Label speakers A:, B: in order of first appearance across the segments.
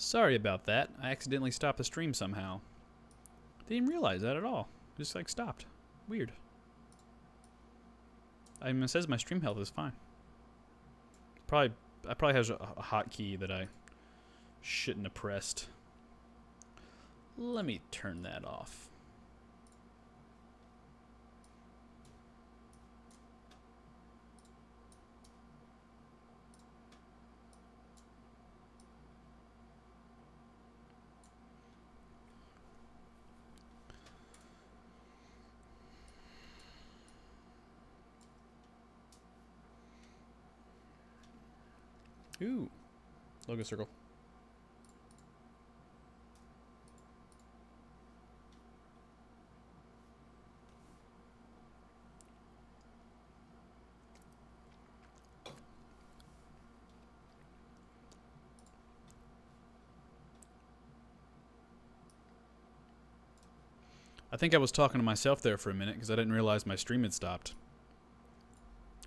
A: Sorry about that. I accidentally stopped the stream somehow. Didn't even realize that at all. Just like stopped. Weird. I mean, it says my stream health is fine. I probably have a hotkey that I shouldn't have pressed. Let me turn that off. Ooh, logo circle. I think I was talking to myself there for a minute because I didn't realize my stream had stopped.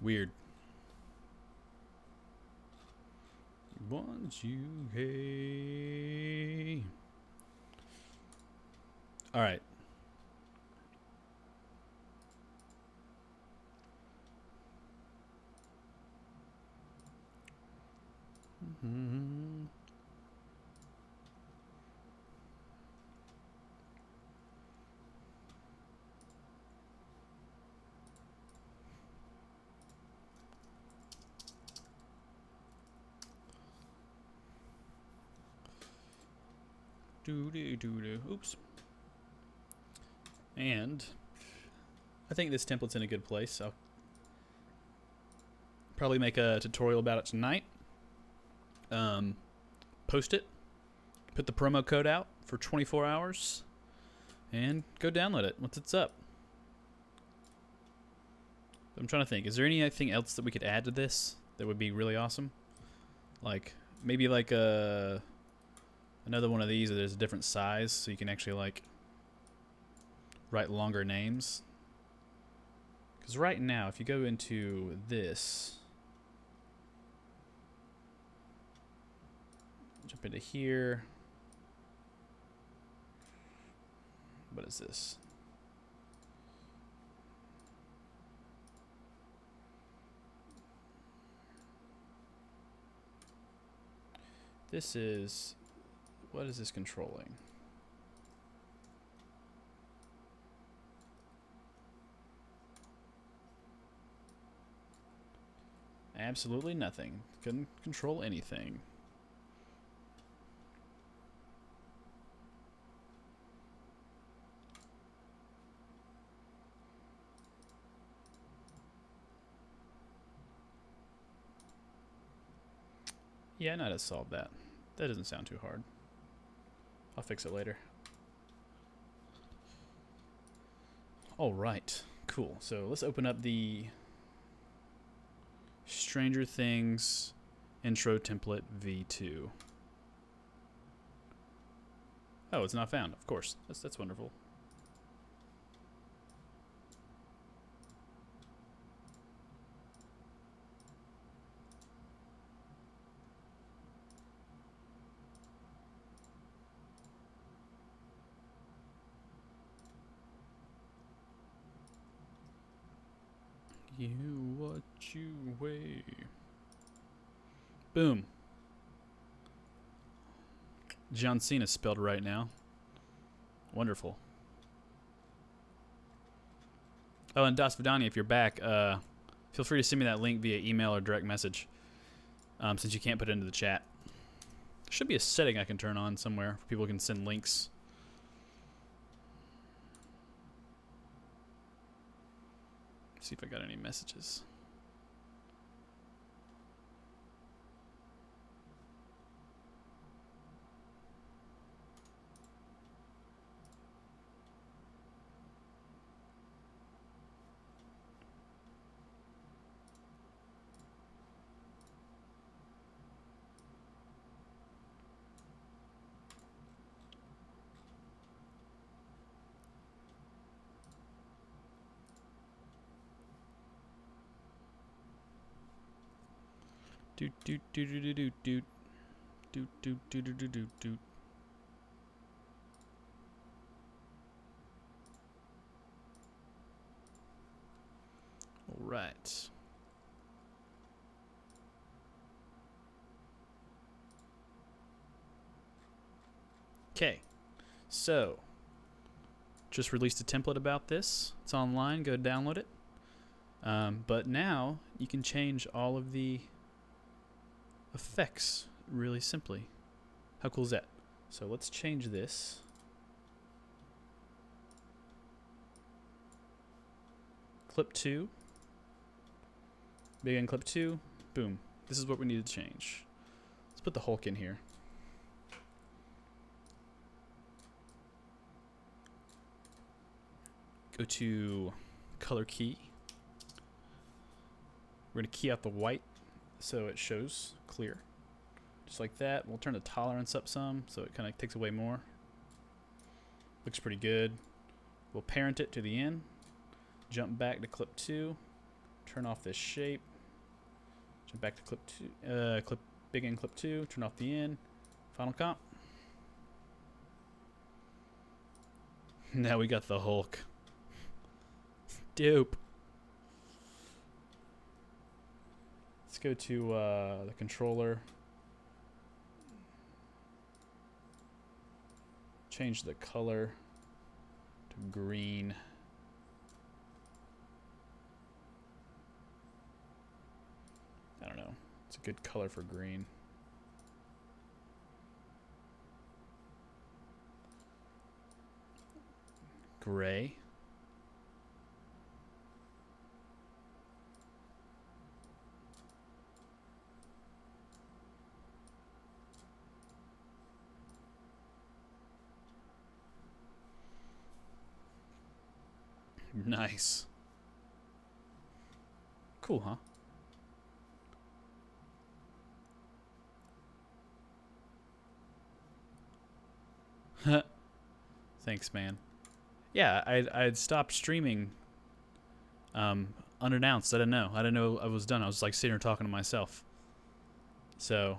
A: Weird. Want you, hey. All right. Mm-hmm. Doo-doo-doo-doo. Oops. And I think this template's in a good place. I'll probably make a tutorial about it tonight. Post it. Put the promo code out for 24 hours. And go download it once it's up. I'm trying to think. Is there anything else that we could add to this that would be really awesome? Like, maybe like another one of these that there's a different size so you can actually like write longer names. Because right now, if you go into this, jump into here. What is this? This is, what is this controlling? Absolutely nothing. Couldn't control anything. Yeah, I know how to solve that. That doesn't sound too hard. I'll fix it later. All right, cool. So let's open up the Stranger Things intro template v2. Oh, it's not found. Of course, that's wonderful. You what you weigh. Boom. John Cena spelled right now. Wonderful. Oh, and Das Vidani, if you're back, feel free to send me that link via email or direct message, since you can't put it into the chat. There should be a setting I can turn on somewhere for people can send links. See if I got any messages. Doot, doot, doot, doot, doot, doot. Doot, doot, doot, doot, doot, doot, doot. All right. Okay. So, just released a template about this. It's online. Go download it. But now you can change all of the effects really simply. How cool is that? So let's change this. Clip 2. Begin clip 2. Boom. This is what we need to change. Let's put the Hulk in here. Go to color key. We're going to key out the white so it shows clear. Just like that. We'll turn the tolerance up some so it kind of takes away more. Looks pretty good. We'll parent it to the end. Jump back to clip 2. Turn off this shape. Jump back to clip 2. Begin clip 2. Turn off the end. Final comp. Now we got the Hulk. Dope. Let's go to the controller. Change the color to green. I don't know. It's a good color for green. Gray. Nice. Cool, huh? Thanks, man. Yeah, I'd stopped streaming unannounced. I didn't know. I didn't know I was done. I was like sitting here talking to myself. So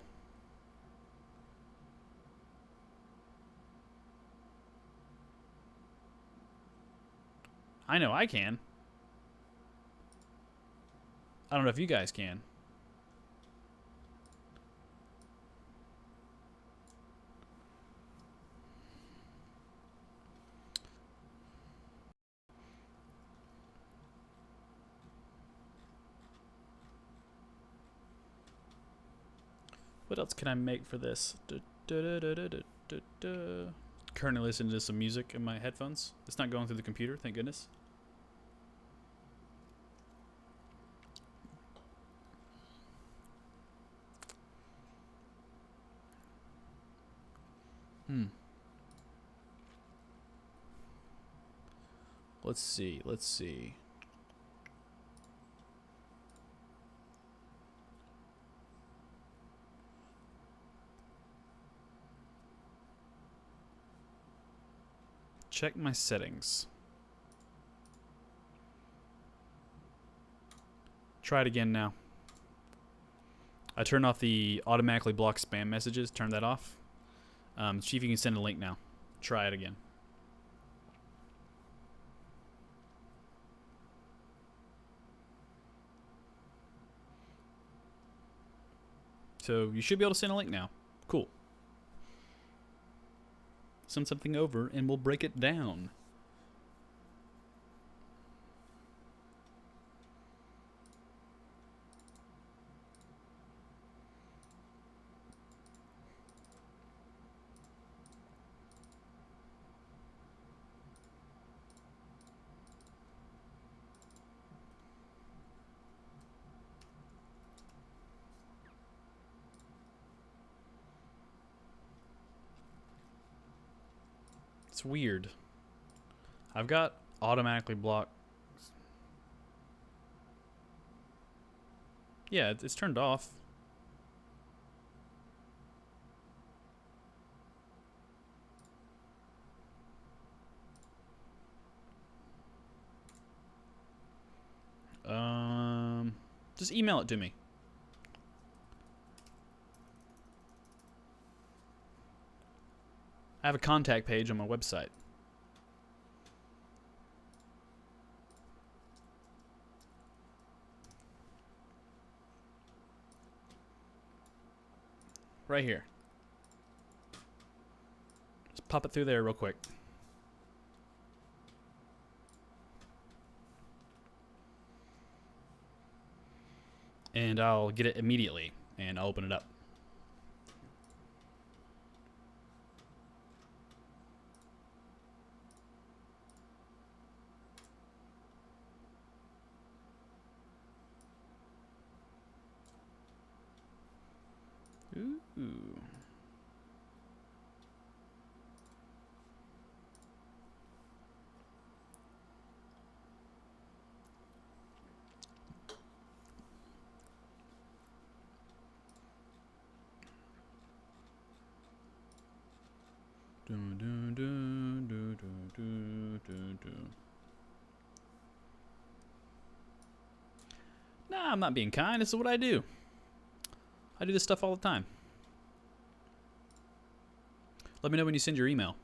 A: I know I can. I don't know if you guys can. What else can I make for this? Currently listening to some music in my headphones. It's not going through the computer, thank goodness. Let's see. Check my settings. Try it again now. I turned off the automatically block spam messages. Turn that off. See if you can send a link now. Try it again. So you should be able to send a link now. Cool. Send something over and we'll break it down. It's weird. I've got automatically blocked. Yeah, it's turned off. Just email it to me. I have a contact page on my website. Right here. Just pop it through there real quick. And I'll get it immediately, and I'll open it up. Ooh. Nah, I'm not being kind. This is what I do. I do this stuff all the time. Let me know when you send your email.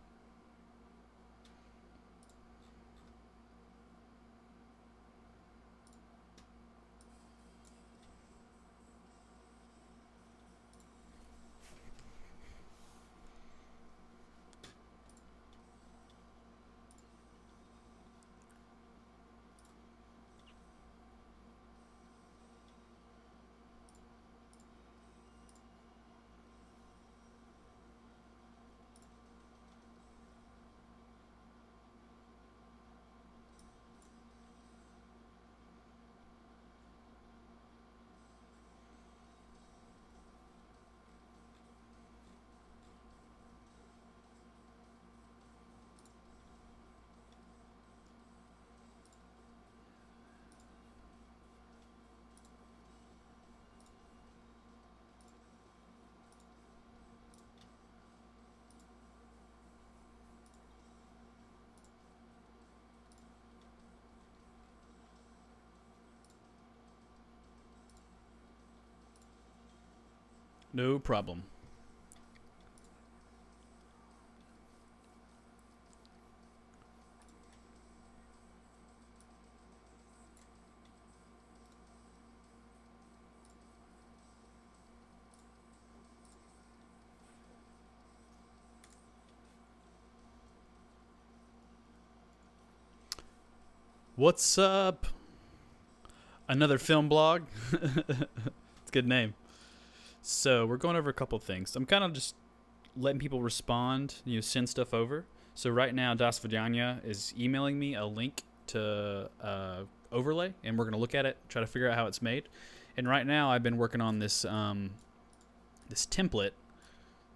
A: No problem. What's up? Another film blog? It's a good name. So we're going over a couple things. I'm kind of just letting people respond, send stuff over. So right now, Das Vidania is emailing me a link to overlay, and we're going to look at it, try to figure out how it's made. And right now, I've been working on this this template.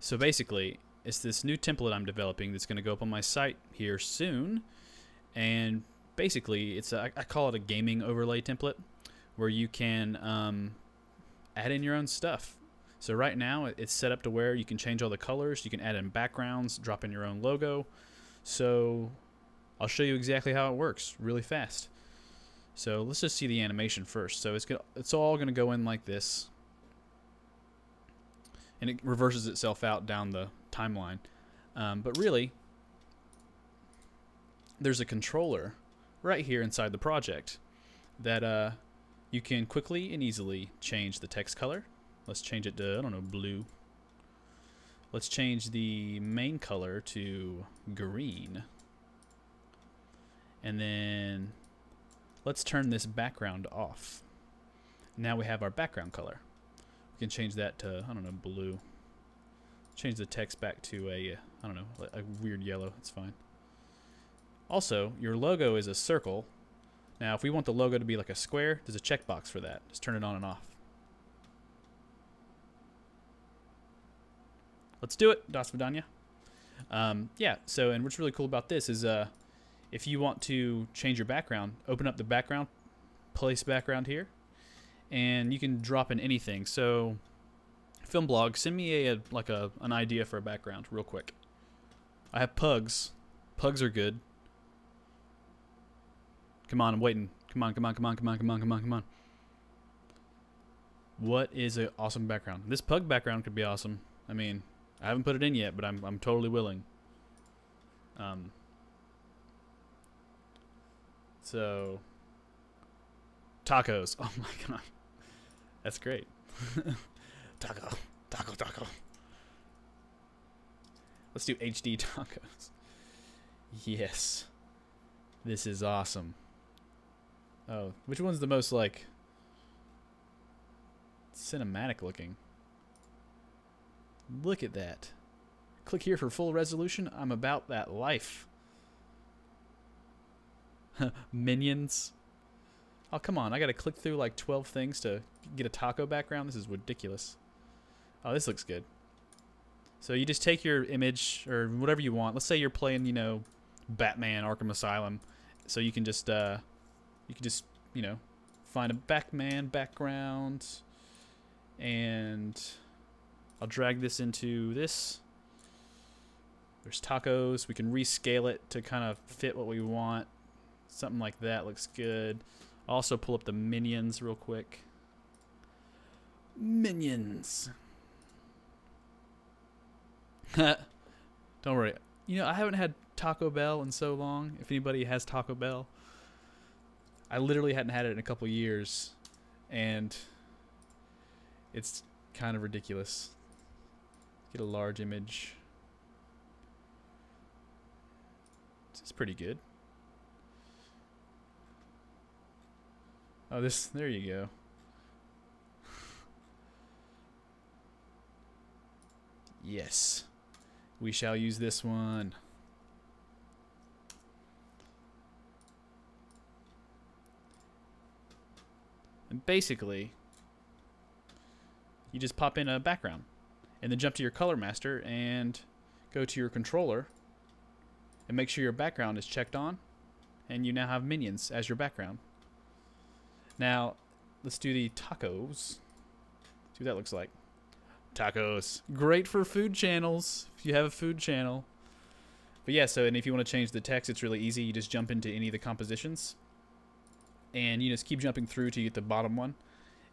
A: So basically, it's this new template I'm developing that's going to go up on my site here soon. And basically, I call it a gaming overlay template, where you can add in your own stuff. So right now it's set up to where you can change all the colors, you can add in backgrounds, drop in your own logo. So I'll show you exactly how it works really fast. So let's just see the animation first. So it's all going to go in like this, and it reverses itself out down the timeline. But really, there's a controller right here inside the project that you can quickly and easily change the text color. Let's change it to, I don't know, blue. Let's change the main color to green. And then let's turn this background off. Now we have our background color. We can change that to, I don't know, blue. Change the text back to a, I don't know, a weird yellow. It's fine. Also, your logo is a circle. Now, if we want the logo to be like a square, there's a checkbox for that. Just turn it on and off. Let's do it, Das Vidania. Yeah, so, and what's really cool about this is if you want to change your background, open up the background, place background here, and you can drop in anything. So, film blog, send me an idea for a background real quick. I have pugs. Pugs are good. Come on, I'm waiting. Come on. What is an awesome background? This pug background could be awesome. I mean, I haven't put it in yet, but I'm totally willing. Um, so tacos. Oh my god, that's great. Taco, taco, taco. Let's do HD tacos. Yes, this is awesome. Oh, which one's the most like cinematic looking? Look at that. Click here for full resolution. I'm about that life. Minions. Oh, come on. I got to click through like 12 things to get a taco background. This is ridiculous. Oh, this looks good. So you just take your image or whatever you want. Let's say you're playing, you know, Batman Arkham Asylum. So you can just, you know, find a Batman background. And I'll drag this into this. There's tacos. We can rescale it to kind of fit what we want. Something like that looks good. Also pull up the minions real quick. Minions. Don't worry. You know, I haven't had Taco Bell in so long. If anybody has Taco Bell, I literally hadn't had it in a couple years. And it's kind of ridiculous. Get a large image. This is pretty good. Oh, there you go. Yes. We shall use this one. And basically, you just pop in a background and then jump to your color master and go to your controller and make sure your background is checked on, and you now have minions as your background. Now, let's do the tacos. See what that looks like. Tacos. Great for food channels, if you have a food channel. But yeah, so, and if you want to change the text, it's really easy. You just jump into any of the compositions, and you just keep jumping through till you get the bottom one.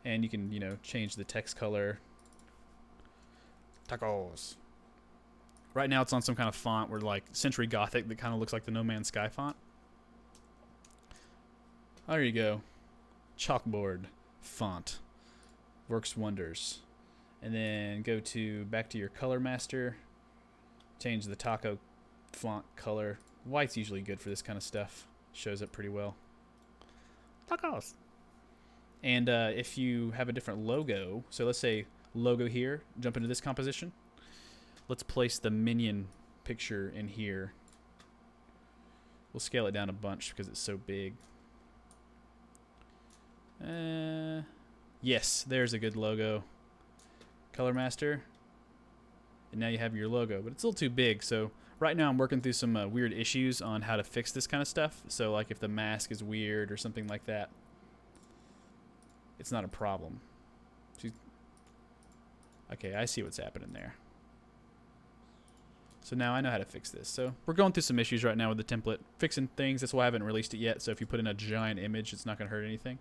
A: And you can, you know, change the text color. Tacos. Right now it's on some kind of font where like Century Gothic that kind of looks like the No Man's Sky font. Oh, there you go. Chalkboard font. Works wonders. And then go to back to your color master. Change the taco font color. White's usually good for this kind of stuff. Shows up pretty well. Tacos. And if you have a different logo, so let's say logo here, jump into this composition. Let's place the minion picture in here. We'll scale it down a bunch because it's so big. Yes, there's a good logo. Color master. And now you have your logo, but it's a little too big. So right now I'm working through some weird issues on how to fix this kind of stuff. So like if the mask is weird or something like that, it's not a problem. Okay, I see what's happening there. So now I know how to fix this. So we're going through some issues right now with the template, fixing things. That's why I haven't released it yet. So if you put in a giant image, it's not going to hurt anything.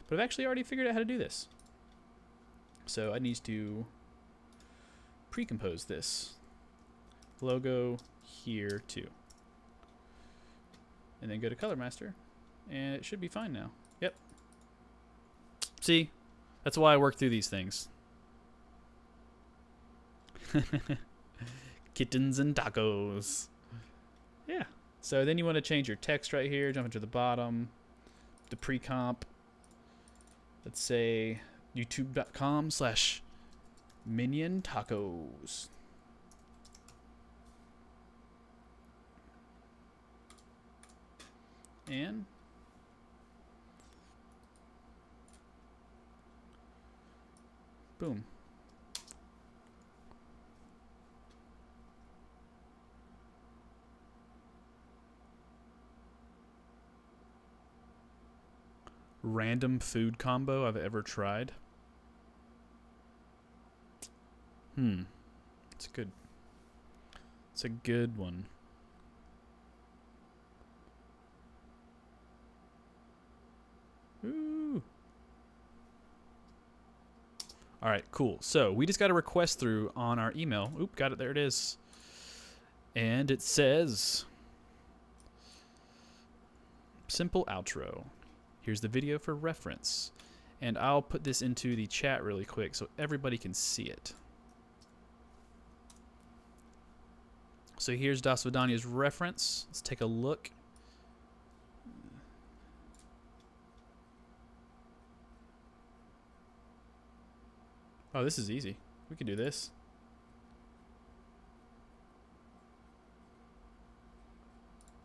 A: But I've actually already figured out how to do this. So I need to pre-compose this logo here too. And then go to Color Master. And it should be fine now. Yep. See? That's why I work through these things. Kittens and tacos. Yeah. So then you want to change your text right here. Jump into the bottom. The pre-comp. Let's say youtube.com/minion tacos. And boom. Random food combo I've ever tried. It's a good one. Ooh. All right, cool. So we just got a request through on our email. Oop, got it. There it is. And it says, Simple outro. Here's the video for reference. And I'll put this into the chat really quick so everybody can see it. So here's Das Vidania's reference. Let's take a look. Oh, this is easy. We can do this.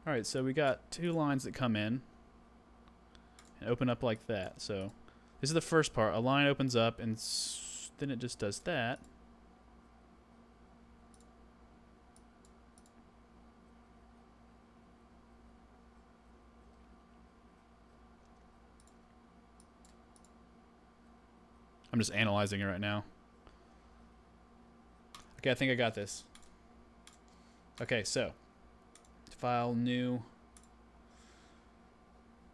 A: Alright, so we got 2 lines that come in and open up like that. So this is the first part. A line opens up and then it just does that. I'm just analyzing it right now. Okay, I think I got this. Okay, so file, new. Let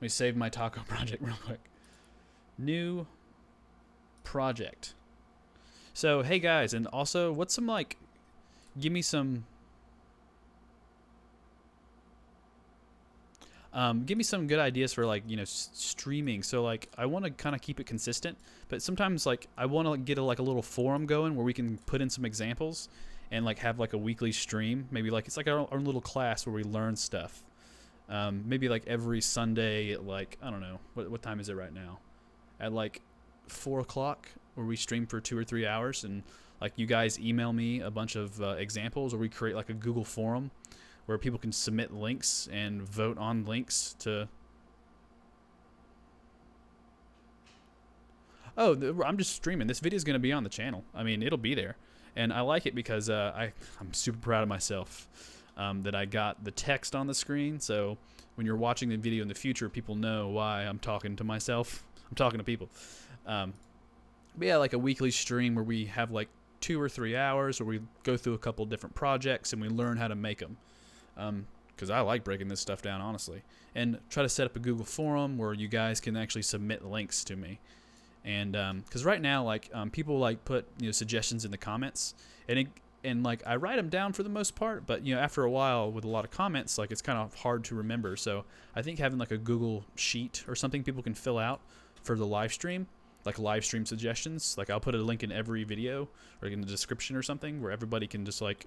A: me save my taco project real quick. New project. So, hey guys, and also, what's some like, give me some good ideas for like, you know, streaming. So like, I want to kind of keep it consistent, but sometimes like I want to get like a little forum going where we can put in some examples and like have like a weekly stream. Maybe like it's like our little class where we learn stuff. Maybe like every Sunday at like, I don't know, what time is it right now? At like 4 o'clock, where we stream for 2 or 3 hours, and like you guys email me a bunch of examples, or we create like a Google forum where people can submit links and vote on links to... Oh, I'm just streaming. This video is going to be on the channel. I mean, it'll be there. And I like it because I'm super proud of myself that I got the text on the screen. So when you're watching the video in the future, people know why I'm talking to myself. I'm talking to people. But yeah, like a weekly stream where we have like 2 or 3 hours where we go through a couple different projects and we learn how to make them. Because I like breaking this stuff down, honestly. And try to set up a Google forum where you guys can actually submit links to me. And because right now, like people like put suggestions in the comments, and like I write them down for the most part, but after a while with a lot of comments, like it's kind of hard to remember. So I think having like a Google sheet or something people can fill out for the live stream, like live stream suggestions. Like I'll put a link in every video or in the description or something where everybody can just like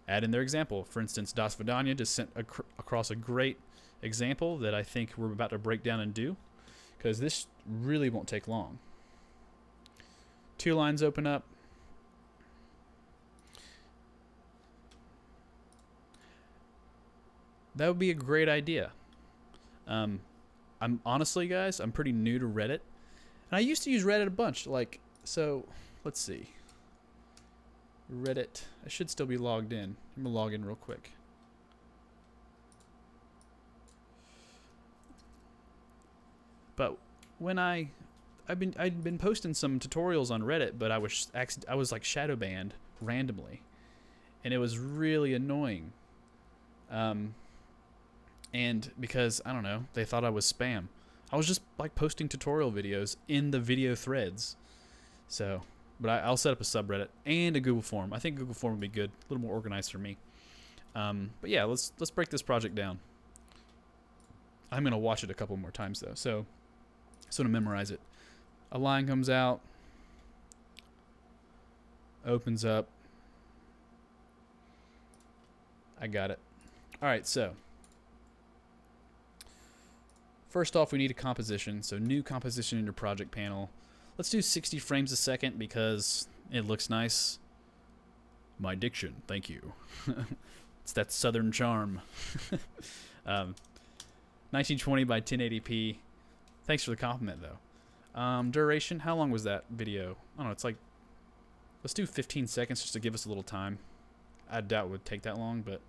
A: add in their example. For instance, Das Vidania just sent across a great example that I think we're about to break down and do, because this really won't take long. 2 lines open up. That would be a great idea. I'm honestly, guys, I'm pretty new to Reddit, and I used to use Reddit a bunch. Like, so let's see. Reddit. I should still be logged in. I'm gonna log in real quick. But when I'd been posting some tutorials on Reddit, but I was like shadow banned randomly, and it was really annoying. And because I don't know, they thought I was spam. I was just like posting tutorial videos in the video threads. So, but I'll set up a subreddit and a Google form. I think Google form would be good, a little more organized for me. But yeah, let's break this project down. I'm gonna watch it a couple more times though, so to memorize it. A line comes out, opens up. I got it. All right, so first off, we need a composition. So new composition in your project panel. Let's do 60 frames a second because it looks nice. My diction, thank you. It's that southern charm. 1920 by 1080p. Thanks for the compliment, though. Duration, how long was that video? I don't know, it's like, let's do 15 seconds just to give us a little time. I doubt it would take that long, but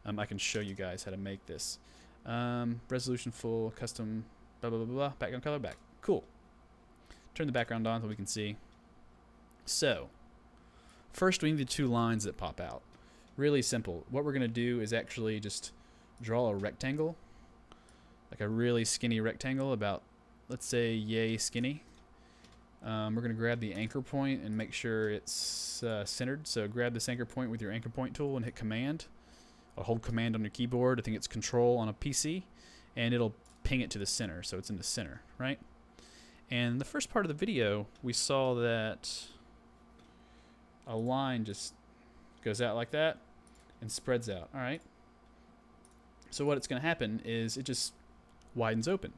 A: I can show you guys how to make this. Resolution full, custom, blah, blah, blah, blah, background color, back. Cool. Turn the background on so we can see. So, first we need the 2 lines that pop out. Really simple. What we're going to do is actually just draw a rectangle, like a really skinny rectangle, about, let's say, yay skinny. We're going to grab the anchor point and make sure it's centered. So grab this anchor point with your anchor point tool and hit Command. Or hold Command on your keyboard. I think it's Control on a PC. and it'll ping it to the center, so it's in the center, right? And the first part of the video, we saw that a line just goes out like that and spreads out. All right. So what it's going to happen is it just widens open.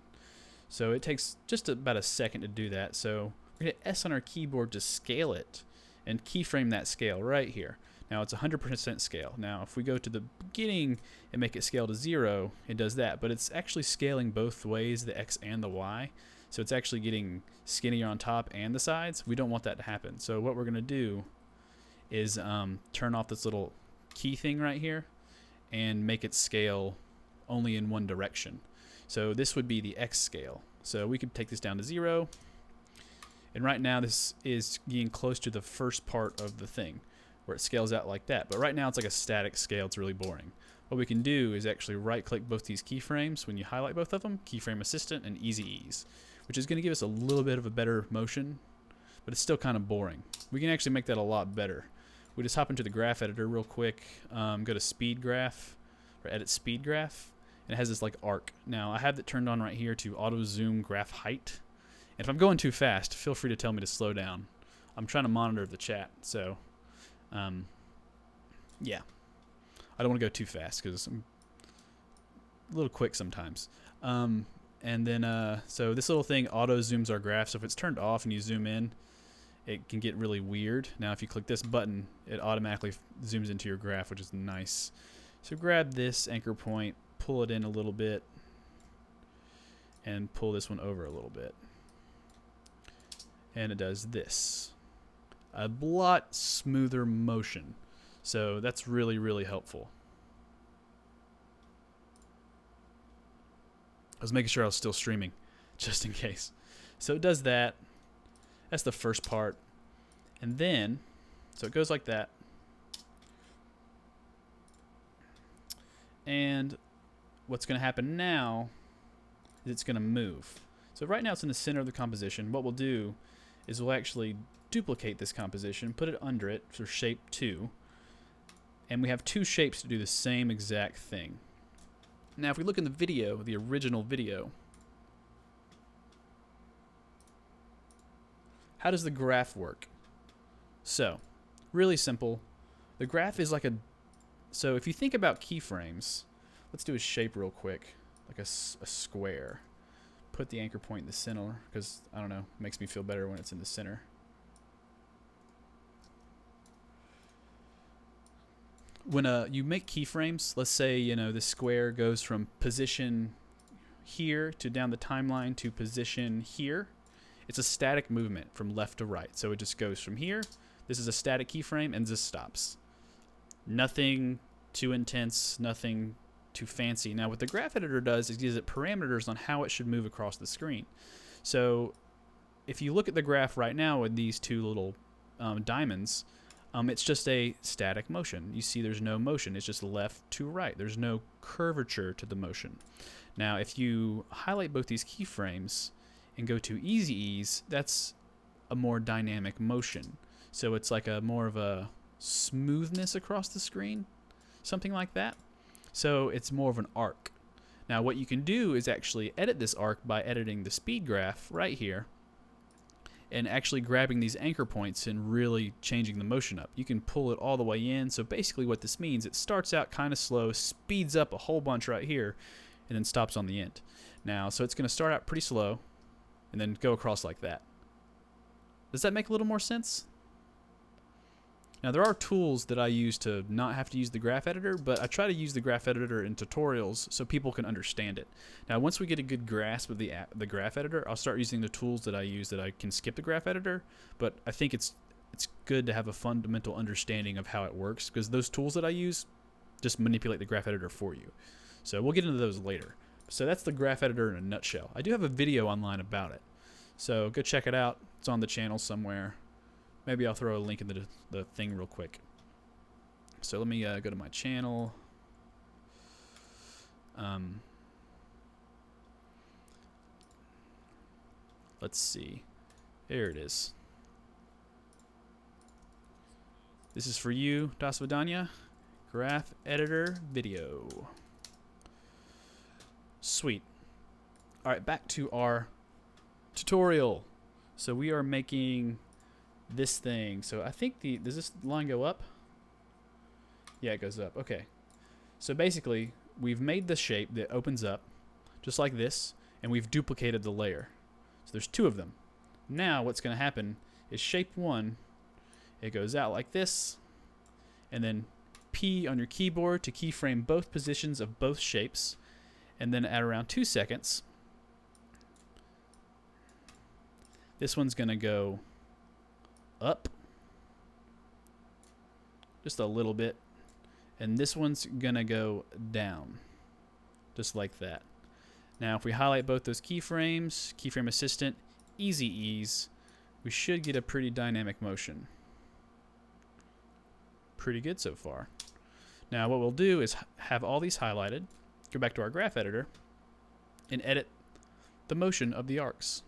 A: So it takes just about a second to do that. So we're going to hit S on our keyboard to scale it and keyframe that scale right here. Now it's 100% scale. Now if we go to the beginning and make it scale to 0, it does that. But it's actually scaling both ways, the X and the Y. So it's actually getting skinnier on top and the sides. We don't want that to happen. So what we're going to do is turn off this little key thing right here and make it scale only in one direction. So this would be the X scale. So we could take this down to 0. And right now this is getting close to the first part of the thing where it scales out like that. But right now it's like a static scale. It's really boring. What we can do is actually right click both these keyframes when you highlight both of them, keyframe assistant and easy ease, which is going to give us a little bit of a better motion, but it's still kind of boring. We can actually make that a lot better. We just hop into the graph editor real quick, go to speed graph or edit speed graph, and it has this like arc. Now I have it turned on right here to auto zoom graph height. And if I'm going too fast, feel free to tell me to slow down. I'm trying to monitor the chat, so yeah. I don't want to go too fast because I'm a little quick sometimes. And then so this little thing auto zooms our graph. So if it's turned off and you zoom in, it can get really weird. Now if you click this button, it automatically zooms into your graph, which is nice. So grab this anchor point, pull it in a little bit, and pull this one over a little bit. And it does this. A lot smoother motion. So that's really, really helpful. I was making sure I was still streaming, just in case. So it does that. That's the first part. And then, so it goes like that. And what's going to happen now is it's going to move. So right now it's in the center of the composition. What we'll do is we'll actually duplicate this composition, put it under it for shape 2. And we have 2 shapes to do the same exact thing. Now if we look in the video, the original video, how does the graph work? So, really simple. The graph is like a... So if you think about keyframes, let's do a shape real quick, like a square. Put the anchor point in the center, because, I don't know, it makes me feel better when it's in the center. When you make keyframes, let's say, you know, this square goes from position here to down the timeline to position here. It's a static movement from left to right. So it just goes from here. This is a static keyframe and just stops. Nothing too intense, nothing too fancy. Now what the graph editor does is gives it parameters on how it should move across the screen. So if you look at the graph right now with these 2 little diamonds, it's just a static motion. You see there's no motion. It's just left to right. There's no curvature to the motion. Now if you highlight both these keyframes and go to easy ease, that's a more dynamic motion. So it's like a more of a smoothness across the screen, something like that. So it's more of an arc. Now what you can do is actually edit this arc by editing the speed graph right here and actually grabbing these anchor points and really changing the motion up. You can pull it all the way in. So basically what this means, it starts out kind of slow, speeds up a whole bunch right here, and then stops on the end. Now, so it's going to start out pretty slow and then go across like that. Does that make a little more sense? Now there are tools that I use to not have to use the graph editor, but I try to use the graph editor in tutorials so people can understand it. Now once we get a good grasp of the graph editor, I'll start using the tools that I use that I can skip the graph editor, but I think it's good to have a fundamental understanding of how it works, because those tools that I use just manipulate the graph editor for you. So we'll get into those later. So that's the graph editor in a nutshell. I do have a video online about it, so go check it out. It's on the channel somewhere. Maybe I'll throw a link in the thing real quick. So let me go to my channel. Let's see. There it is. This is for you, Das Vidania. Graph editor video. Sweet. All right, back to our tutorial. So we are making this thing. So I think does this line go up? Yeah, it goes up. Okay. So basically, we've made the shape that opens up just like this, and we've duplicated the layer. So there's two of them. Now what's going to happen is shape 1, it goes out like this, and then P on your keyboard to keyframe both positions of both shapes, and then at around 2 seconds, this one's going to go up just a little bit, and this one's going to go down just like that. Now if we highlight both those keyframes, keyframe assistant, easy ease, we should get a pretty dynamic motion. Pretty good so far. Now what we'll do is have all these highlighted, go back to our graph editor, and edit the motion of the arcs.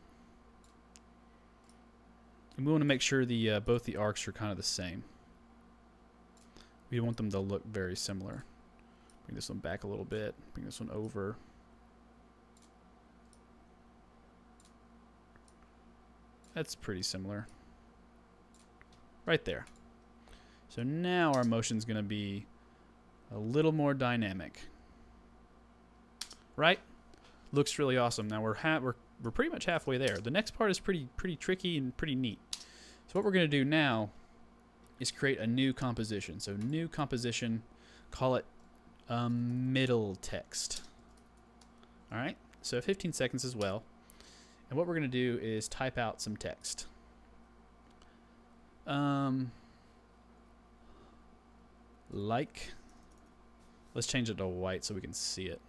A: And we want to make sure the both the arcs are kind of the same. We want them to look very similar. Bring this one back a little bit, bring this one over. That's pretty similar. Right there. So now our motion's going to be a little more dynamic. Right? Looks really awesome. Now we're pretty much halfway there. The next part is pretty tricky and pretty neat. So what we're going to do now is create a new composition. So new composition, call it middle text. All right? So 15 seconds as well. And what we're going to do is type out some text. Like, let's change it to white so we can see it.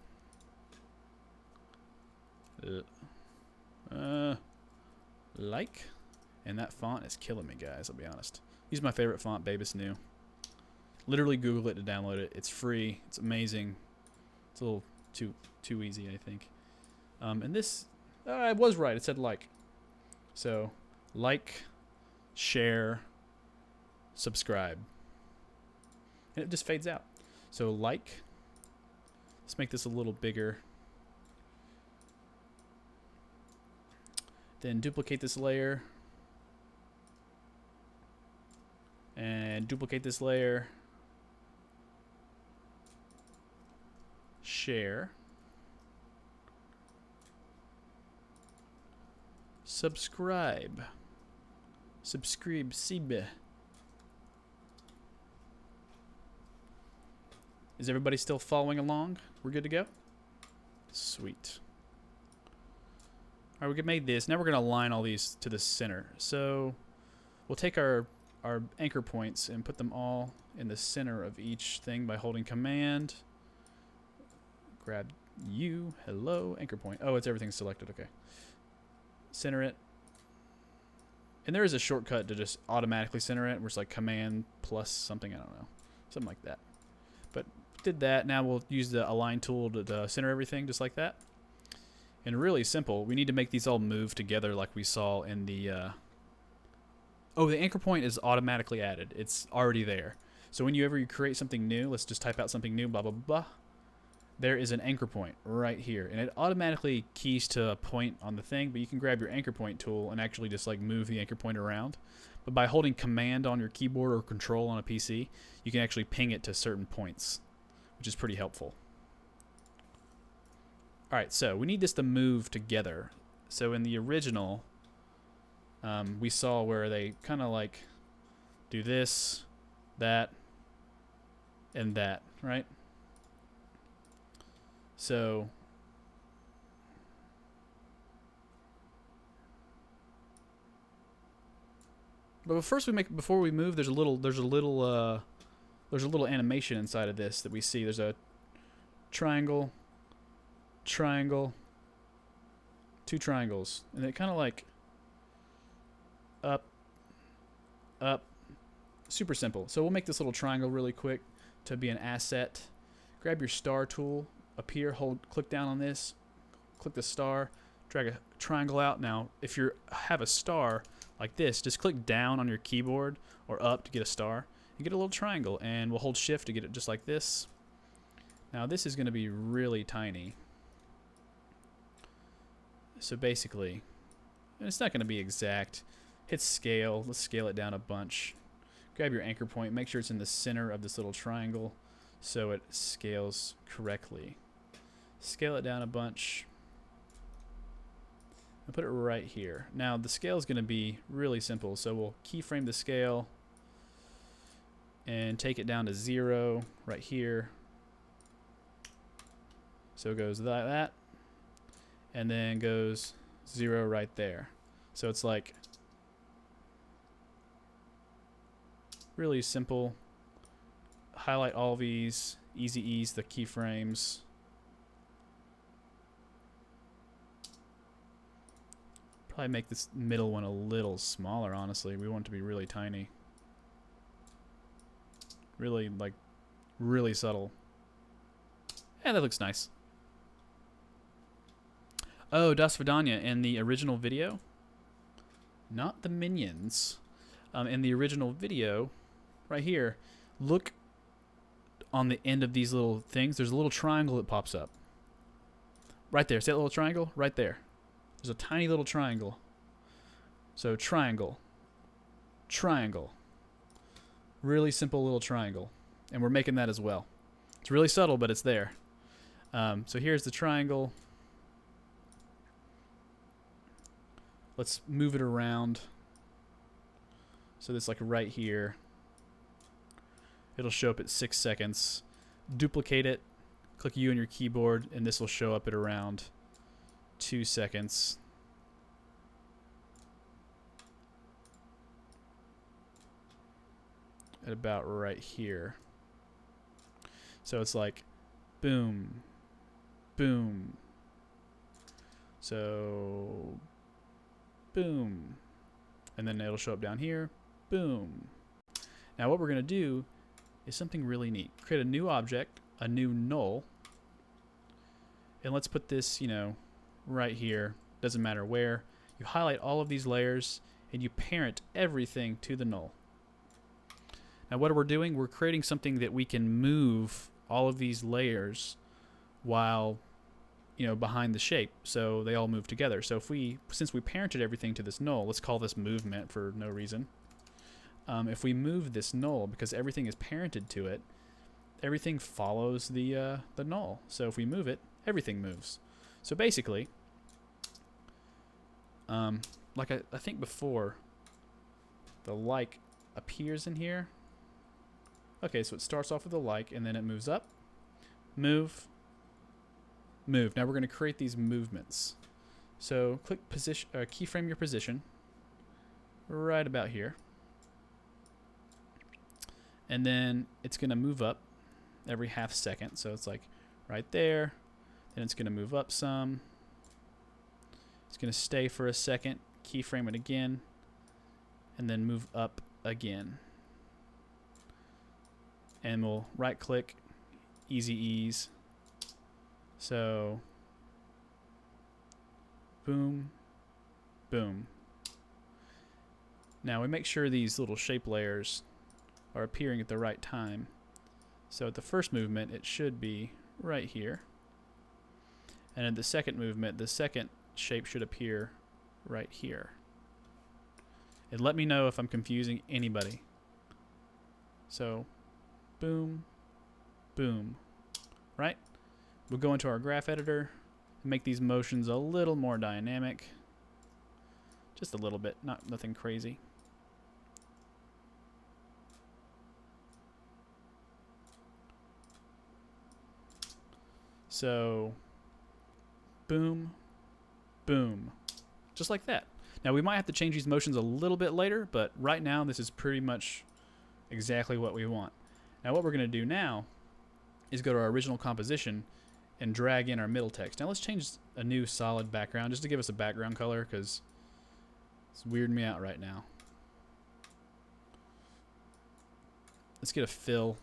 A: Like, and that font is killing me, guys, I'll be honest. Use my favorite font, Babus New. Literally Google it to download it. It's free. It's amazing. It's a little too easy, I think. And this, I was right. It said like. So, like, share, subscribe. And it just fades out. So like, let's make this a little bigger. Then duplicate this layer. And duplicate this layer. Share. Subscribe. Subscribe. Is everybody still following along? We're good to go? Sweet. All right, we made this. Now we're going to align all these to the center. So we'll take our anchor points and put them all in the center of each thing by holding Command. Grab U. Hello, anchor point. Oh, it's everything selected. Okay. Center it. And there is a shortcut to just automatically center it, where it's like Command plus something. I don't know. Something like that. But did that. Now we'll use the align tool to center everything just like that. And really simple. We need to make these all move together like we saw in the... Oh, the anchor point is automatically added. It's already there. So whenever you create something new, let's just type out something new, blah, blah, blah. There is an anchor point right here. And it automatically keys to a point on the thing, but you can grab your anchor point tool and actually just like move the anchor point around. But by holding Command on your keyboard or Control on a PC, you can actually ping it to certain points, which is pretty helpful. All right, so we need this to move together. So in the original, we saw where they kind of like do this, that, and that, right? So but first before we move, there's a little animation inside of this that we see. There's a triangle, triangle, two triangles, and it kind of like up, super simple. So we'll make this little triangle really quick to be an asset. Grab your star tool up here, click down on this, click the star, drag a triangle out. Now if you have a star like this, just click down on your keyboard or up to get a star and get a little triangle, and we'll hold shift to get it just like this. Now this is going to be really tiny. So basically, and it's not going to be exact. Hit scale. Let's scale it down a bunch. Grab your anchor point. Make sure it's in the center of this little triangle so it scales correctly. Scale it down a bunch. And put it right here. Now the scale is going to be really simple. So we'll keyframe the scale and take it down to 0 right here. So it goes like that. And then goes 0 right there. So it's like really simple. Highlight all these, easy ease the keyframes. Probably make this middle one a little smaller, honestly. We want it to be really tiny. Really, like, really subtle. Yeah, that looks nice. Oh, Das Vidania in the original video. Not the minions. In the original video, right here, look on the end of these little things. There's a little triangle that pops up. Right there. See that little triangle? Right there. There's a tiny little triangle. So triangle. Triangle. Really simple little triangle. And we're making that as well. It's really subtle, but it's there. So here's the triangle. Let's move it around. So that's like right here. It'll show up at 6 seconds. Duplicate it. Click U on your keyboard, and this will show up at around 2 seconds. At about right here. So it's like boom, boom. So boom. And then it'll show up down here. Boom. Now what we're going to do is something really neat. Create a new object, a new null. And let's put this, you know, right here. Doesn't matter where. You highlight all of these layers and you parent everything to the null. Now what we're doing, we're creating something that we can move all of these layers while, you know, behind the shape, so they all move together. So if we, since we parented everything to this null, let's call this movement for no reason. If we move this null, because everything is parented to it, everything follows the null. So if we move it, everything moves. So basically, like I think before, the like appears in here. Okay, so it starts off with a like, and then it moves up, move, move. Now we're going to create these movements. So click position, keyframe your position right about here. And then it's going to move up every half second. So it's like right there. Then it's going to move up some. It's going to stay for a second, keyframe it again, and then move up again. And we'll right click, easy ease. So boom, boom. Now we make sure these little shape layers are appearing at the right time. So at the first movement, it should be right here. And at the second movement, the second shape should appear right here. And let me know if I'm confusing anybody. So boom, boom, right? We'll go into our graph editor and make these motions a little more dynamic. Just a little bit, nothing crazy. So boom, boom, just like that. Now we might have to change these motions a little bit later, but right now this is pretty much exactly what we want. Now what we're going to do now is go to our original composition and drag in our middle text. Now let's change a new solid background just to give us a background color, because it's weirding me out right now. Let's get a fill.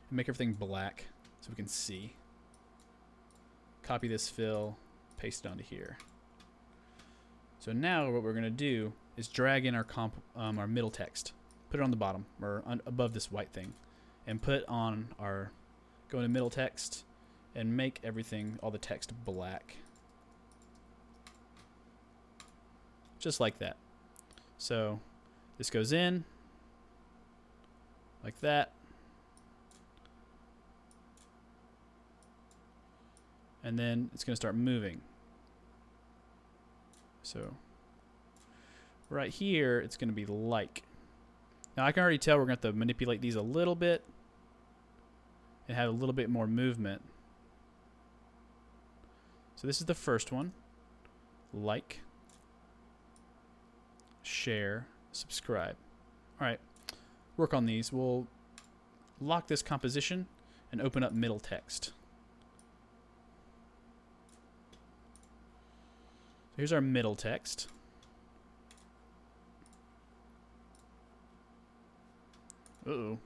A: And make everything black so we can see. Copy this fill, paste it onto here. So now what we're going to do is drag in our middle text. Put it on the bottom, or above this white thing. And put on our go into middle text, and make everything, all the text black. Just like that. So this goes in like that. And then it's going to start moving. So right here, it's going to be like. Now I can already tell we're going to have to manipulate these a little bit and have a little bit more movement. So this is the first one. Like, share, subscribe. All right, work on these. We'll lock this composition and open up middle text. Here's our middle text. Uh-oh.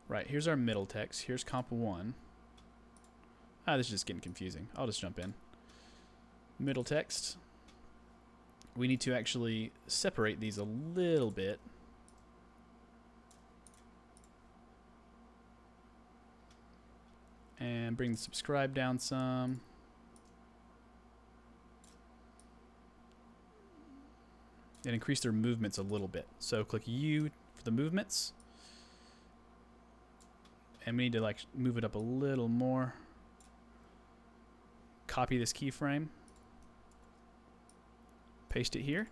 A: Right, here's our middle text. Here's comp 1. This is just getting confusing. I'll just jump in. Middle text. We need to actually separate these a little bit. And bring the subscribe down some. And increase their movements a little bit. So click U for the movements. And we need to like move it up a little more. Copy this keyframe. Paste it here.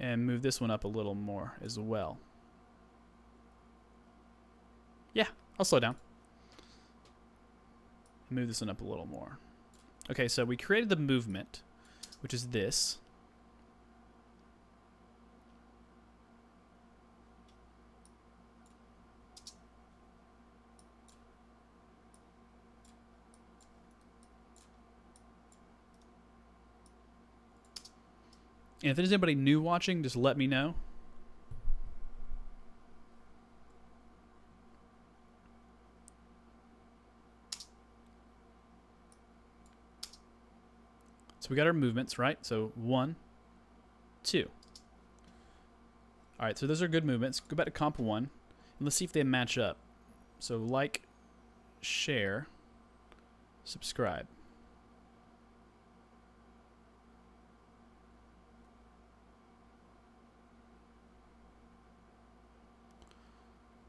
A: And move this one up a little more as well. Yeah, I'll slow down. Move this one up a little more. Okay, so we created the movement, which is this. And if there's anybody new watching, just let me know. So we got our movements, right? So 1, 2. All right, so those are good movements. Go back to comp 1, and let's see if they match up. So like, share, subscribe.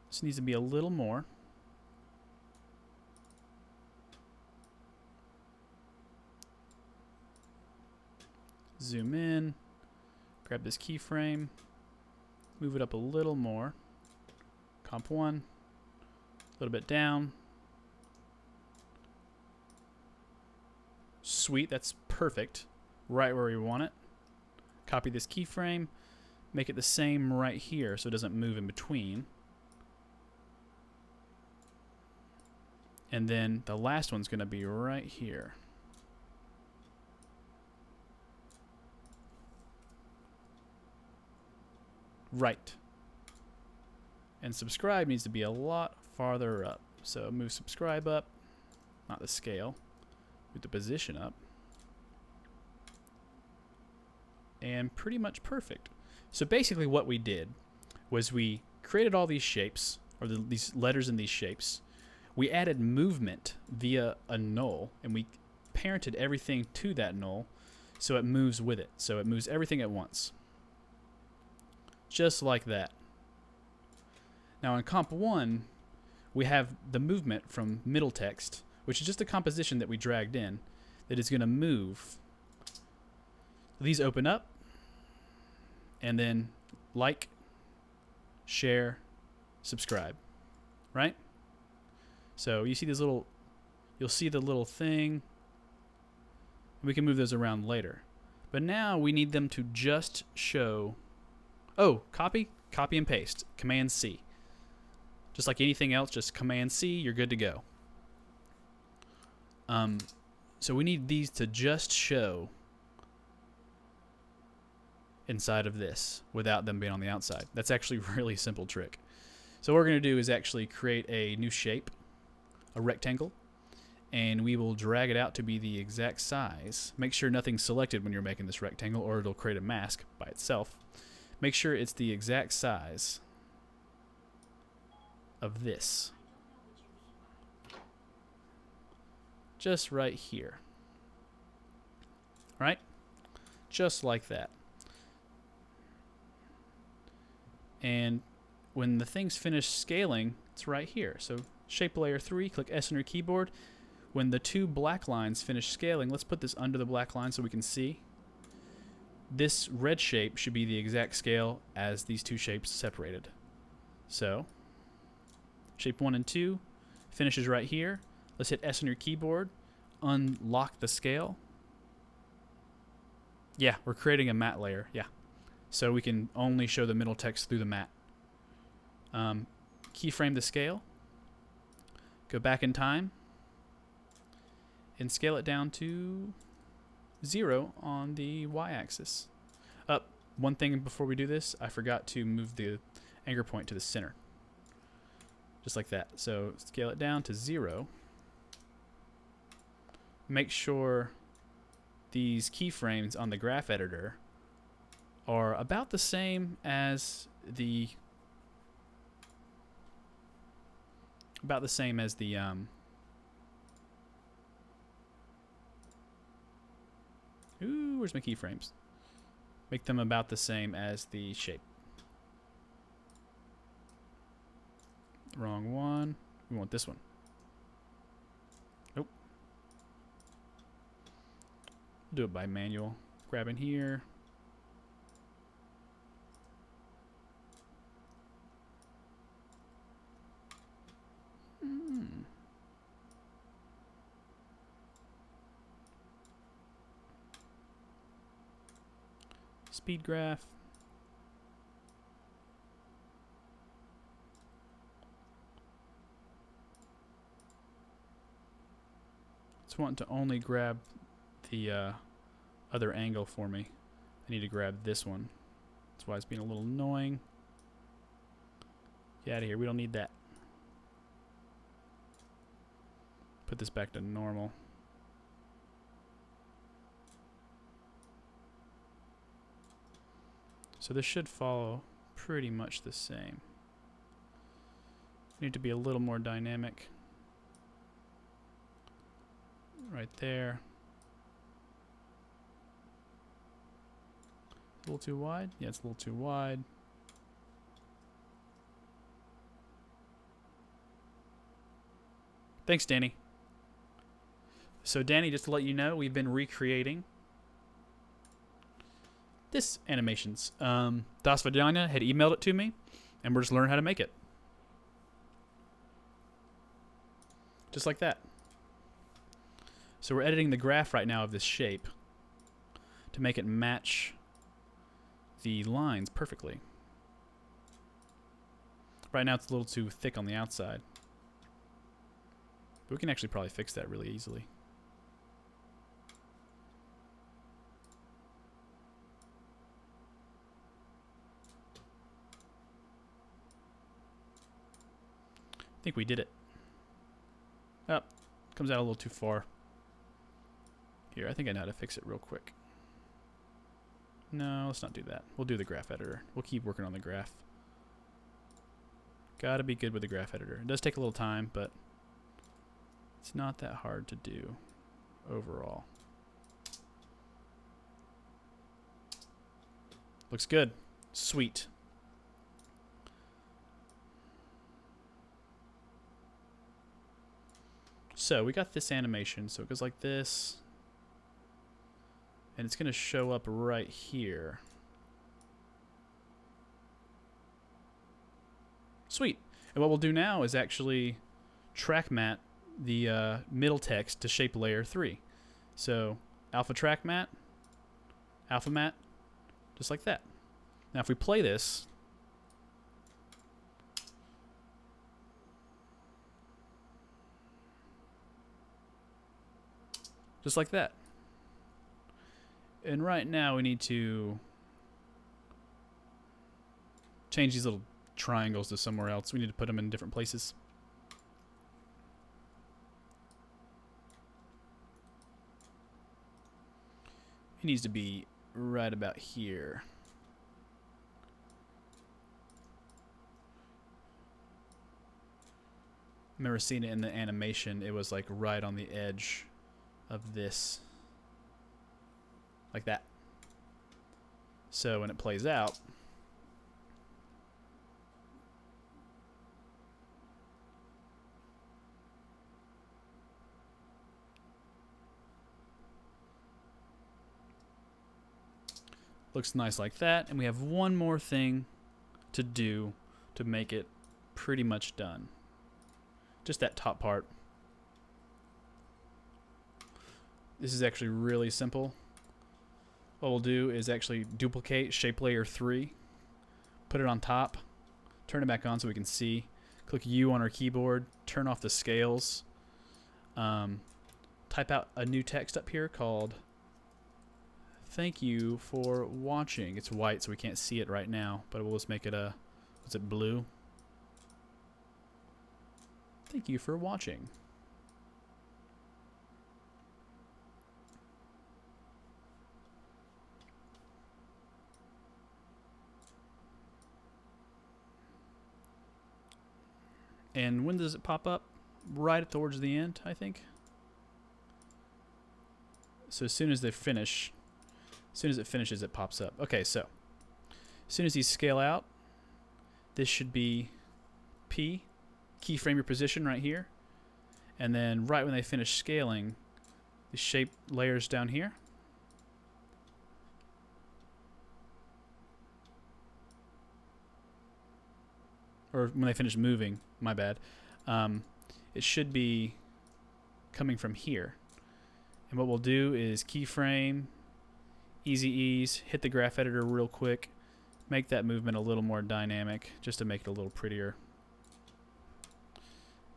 A: This needs to be a little more. Zoom in, grab this keyframe, move it up a little more. Comp 1, a little bit down. Sweet, that's perfect. Right where we want it. Copy this keyframe, make it the same right here so it doesn't move in between. And then the last one's going to be right here. Right. And subscribe needs to be a lot farther up. So move subscribe up, not the scale, move the position up. And pretty much perfect. So basically what we did was we created all these shapes, or these letters in these shapes. We added movement via a null, and we parented everything to that null so it moves with it. So it moves everything at once. Just like that. Now in comp 1, we have the movement from middle text, which is just a composition that we dragged in, that is going to move. These open up, and then like, share, subscribe, right? So you see this little, you'll see the little thing. We can move those around later. But now we need them to just show, oh, copy and paste, Command C. Just like anything else, just Command C, you're good to go. So we need these to just show inside of this without them being on the outside. That's actually a really simple trick. So what we're going to do is actually create a new shape, a rectangle, and we will drag it out to be the exact size. Make sure nothing's selected when you're making this rectangle or it'll create a mask by itself. Make sure it's the exact size of this. Just right here. Right? Just like that. And when the thing's finished scaling, it's right here. So shape layer 3, click S on your keyboard. When the two black lines finish scaling, let's put this under the black line so we can see. This red shape should be the exact scale as these two shapes separated. So, shape 1 and 2 finishes right here. Let's hit S on your keyboard, unlock the scale. Yeah, we're creating a matte layer, yeah. So we can only show the middle text through the matte. Keyframe the scale, go back in time, and scale it down to 0 on the y-axis. One thing before we do this, I forgot to move the anchor point to the center. Just like that. So scale it down to 0. Make sure these keyframes on the graph editor are about the same as the ooh, where's my keyframes? Make them about the same as the shape. Wrong one. We want this one. Nope. Do it by manual. Grab in here. Speed graph. It's wanting to only grab the other angle for me. I need to grab this one. That's why it's being a little annoying. Get out of here. We don't need that. Put this back to normal. So this should follow pretty much the same. Need to be a little more dynamic. Right there. A little too wide? Yeah, it's a little too wide. Thanks, Danny. So Danny, just to let you know, we've been recreating this animations. Das Vagina had emailed it to me, and we're just learning how to make it. Just like that. So we're editing the graph right now of this shape to make it match the lines perfectly. Right now it's a little too thick on the outside. But we can actually probably fix that really easily. I think we did it. Oh, comes out a little too far. Here, I think I know how to fix it real quick. No, let's not do that. We'll do the graph editor. We'll keep working on the graph. Gotta be good with the graph editor. It does take a little time, but it's not that hard to do overall. Looks good. Sweet. So we got this animation, so it goes like this, and it's going to show up right here. Sweet. And what we'll do now is actually track matte the middle text to shape layer 3. So alpha track matte, alpha matte, just like that. Now if we play this, just like that. And right now we need to change these little triangles to somewhere else. We need to put them in different places. It needs to be right about here. remember seeing it in the animation. It was like right on the edge of this. Like that. So when it plays out, looks nice like that. And we have one more thing to do to make it pretty much done. Just that top part. This is actually really simple. What we'll do is actually duplicate shape layer 3, put it on top, turn it back on so we can see. Click U on our keyboard, turn off the scales, type out a new text up here called "Thank you for watching." It's white so we can't see it right now, but we'll just make it a, what's it, blue? Thank you for watching. And when does it pop up? Right towards the end, I think. So as soon as they finish, as soon as it finishes, it pops up. Okay, so as soon as these scale out, this should be P, keyframe your position right here. And then right when they finish scaling, the shape layers down here. Or when they finish moving, my bad. It should be coming from here. And what we'll do is keyframe, easy ease, hit the graph editor real quick, make that movement a little more dynamic just to make it a little prettier.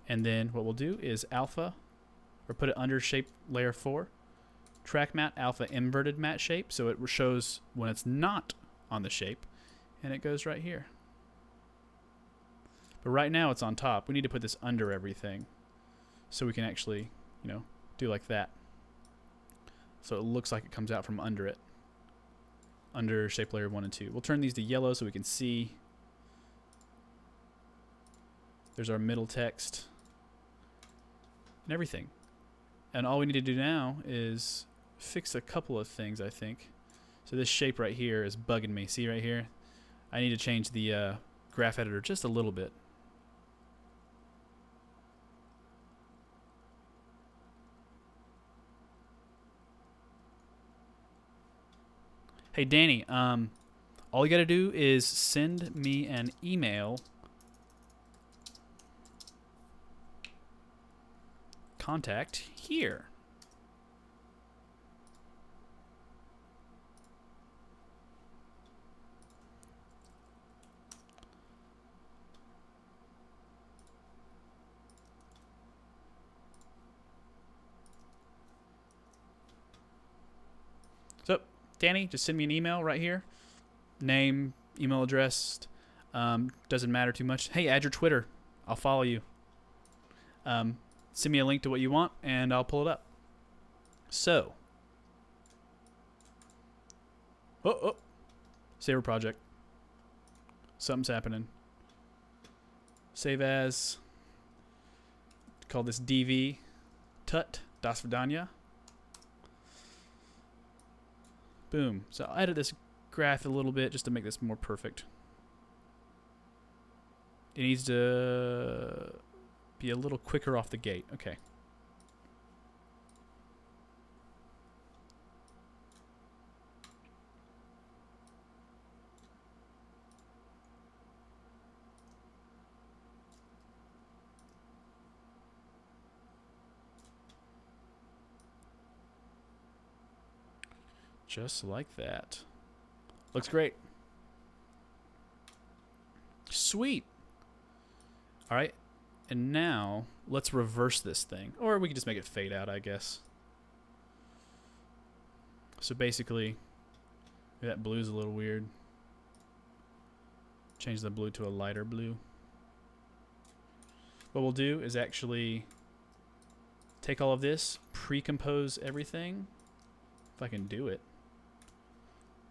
A: And then what we'll do is alpha, or put it under shape layer 4, track matte alpha inverted matte shape, so it shows when it's not on the shape, and it goes right here. But right now it's on top. We need to put this under everything so we can actually, you know, do like that. So it looks like it comes out from under it. Under shape layer 1 and 2. We'll turn these to yellow so we can see. There's our middle text and everything. And all we need to do now is fix a couple of things, I think. So this shape right here is bugging me. See right here? I need to change the graph editor just a little bit. Hey Danny, all you gotta do is send me an email. Contact here. So, Danny, just send me an email right here. Name, email address, doesn't matter too much. Hey, add your Twitter. I'll follow you. Send me a link to what you want, and I'll pull it up. So. Oh. Save a project. Something's happening. Save as. Call this DV. Tut. Das Vidania. Boom. So I'll edit this graph a little bit just to make this more perfect. It needs to be a little quicker off the gate. Okay. Just like that. Looks great. Sweet. All right. And now let's reverse this thing. Or we can just make it fade out, I guess. So basically, that blue's a little weird. Change the blue to a lighter blue. What we'll do is actually take all of this, pre-compose everything. If I can do it.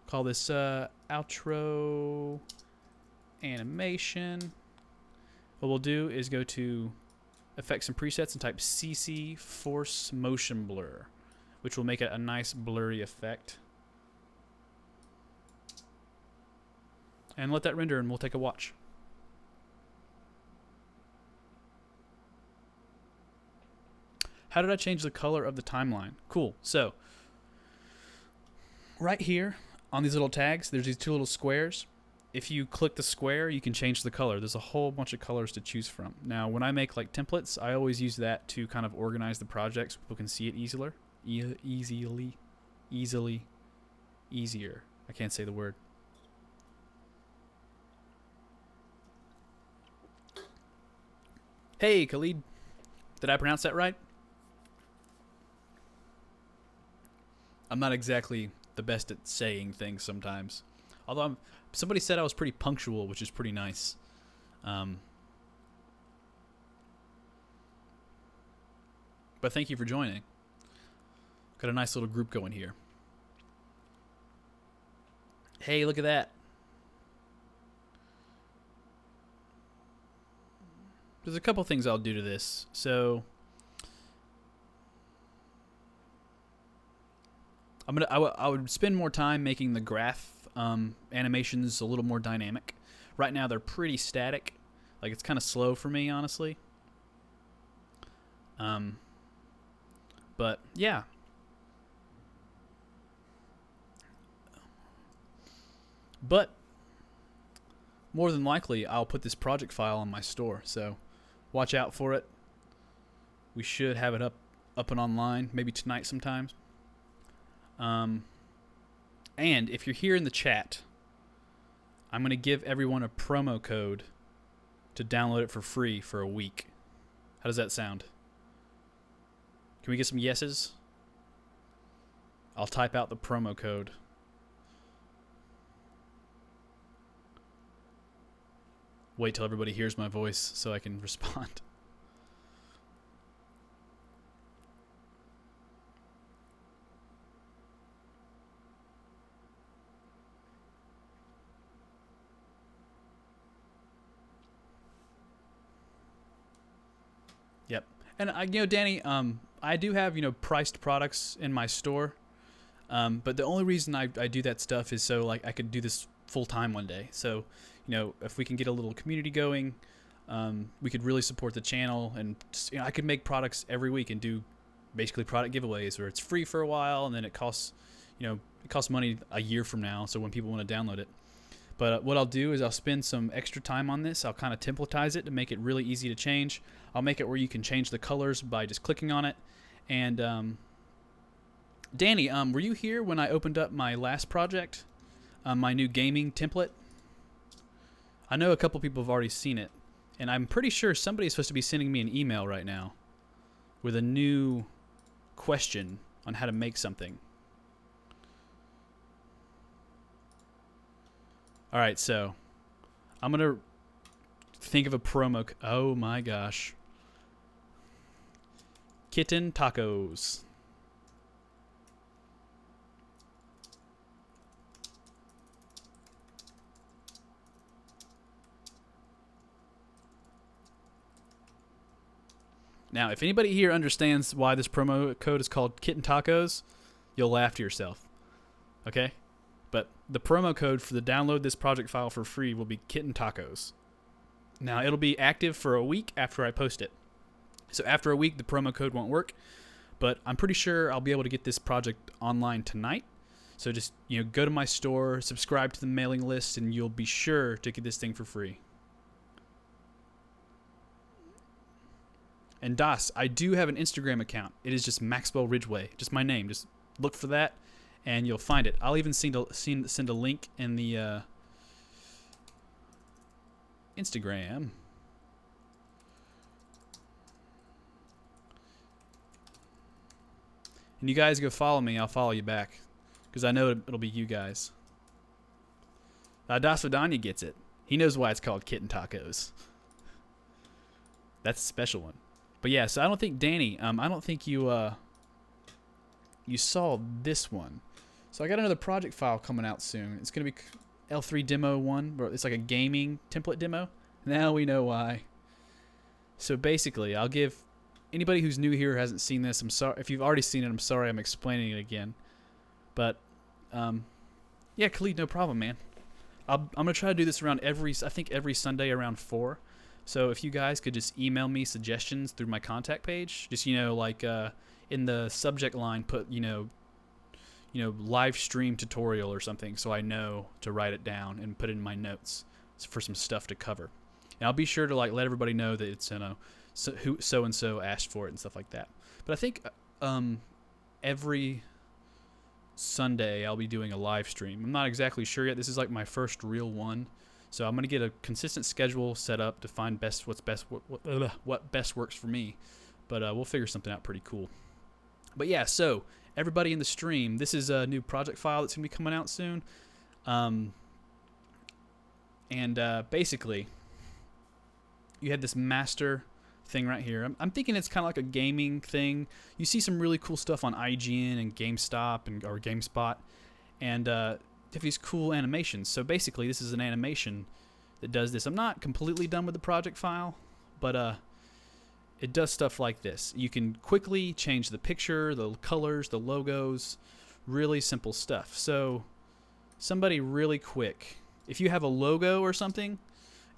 A: Call this outro animation. What we'll do is go to effects and presets and type CC Force Motion Blur, which will make it a nice blurry effect. And let that render and we'll take a watch. How did I change the color of the timeline? Cool. So, right here on these little tags, there's these two little squares. If you click the square, you can change the color. There's a whole bunch of colors to choose from. Now, when I make like templates, I always use that to kind of organize the project so people can see it easier. Easier. I can't say the word. Hey, Khalid. Did I pronounce that right? I'm not exactly the best at saying things sometimes. Although somebody said I was pretty punctual, which is pretty nice. But thank you for joining. Got a nice little group going here. Hey, look at that. There's a couple things I'll do to this. So I would spend more time making the graph animations a little more dynamic. Right now they're pretty static. Like, it's kind of slow for me, honestly. But yeah. But more than likely I'll put this project file on my store, so watch out for it. We should have it up and online maybe tonight sometime. And if you're here in the chat, I'm going to give everyone a promo code to download it for free for a week. How does that sound? Can we get some yeses? I'll type out the promo code. Wait till everybody hears my voice so I can respond. Yep. And Danny, I do have, priced products in my store. But the only reason I do that stuff is so like I could do this full time one day. So, if we can get a little community going, we could really support the channel, and I could make products every week and do basically product giveaways where it's free for a while and then it costs money a year from now. So when people want to download it. But what I'll do is I'll spend some extra time on this. I'll kind of templatize it to make it really easy to change. I'll make it where you can change the colors by just clicking on it. And Danny, were you here when I opened up my last project, my new gaming template? I know a couple people have already seen it, and I'm pretty sure somebody's supposed to be sending me an email right now with a new question on how to make something. All right, so I'm going to think of a promo. Oh my gosh. Kitten tacos. Now, if anybody here understands why this promo code is called Kitten Tacos, you'll laugh to yourself. Okay? But the promo code for the download this project file for free will be Kitten Tacos. Now, it'll be active for a week after I post it. So after a week, the promo code won't work. But I'm pretty sure I'll be able to get this project online tonight. So just, go to my store, subscribe to the mailing list, and you'll be sure to get this thing for free. And Das, I do have an Instagram account. It is just Maxwell Ridgeway, just my name. Just look for that, and you'll find it. I'll even send a link in the Instagram. And you guys go follow me. I'll follow you back, because I know it'll be you guys. Das Vidania gets it. He knows why it's called Kitten Tacos. That's a special one. But yeah, so I don't think, Danny, I don't think you saw this one. So I got another project file coming out soon. It's going to be L3 demo 1. It's like a gaming template demo. Now we know why. So basically, I'll give anybody who's new here who hasn't seen this. I'm sorry if you've already seen it. I'm sorry I'm explaining it again. But yeah, Khalid, no problem, man. I'm gonna try to do this around every Sunday around 4. So if you guys could just email me suggestions through my contact page, just like in the subject line, put live stream tutorial or something, so I know to write it down and put it in my notes for some stuff to cover. And I'll be sure to let everybody know that it's so and so asked for it and stuff like that. But I think every Sunday I'll be doing a live stream. I'm not exactly sure yet. This is like my first real one, so I'm gonna get a consistent schedule set up to find what best works for me. But we'll figure something out pretty cool. But yeah, so everybody in the stream, this is a new project file that's gonna be coming out soon. Basically, you have this master thing right here. I'm thinking it's kind of like a gaming thing. You see some really cool stuff on IGN and GameStop or GameSpot, and they have these cool animations. So basically, this is an animation that does this. I'm not completely done with the project file, but it does stuff like this. You can quickly change the picture, the colors, the logos, really simple stuff. So somebody really quick, if you have a logo or something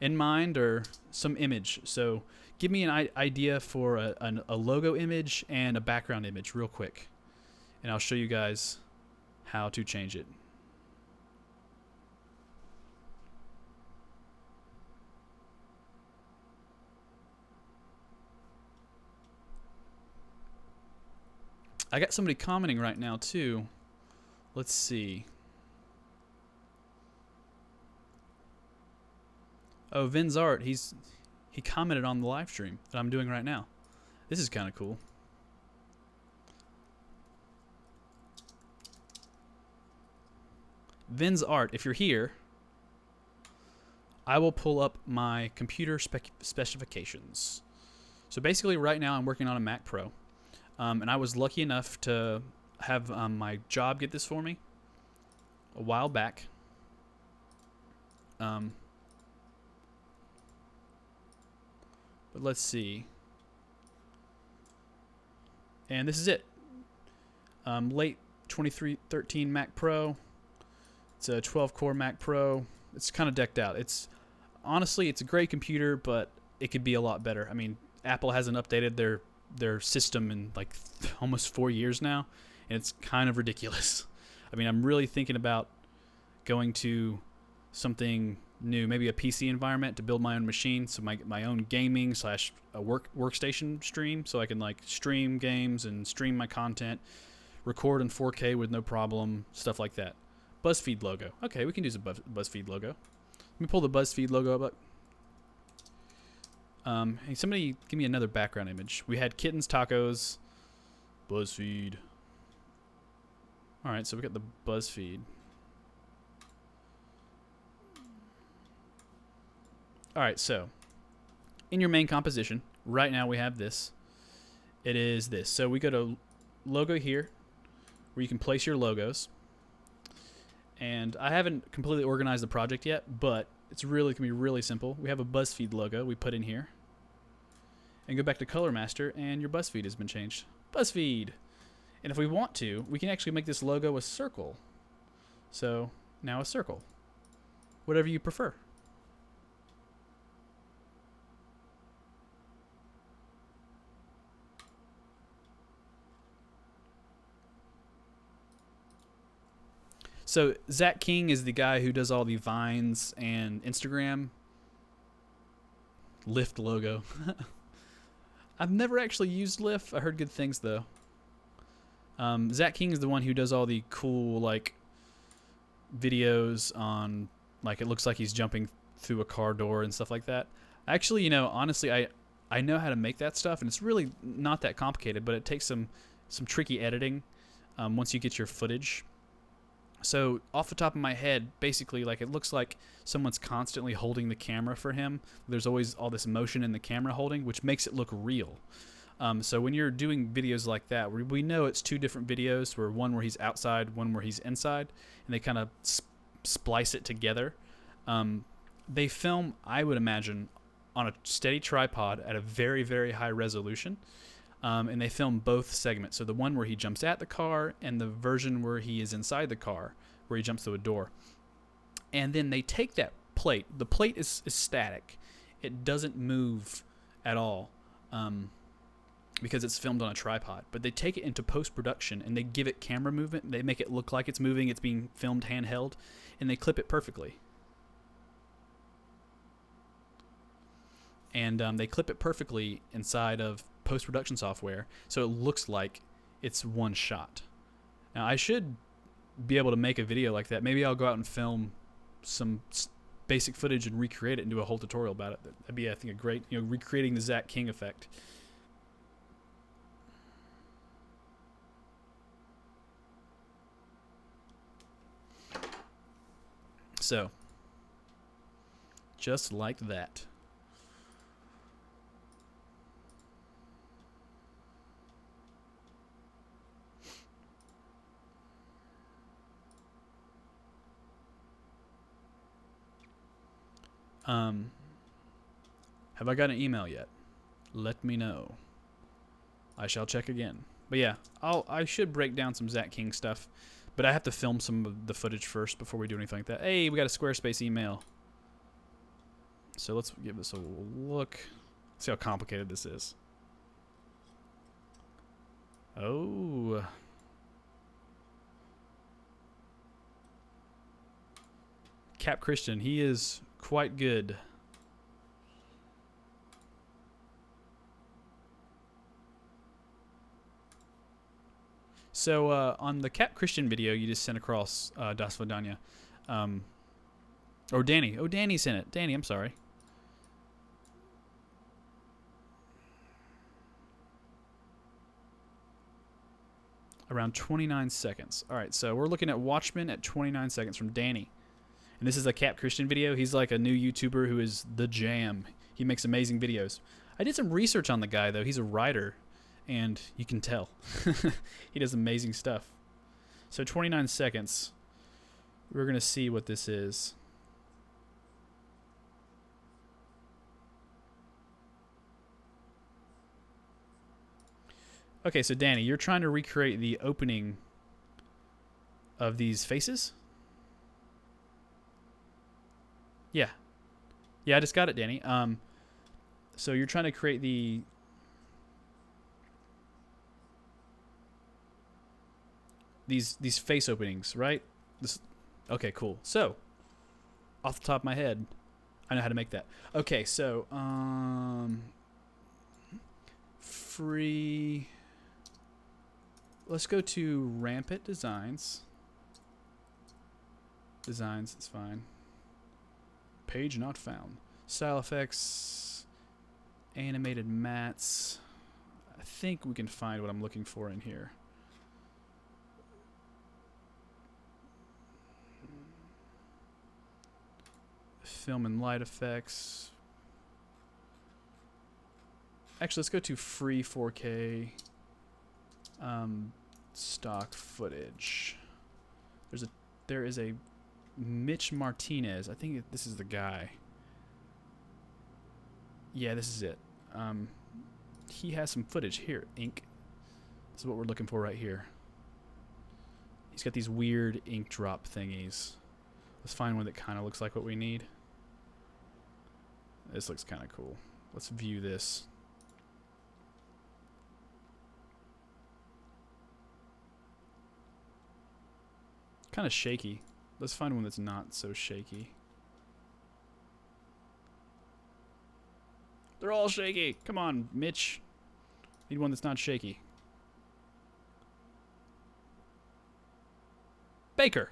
A: in mind or some image, so give me an idea for a logo image and a background image real quick, and I'll show you guys how to change it. I got somebody commenting right now too. Let's see. Oh, Vin's Art, he commented on the live stream that I'm doing right now. This is kind of cool. Vin's Art, if you're here, I will pull up my computer specifications. So basically right now I'm working on a Mac Pro. And I was lucky enough to have my job get this for me a while back. But let's see. And this is it. Late 2313 Mac Pro. It's a 12-core Mac Pro. It's kind of decked out. Honestly, it's a great computer, but it could be a lot better. I mean, Apple hasn't updated their system in like almost 4 years now, and it's kind of ridiculous. I mean, I'm really thinking about going to something new, maybe a PC environment to build my own machine, so my own gaming / a workstation stream, so I can like stream games and stream my content, record in 4K with no problem, stuff like that. BuzzFeed logo. Okay, we can use a BuzzFeed logo. Let me pull the BuzzFeed logo up. Hey, somebody give me another background image. We had kittens, tacos, BuzzFeed. All right, so we got the BuzzFeed. All right, so in your main composition, right now we have this. It is this. So we go to logo here, where you can place your logos. And I haven't completely organized the project yet, but it's really can be really simple. We have a BuzzFeed logo we put in here. And go back to Color Master, and your BuzzFeed has been changed. BuzzFeed! And if we want to, we can actually make this logo a circle. So, now a circle. Whatever you prefer. So, Zach King is the guy who does all the Vines and Instagram. Lyft logo. I've never actually used Lyft. I heard good things, though. Zach King is the one who does all the cool, like, videos on, like, it looks like he's jumping through a car door and stuff like that. Actually, honestly, I know how to make that stuff, and it's really not that complicated, but it takes some tricky editing once you get your footage. So, off the top of my head, basically, like, it looks like someone's constantly holding the camera for him. There's always all this motion in the camera holding, which makes it look real. So when you're doing videos like that, we know it's two different videos, one where he's outside, one where he's inside, and they kind of splice it together. They film, I would imagine, on a steady tripod at a very, very high resolution. And they film both segments. So the one where he jumps at the car and the version where he is inside the car, where he jumps through a door. And then they take that plate. The plate is static. It doesn't move at all because it's filmed on a tripod. But they take it into post-production and they give it camera movement. They make it look like it's moving. It's being filmed handheld. And they clip it perfectly. And they clip it perfectly inside of post-production software, so it looks like it's one shot. Now, I should be able to make a video like that. Maybe I'll go out and film some basic footage and recreate it and do a whole tutorial about it. That'd be, I think, a great, recreating the Zach King effect. So, just like that. Have I got an email yet? Let me know. I shall check again. But yeah, I should break down some Zach King stuff, but I have to film some of the footage first before we do anything like that. Hey, we got a Squarespace email. So let's give this a look. See how complicated this is. Oh. Cap Christian, he is quite good. So on the Cap Christian video you just sent across, Das Vidania, or Danny. Oh, Danny sent it. Danny, I'm sorry. Around 29 seconds. All right, so we're looking at Watchmen at 29 seconds from Danny. And this is a Cap Christian video. He's like a new YouTuber who is the jam. He makes amazing videos. I did some research on the guy, though. He's a writer, and you can tell. He does amazing stuff. So 29 seconds. We're going to see what this is. Okay, so Danny, you're trying to recreate the opening of these faces? Yeah. Yeah, I just got it, Danny. So you're trying to create these face openings, right? Okay, cool. So, off the top of my head, I know how to make that. Okay, so free. Let's go to Rampant Designs. Designs, it's fine. Page not found. Style effects, animated mats. I think we can find what I'm looking for in here. Film and light effects. Actually, let's go to free 4K stock footage. There is a Mitch Martinez. I think this is the guy. Yeah, this is it. He has some footage here. Ink. This is what we're looking for right here. He's got these weird ink drop thingies. Let's find one that kind of looks like what we need. This looks kind of cool. Let's view this. Kind of shaky. Let's find one that's not so shaky. They're all shaky. Come on, Mitch. Need one that's not shaky. Baker.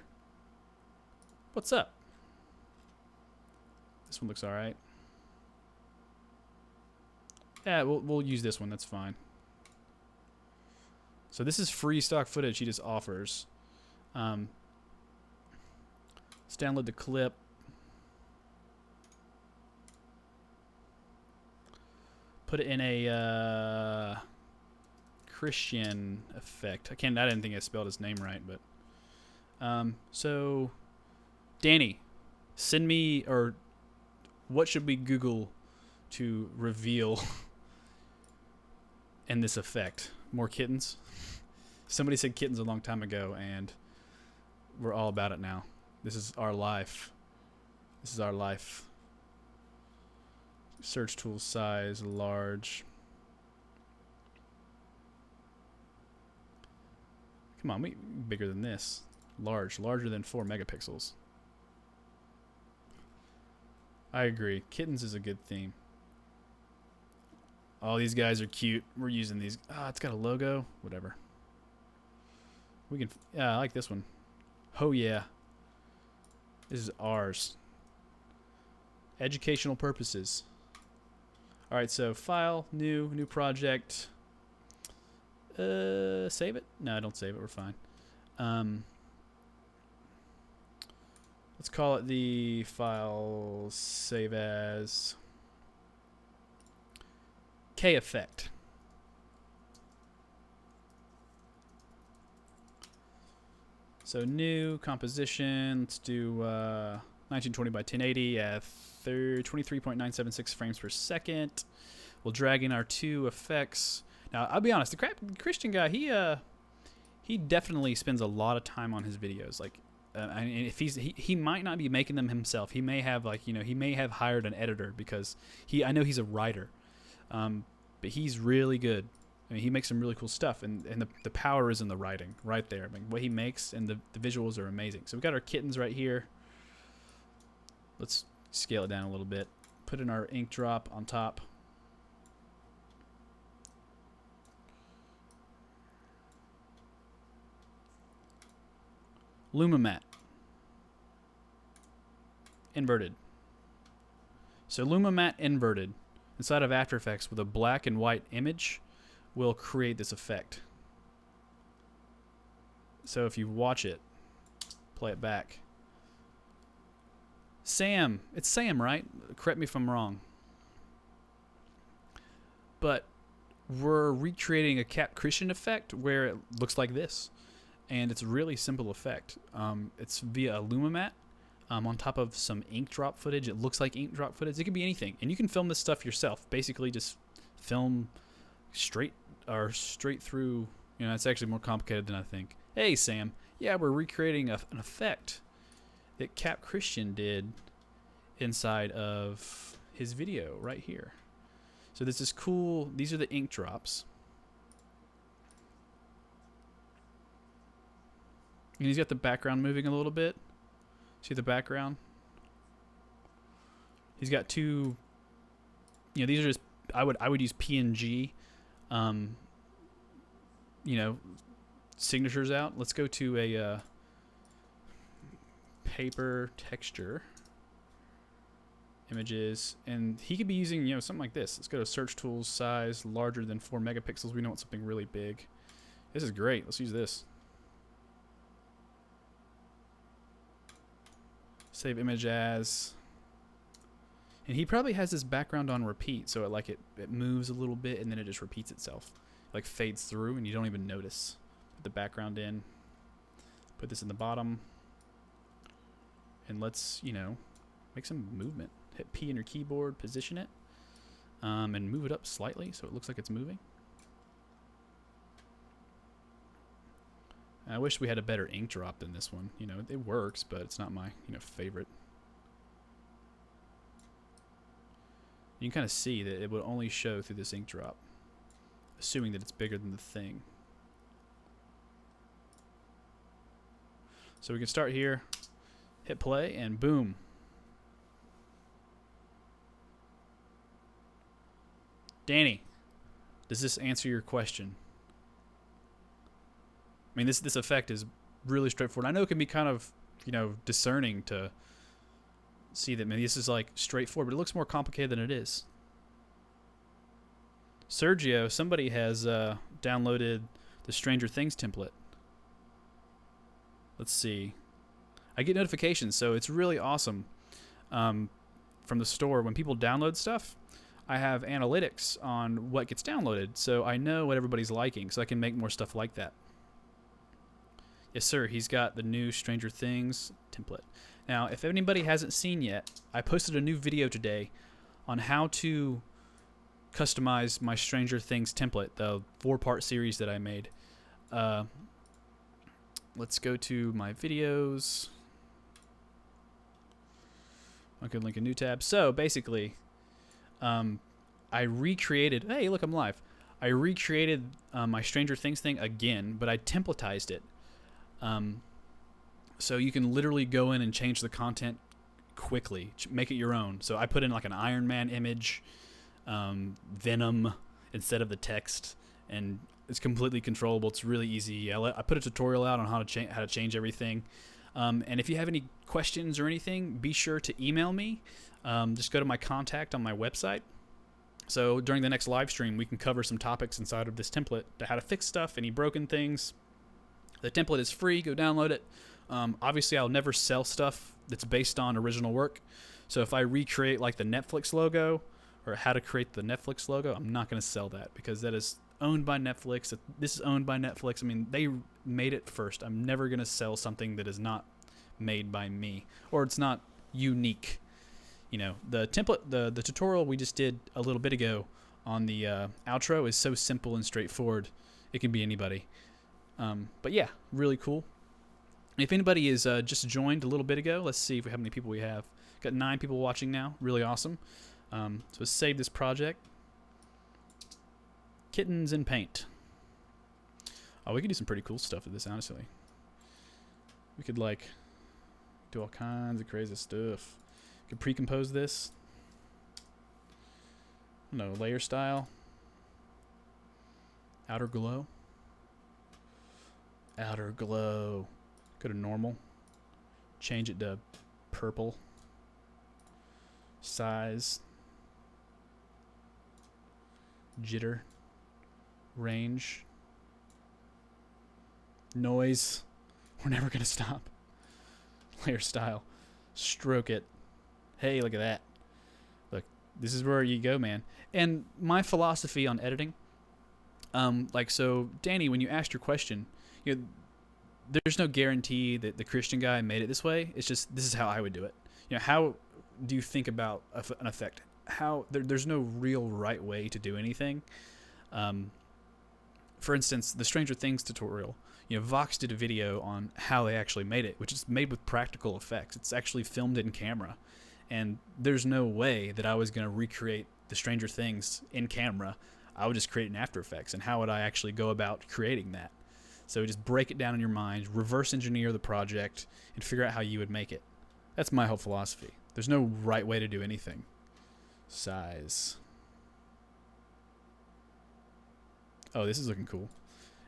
A: What's up? This one looks all right. Yeah, we'll use this one. That's fine. So this is free stock footage he just offers. Let's download the clip. Put it in a Christian effect. I didn't think I spelled his name right, but so Danny, send me, or what should we Google to reveal in this effect. More kittens. Somebody said kittens a long time ago, and we're all about it now. This is our life. This is our life. Search tool size, large. Come on, we bigger than this. Larger than 4 megapixels. I agree. Kittens is a good theme. Oh, these guys are cute. We're using these. Ah, it's got a logo. Whatever. We can. Yeah, I like this one. Oh yeah. This is ours. Educational purposes. All right, so file, new project. Save it? No, don't save it. We're fine. Let's call it the file save as K effect. So new composition. Let's do 1920 by 1080 at 23.976 frames per second. We'll drag in our 2 effects. Now, I'll be honest, the Christian guy, he definitely spends a lot of time on his videos. Like, if he might not be making them himself. He may have he may have hired an editor because I know he's a writer, but he's really good. I mean, he makes some really cool stuff, and the power is in the writing right there. I mean, what he makes and the visuals are amazing. So we've got our kittens right here. Let's scale it down a little bit. Put in our ink drop on top. LumaMat. Inverted. So LumaMat inverted inside of After Effects with a black and white image will create this effect. So if you watch it, play it back. Sam. It's Sam, right? Correct me if I'm wrong. But we're recreating a Cap Christian effect where it looks like this. And it's a really simple effect. It's via a LumaMat on top of some ink drop footage. It looks like ink drop footage. It could be anything. And you can film this stuff yourself. Basically just film straight through. You know, it's actually more complicated than I think. Hey, Sam. Yeah, we're recreating an effect that Cap Christian did inside of his video right here. So this is cool. These are the ink drops. And he's got the background moving a little bit. See the background? He's got 2. You know, these are just I would use PNG. Signatures out. Let's go to a paper texture images, and he could be using something like this. Let's go to search tools, size larger than 4 megapixels. We want something really big. This is great. Let's use this. Save image as, and he probably has this background on repeat, so it moves a little bit and then it just repeats itself, like fades through, and you don't even notice. Put the background in, put this in the bottom, and let's make some movement. Hit P in your keyboard, position it, and move it up slightly so it looks like it's moving. I wish we had a better ink drop than this one. It works, but it's not my favorite. You can kind of see that it will only show through this ink drop, assuming that it's bigger than the thing. So we can start here, hit play, and boom. Danny, does this answer your question? I mean, this effect is really straightforward. I know it can be kind of, discerning to see that maybe this is like straightforward, but it looks more complicated than it is. Sergio, somebody has downloaded the Stranger Things template. Let's see. I get notifications, so it's really awesome. From the store, when people download stuff, I have analytics on what gets downloaded, so I know what everybody's liking, so I can make more stuff like that. Yes, sir. He's got the new Stranger Things template. Now, if anybody hasn't seen yet, I posted a new video today on how to customize my Stranger Things template, the 4-part series that I made. Let's go to my videos. I could link a new tab. So basically, I recreated. Hey, look, I'm live. I recreated my Stranger Things thing again, but I templatized it. So you can literally go in and change the content quickly, make it your own. So I put in like an Iron Man image, Venom instead of the text, and it's completely controllable. It's really easy. I put a tutorial out on how to change everything. And if you have any questions or anything, be sure to email me. Just go to my contact on my website. So during the next live stream, we can cover some topics inside of this template to how to fix stuff, any broken things. The template is free. Go download it. Obviously, I'll never sell stuff that's based on original work. So if I recreate like the Netflix logo or how to create the Netflix logo, I'm not going to sell that because that is owned by Netflix. This is owned by Netflix. I mean, they made it first. I'm never going to sell something that is not made by me or it's not unique. You know, the template, the tutorial we just did a little bit ago on the outro is so simple and straightforward. It can be anybody. But yeah, really cool. If anybody is just joined a little bit ago, let's see how many people we have. Got 9 people watching now. Really awesome. So let's save this project. Kittens in paint. Oh, we could do some pretty cool stuff with this, honestly. We could like do all kinds of crazy stuff. Could pre-compose this. No, layer style. Outer glow. Outer glow. Go to normal. Change it to purple. Size. Jitter. Range. Noise. We're never going to stop. Layer style. Stroke it. Hey, look at that. Look, this is where you go, man. And my philosophy on editing, so Danny, when you asked your question, you know, there's no guarantee that the Christian guy made it this way. It's just, this is how I would do it. You know, how do you think about an effect? There's no real right way to do anything. For instance, the Stranger Things tutorial, you know, Vox did a video on how they actually made it, which is made with practical effects. It's actually filmed in camera. And there's no way that I was going to recreate the Stranger Things in camera. I would just create in After Effects. And how would I actually go about creating that? So just break it down in your mind, reverse engineer the project, and figure out how you would make it. That's my whole philosophy. There's no right way to do anything. Size. Oh, this is looking cool.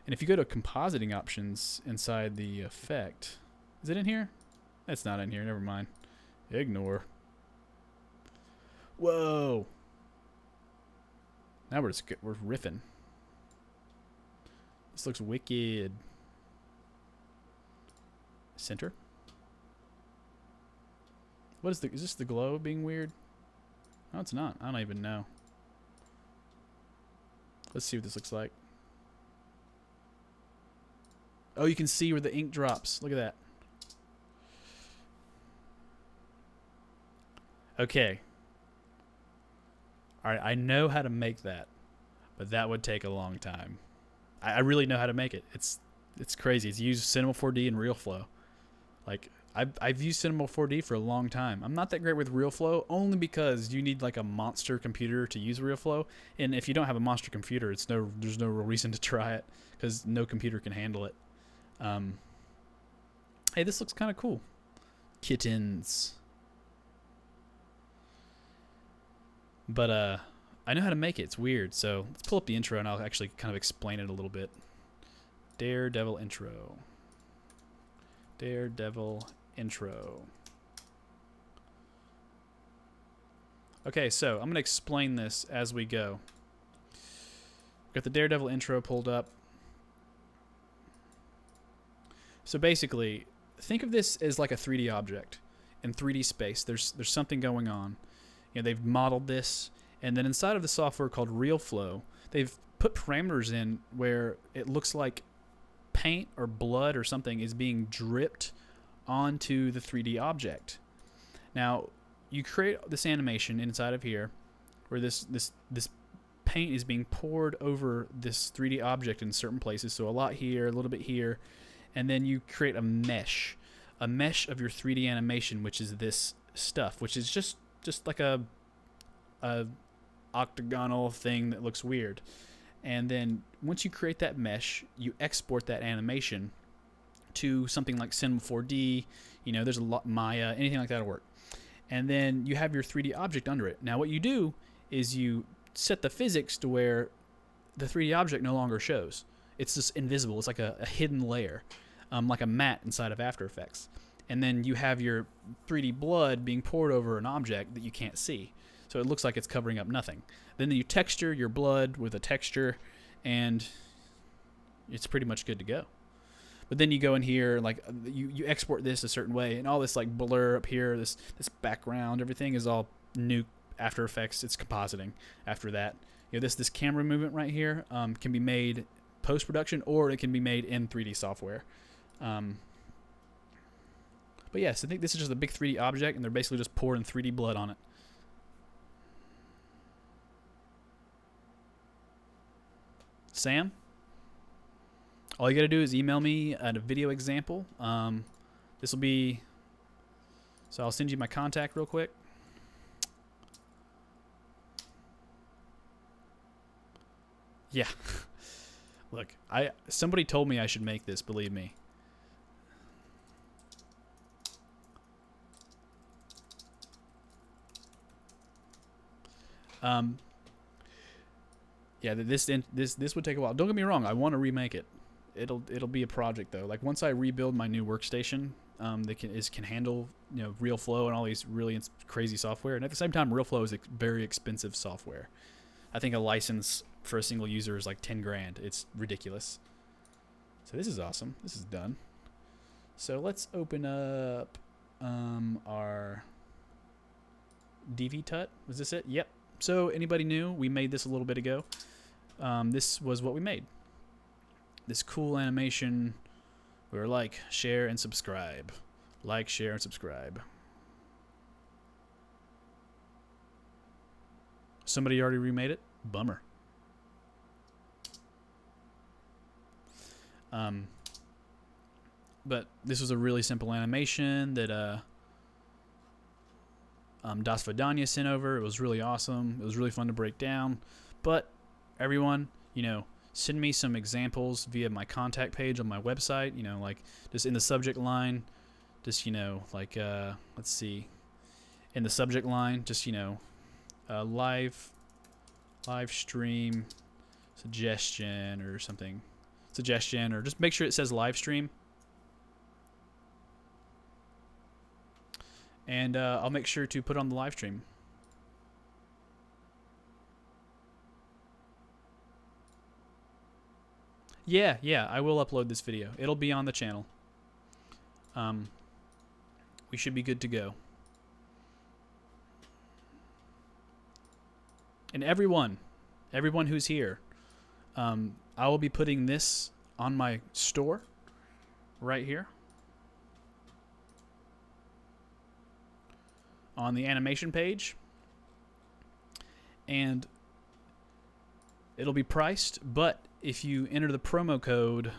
A: And if you go to compositing options inside the effect, is it in here? It's not in here. Never mind. Ignore. Whoa. Now we're riffing. This looks wicked. Center. What is this the glow being weird? No, it's not. I don't even know. Let's see what this looks like. Oh, you can see where the ink drops. Look at that. Okay. All right, I know how to make that, but that would take a long time. I really know how to make it. It's crazy. It's used Cinema 4D and RealFlow. Like I've used Cinema 4D for a long time. I'm not that great with RealFlow only because you need like a monster computer to use RealFlow, and if you don't have a monster computer, there's no real reason to try it because no computer can handle it. Hey, this looks kind of cool. Kittens. But I know how to make it. It's weird. So let's pull up the intro and I'll actually kind of explain it a little bit. Daredevil intro. Daredevil intro. Okay, so I'm going to explain this as we go. Got the Daredevil intro pulled up. So basically, think of this as like a 3D object in 3D space. There's something going on. You know, they've modeled this, and then inside of the software called RealFlow, they've put parameters in where it looks like paint or blood or something is being dripped onto the 3D object. Now, you create this animation inside of here, where this paint is being poured over this 3D object in certain places. So a lot here, a little bit here, and then you create a mesh of your 3D animation, which is this stuff, which is just like a octagonal thing that looks weird. And then once you create that mesh, you export that animation to something like Cinema 4D. You know, there's a lot, Maya, anything like that will work. And then you have your 3D object under it. Now what you do is you set the physics to where the 3D object no longer shows. It's just invisible. It's like a hidden layer, like a matte inside of After Effects. And then you have your 3D blood being poured over an object that you can't see. So it looks like it's covering up nothing. Then you texture your blood with a texture, and it's pretty much good to go. But then you go in here, like you export this a certain way, and all this like blur up here, this background, everything is all new After Effects. It's compositing after that. You know, this camera movement right here can be made post-production, or it can be made in 3D software. But yes, I think this is just a big 3D object, and they're basically just pouring 3D blood on it. Sam? All you got to do is email me a video example. This will be... So I'll send you my contact real quick. Yeah. Look, somebody told me I should make this, believe me. Yeah, this would take a while. Don't get me wrong, I want to remake it. It'll be a project though. Like once I rebuild my new workstation, that can handle, you know, RealFlow and all these really crazy software. And at the same time, RealFlow is very expensive software. I think a license for a single user is like 10 grand. It's ridiculous. So this is awesome. This is done. So let's open up our DV-Tut. Was this it? Yep. So anybody new? We made this a little bit ago. This was what we made. This cool animation. We were like, share, and subscribe. Like, share, and subscribe. Somebody already remade it? Bummer. But this was a really simple animation that Das Vidania sent over. It was really awesome. It was really fun to break down. But everyone, you know, send me some examples via my contact page on my website. You know, like just in the subject line, just, you know, like let's see, in the subject line, just, you know, live stream suggestion or something. Suggestion, or just make sure it says live stream. And I'll make sure to put on the live stream. Yeah, I will upload this video. It'll be on the channel. We should be good to go. And everyone who's here, I will be putting this on my store right here. On the animation page. And it'll be priced, but if you enter the promo code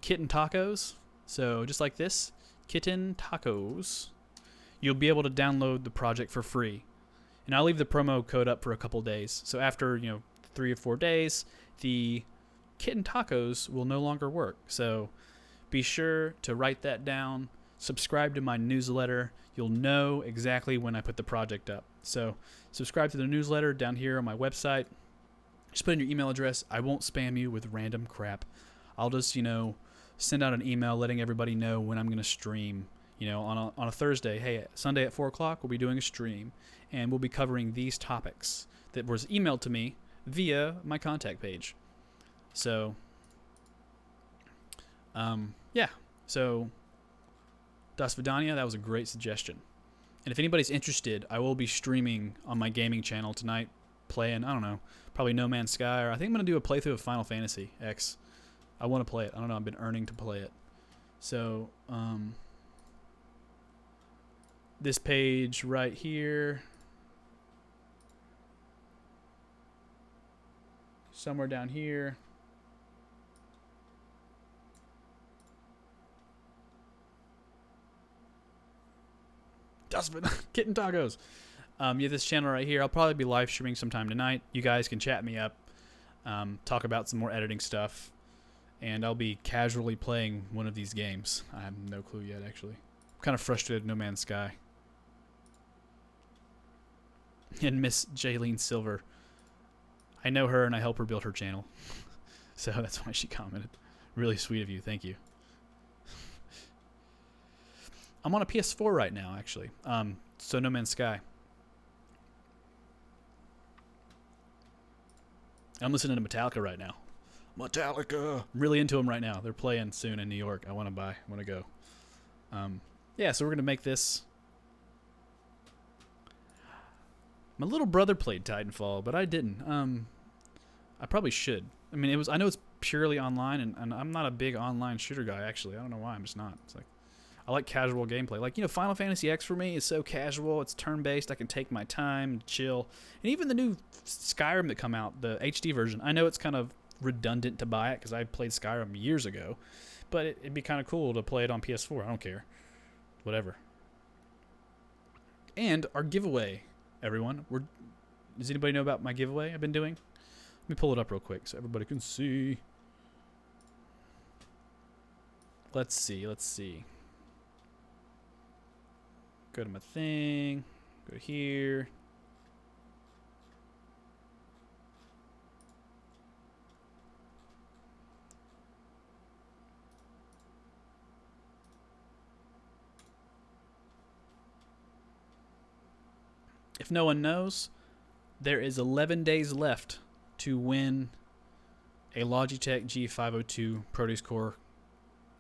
A: Kitten Tacos, so just like this, Kitten Tacos, you'll be able to download the project for free. And I'll leave the promo code up for a couple days. So after, you know, 3 or 4 days, the Kitten Tacos will no longer work. So be sure to write that down. Subscribe to my newsletter. You'll know exactly when I put the project up. So subscribe to the newsletter down here on my website. Just put in your email address. I won't spam you with random crap. I'll just, you know, send out an email letting everybody know when I'm going to stream. You know, on a Thursday, hey, Sunday at 4 o'clock, we'll be doing a stream. And we'll be covering these topics that was emailed to me via my contact page. So, yeah. So, Das Vidania, that was a great suggestion. And if anybody's interested, I will be streaming on my gaming channel tonight, playing, I don't know, probably No Man's Sky, or I think I'm going to do a playthrough of Final Fantasy X. I want to play it. I don't know, I've been earning to play it. So, this page right here. Somewhere down here. Dustbin. Kitten tacos. Yeah, this channel right here. I'll probably be live streaming sometime tonight. You guys can chat me up. Talk about some more editing stuff. And I'll be casually playing one of these games. I have no clue yet, actually. I'm kind of frustrated No Man's Sky. And Miss Jaylene Silver. I know her and I help her build her channel. So that's why she commented. Really sweet of you. Thank you. I'm on a PS4 right now, actually. So No Man's Sky. I'm listening to Metallica right now. Metallica. I'm really into them right now. They're playing soon in New York. I want to buy. I want to go. Yeah, so we're going to make this. My little brother played Titanfall, but I didn't. I probably should. I mean, I know it's purely online, and I'm not a big online shooter guy, actually. I don't know why. I'm just not. It's like, I like casual gameplay. Like, you know, Final Fantasy X for me is so casual. It's turn-based. I can take my time, chill. And even the new Skyrim that come out, the HD version, I know it's kind of redundant to buy it because I played Skyrim years ago. But it'd be kind of cool to play it on PS4. I don't care. Whatever. And our giveaway, everyone. Does anybody know about my giveaway I've been doing? Let me pull it up real quick so everybody can see. Let's see. Go to my thing. Go here. If no one knows, there is 11 days left to win a Logitech G502 Produce Core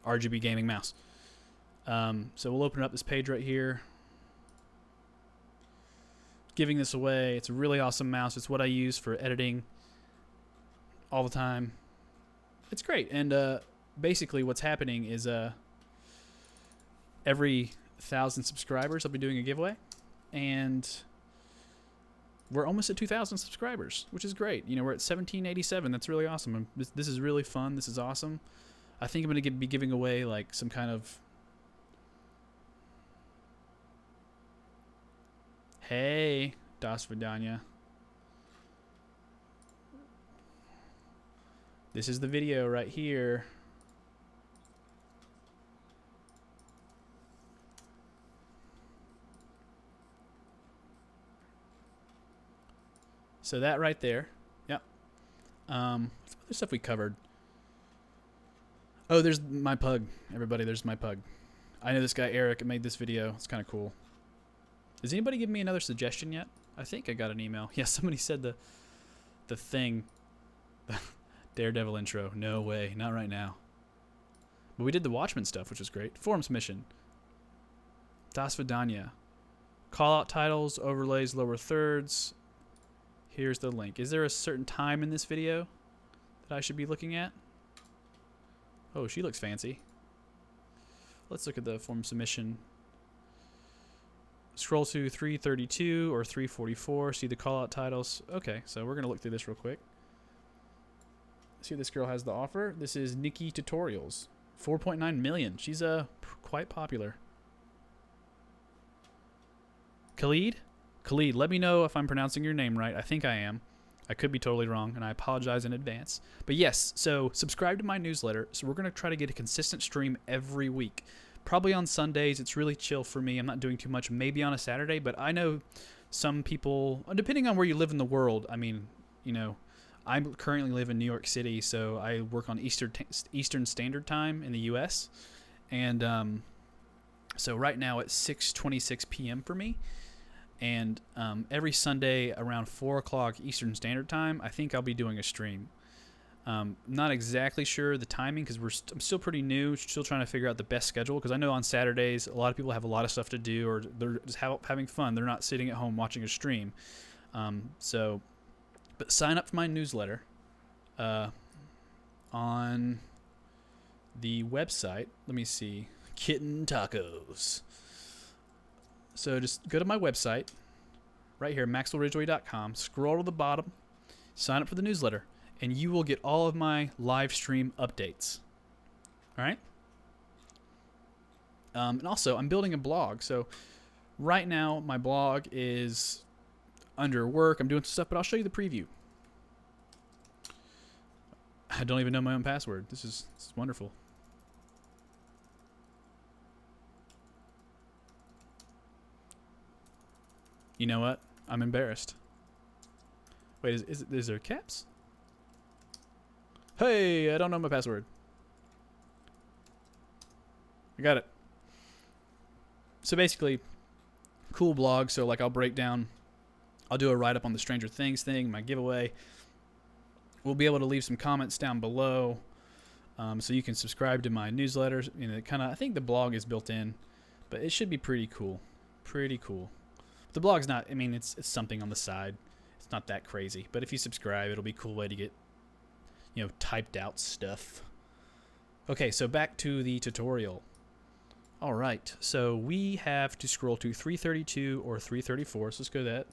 A: RGB gaming mouse. So we'll open up this page right here. Giving this away. It's a really awesome mouse. It's what I use for editing all the time. It's great. And basically what's happening is every 1,000 subscribers I'll be doing a giveaway. And we're almost at 2,000 subscribers, which is great. You know, we're at 1,787. That's really awesome. And this is really fun. This is awesome. I think I'm going to be giving away like some kind of... Hey, Das Vidanya. This is the video right here. So that right there. Yep. Some other stuff we covered. Oh, there's my pug. Everybody, there's my pug. I know this guy Eric made this video. It's kind of cool. Has anybody given me another suggestion yet? I think I got an email. Yeah, somebody said the thing. The Daredevil intro. No way. Not right now. But we did the Watchmen stuff, which was great. Forums mission. Das Vidanya. Callout titles, overlays, lower thirds. Here's the link. Is there a certain time in this video that I should be looking at? Oh, she looks fancy. Let's look at the form submission. Scroll to 332 or 344. See the callout titles. Okay, so we're going to look through this real quick. See what this girl has to offer. This is Nikki Tutorials. 4.9 million. She's quite popular. Khalid? Khalid, let me know if I'm pronouncing your name right. I think I am. I could be totally wrong, and I apologize in advance. But yes, so subscribe to my newsletter. So we're going to try to get a consistent stream every week. Probably on Sundays. It's really chill for me. I'm not doing too much. Maybe on a Saturday, but I know some people, depending on where you live in the world, I mean, you know, I currently live in New York City, so I work on Eastern Standard Time in the U.S. And so right now it's 6:26 p.m. for me. And every Sunday around 4 o'clock Eastern Standard Time, I think I'll be doing a stream. Not exactly sure the timing because I'm still pretty new, still trying to figure out the best schedule. Because I know on Saturdays a lot of people have a lot of stuff to do, or they're just having fun. They're not sitting at home watching a stream. But sign up for my newsletter on the website. Let me see, Kitten Tacos. So just go to my website, right here, maxwellridgeway.com, scroll to the bottom, sign up for the newsletter, and you will get all of my live stream updates. All right? And also, I'm building a blog. So right now, my blog is under work. I'm doing some stuff, but I'll show you the preview. I don't even know my own password. This is wonderful. You know what? I'm embarrassed. Wait, is there caps? Hey, I don't know my password. I got it. So basically, cool blog. So like I'll do a write-up on the Stranger Things thing, my giveaway. We'll be able to leave some comments down below, so you can subscribe to my newsletters. You know, I think the blog is built in, but it should be pretty cool. Pretty cool. The blog's not, I mean, it's something on the side. It's not that crazy. But if you subscribe, it'll be a cool way to get, you know, typed out stuff. Okay, so back to the tutorial. All right, so we have to scroll to 332 or 334. So let's go to that.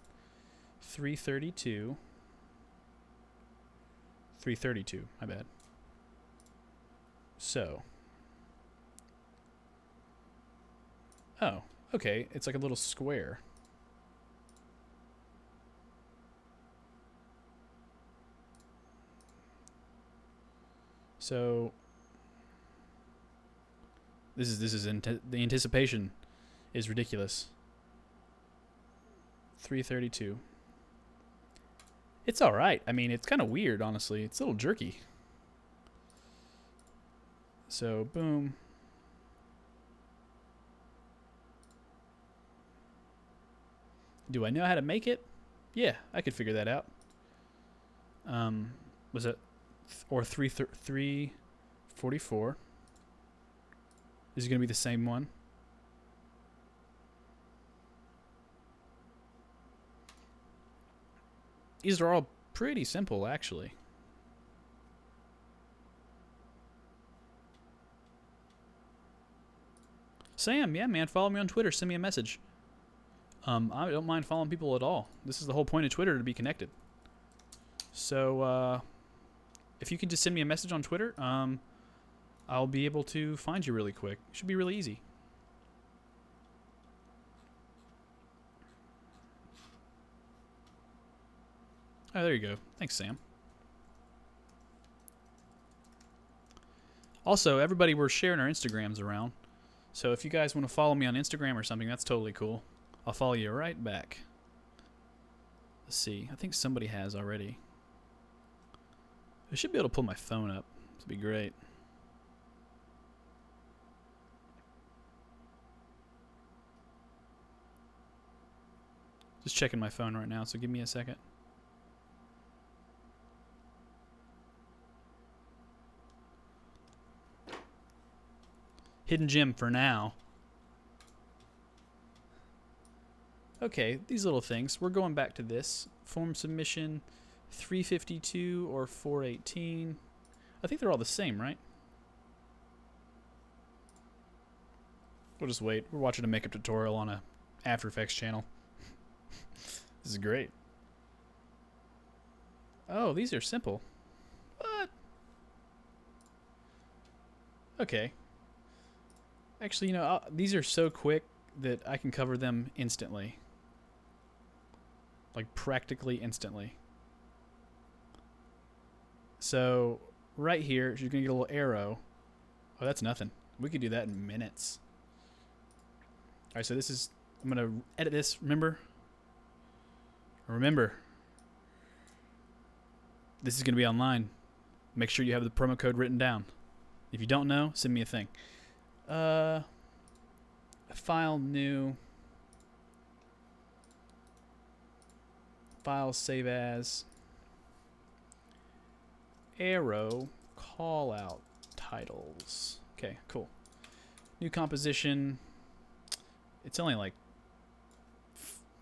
A: 332. 332, my bad. So. Oh, okay, it's like a little square. So the anticipation is ridiculous. 332. It's all right. I mean, it's kind of weird, honestly. It's a little jerky. So, boom. Do I know how to make it? Yeah, I could figure that out. Was it or 344? Is it going to be the same one? These are all pretty simple, actually. Sam, yeah, man, follow me on Twitter. Send me a message. I don't mind following people at all. This is the whole point of Twitter, to be connected. So, if you can just send me a message on Twitter, I'll be able to find you really quick. It should be really easy. Oh, there you go. Thanks, Sam. Also, everybody, we're sharing our Instagrams around. So if you guys want to follow me on Instagram or something, that's totally cool. I'll follow you right back. Let's see. I think somebody has already. I should be able to pull my phone up. This would be great. Just checking my phone right now, so give me a second. Hidden gem for now. Okay, these little things. We're going back to this. Form submission 352 or 418. I think they're all the same, right? We'll just wait. We're watching a makeup tutorial on a After Effects channel. This is great. Oh, these are simple. What? Okay. Actually, you know, these are so quick that I can cover them instantly. Like, practically instantly. So, right here, you're going to get a little arrow. Oh, that's nothing. We could do that in minutes. Alright, so this is... I'm going to edit this, remember? Remember, this is going to be online. Make sure you have the promo code written down. If you don't know, send me a thing. File new. File save as. Arrow call out titles. Okay, cool. New composition. It's only like,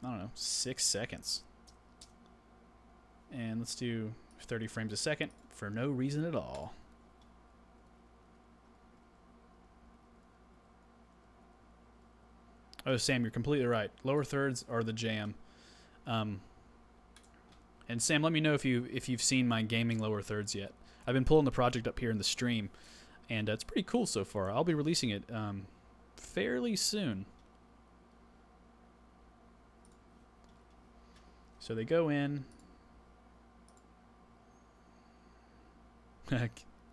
A: I don't know, 6 seconds. And let's do 30 frames a second for no reason at all. Oh, Sam, you're completely right. Lower thirds are the jam. And Sam, let me know if you've seen my gaming lower thirds yet. I've been pulling the project up here in the stream, and it's pretty cool so far. I'll be releasing it fairly soon. So they go in.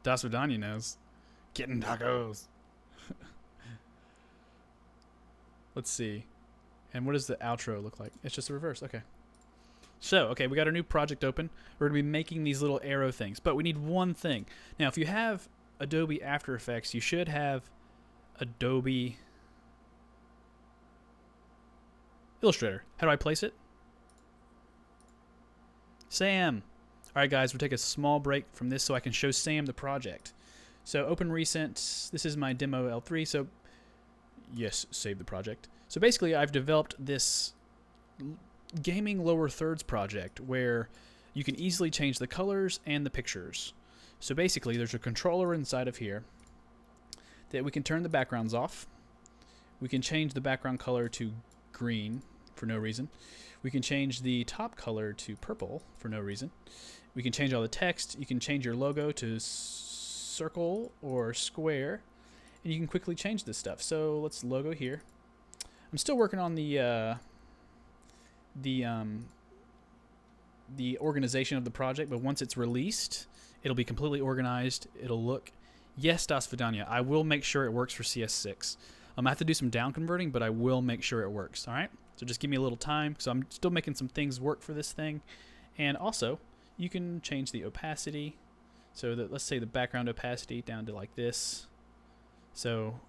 A: Das Vidania knows. Getting tacos. Let's see. And what does the outro look like? It's just the reverse. Okay. So, okay, we got our new project open. We're going to be making these little arrow things, but we need one thing. Now, if you have Adobe After Effects, you should have Adobe Illustrator. How do I place it? Sam. All right, guys, we'll take a small break from this so I can show Sam the project. So, open recent. This is my demo L3. So, yes, save the project. So, basically, I've developed this gaming lower thirds project where you can easily change the colors and the pictures. So basically there's a controller inside of here that we can turn the backgrounds off. We can change the background color to green for no reason. We can change the top color to purple for no reason. We can change all the text. You can change your logo to circle or square, and you can quickly change this stuff. So let's logo here. I'm still working on the organization of the project, but once it's released, it'll be completely organized. It'll look, yes, Das Vidania, I will make sure it works for CS6. I have to do some down converting, but I will make sure it works. All right, so just give me a little time, so I'm still making some things work for this thing. And also, you can change the opacity, so that, let's say, the background opacity down to like this. So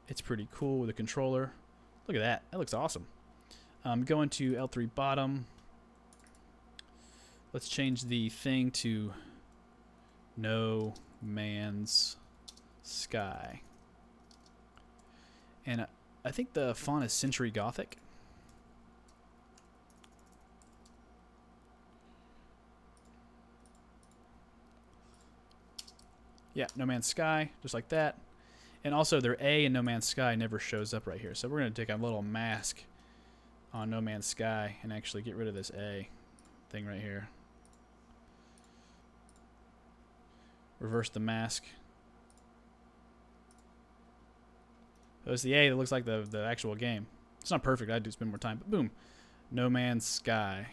A: it's pretty cool with the controller. Look at that, that looks awesome. Going to L3 bottom. Let's change the thing to No Man's Sky. And I think the font is Century Gothic. Yeah, No Man's Sky, just like that. And also their A in No Man's Sky never shows up right here. So we're going to take a little mask on No Man's Sky and actually get rid of this A thing right here. Reverse the mask. There's the A that looks like the actual game. It's not perfect, I do spend more time, but boom. No Man's Sky.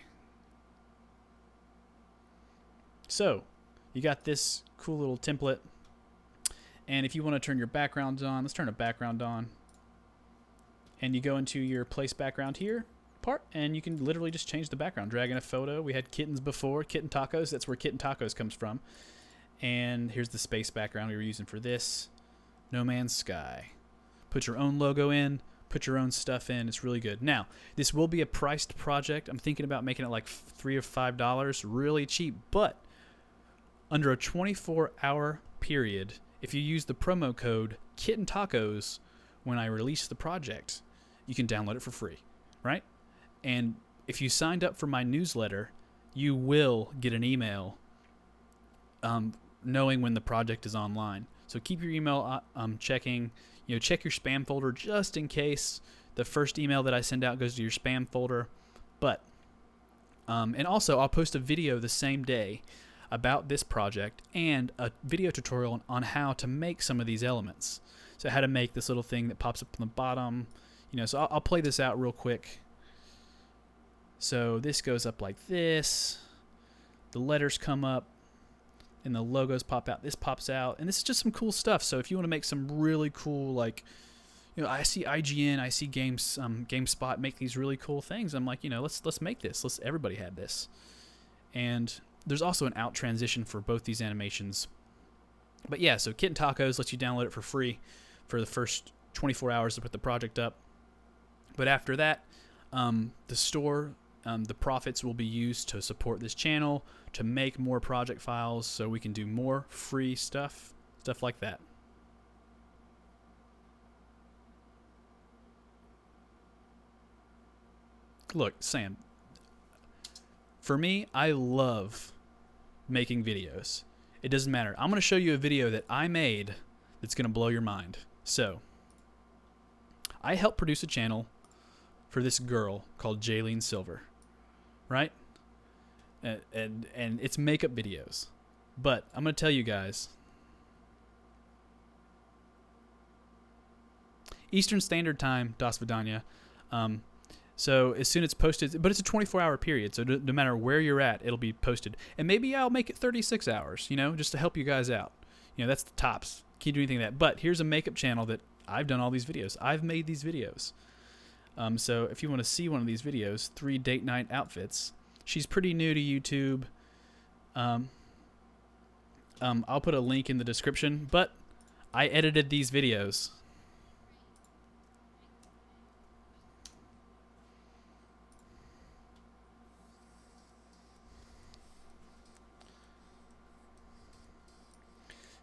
A: So, you got this cool little template. And if you want to turn your backgrounds on, let's turn a background on. And you go into your place background here part, and you can literally just change the background. Drag in a photo. We had kittens before, kitten tacos. That's where kitten tacos comes from. And here's the space background we were using for this. No Man's Sky. Put your own logo in. Put your own stuff in. It's really good. Now, this will be a priced project. I'm thinking about making it like $3 or $5, really cheap. But under a 24-hour period, if you use the promo code Kitten Tacos when I release the project, you can download it for free, right? And if you signed up for my newsletter, you will get an email knowing when the project is online. So keep your email checking. Check your spam folder just in case the first email that I send out goes to your spam folder. But and also I'll post a video the same day about this project and a video tutorial on how to make some of these elements. So how to make this little thing that pops up on the bottom. So I'll play this out real quick. So this goes up like this. The letters come up and the logos pop out. This pops out, and this is just some cool stuff. So if you want to make some really cool, like, I see IGN, I see GameSpot make these really cool things. I'm like, let's make this. Let's everybody have this. And there's also an out transition for both these animations. But yeah, so Kitten Tacos lets you download it for free for the first 24 hours to put the project up. But after that, the store, the profits will be used to support this channel, to make more project files so we can do more free stuff like that. Look, Sam, for me, I love making videos. It doesn't matter. I'm going to show you a video that I made that's going to blow your mind. So, I help produce a channel for this girl called Jaylene Silver, right? And it's makeup videos. But I'm going to tell you guys, Eastern Standard Time, Das Vidania. So as soon as it's posted, but it's a 24-hour period, so no matter where you're at, it'll be posted. And maybe I'll make it 36 hours, just to help you guys out. That's the tops. Can't do anything like that. But here's a makeup channel that I've done all these videos. I've made these videos. So if you want to see one of these videos, 3 date night outfits. She's pretty new to YouTube. I'll put a link in the description, but I edited these videos.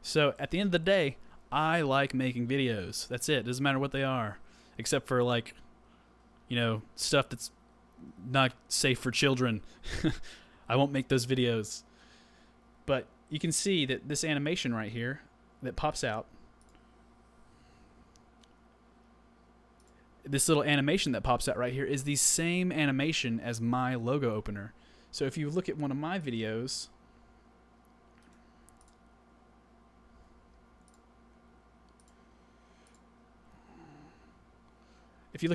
A: So at the end of the day, I like making videos. That's it. Doesn't matter what they are, except for stuff that's not safe for children. I won't make those videos. But you can see that this animation right here that pops out, this little animation that pops out right here is the same animation as my logo opener. So if you look at one of my videos, it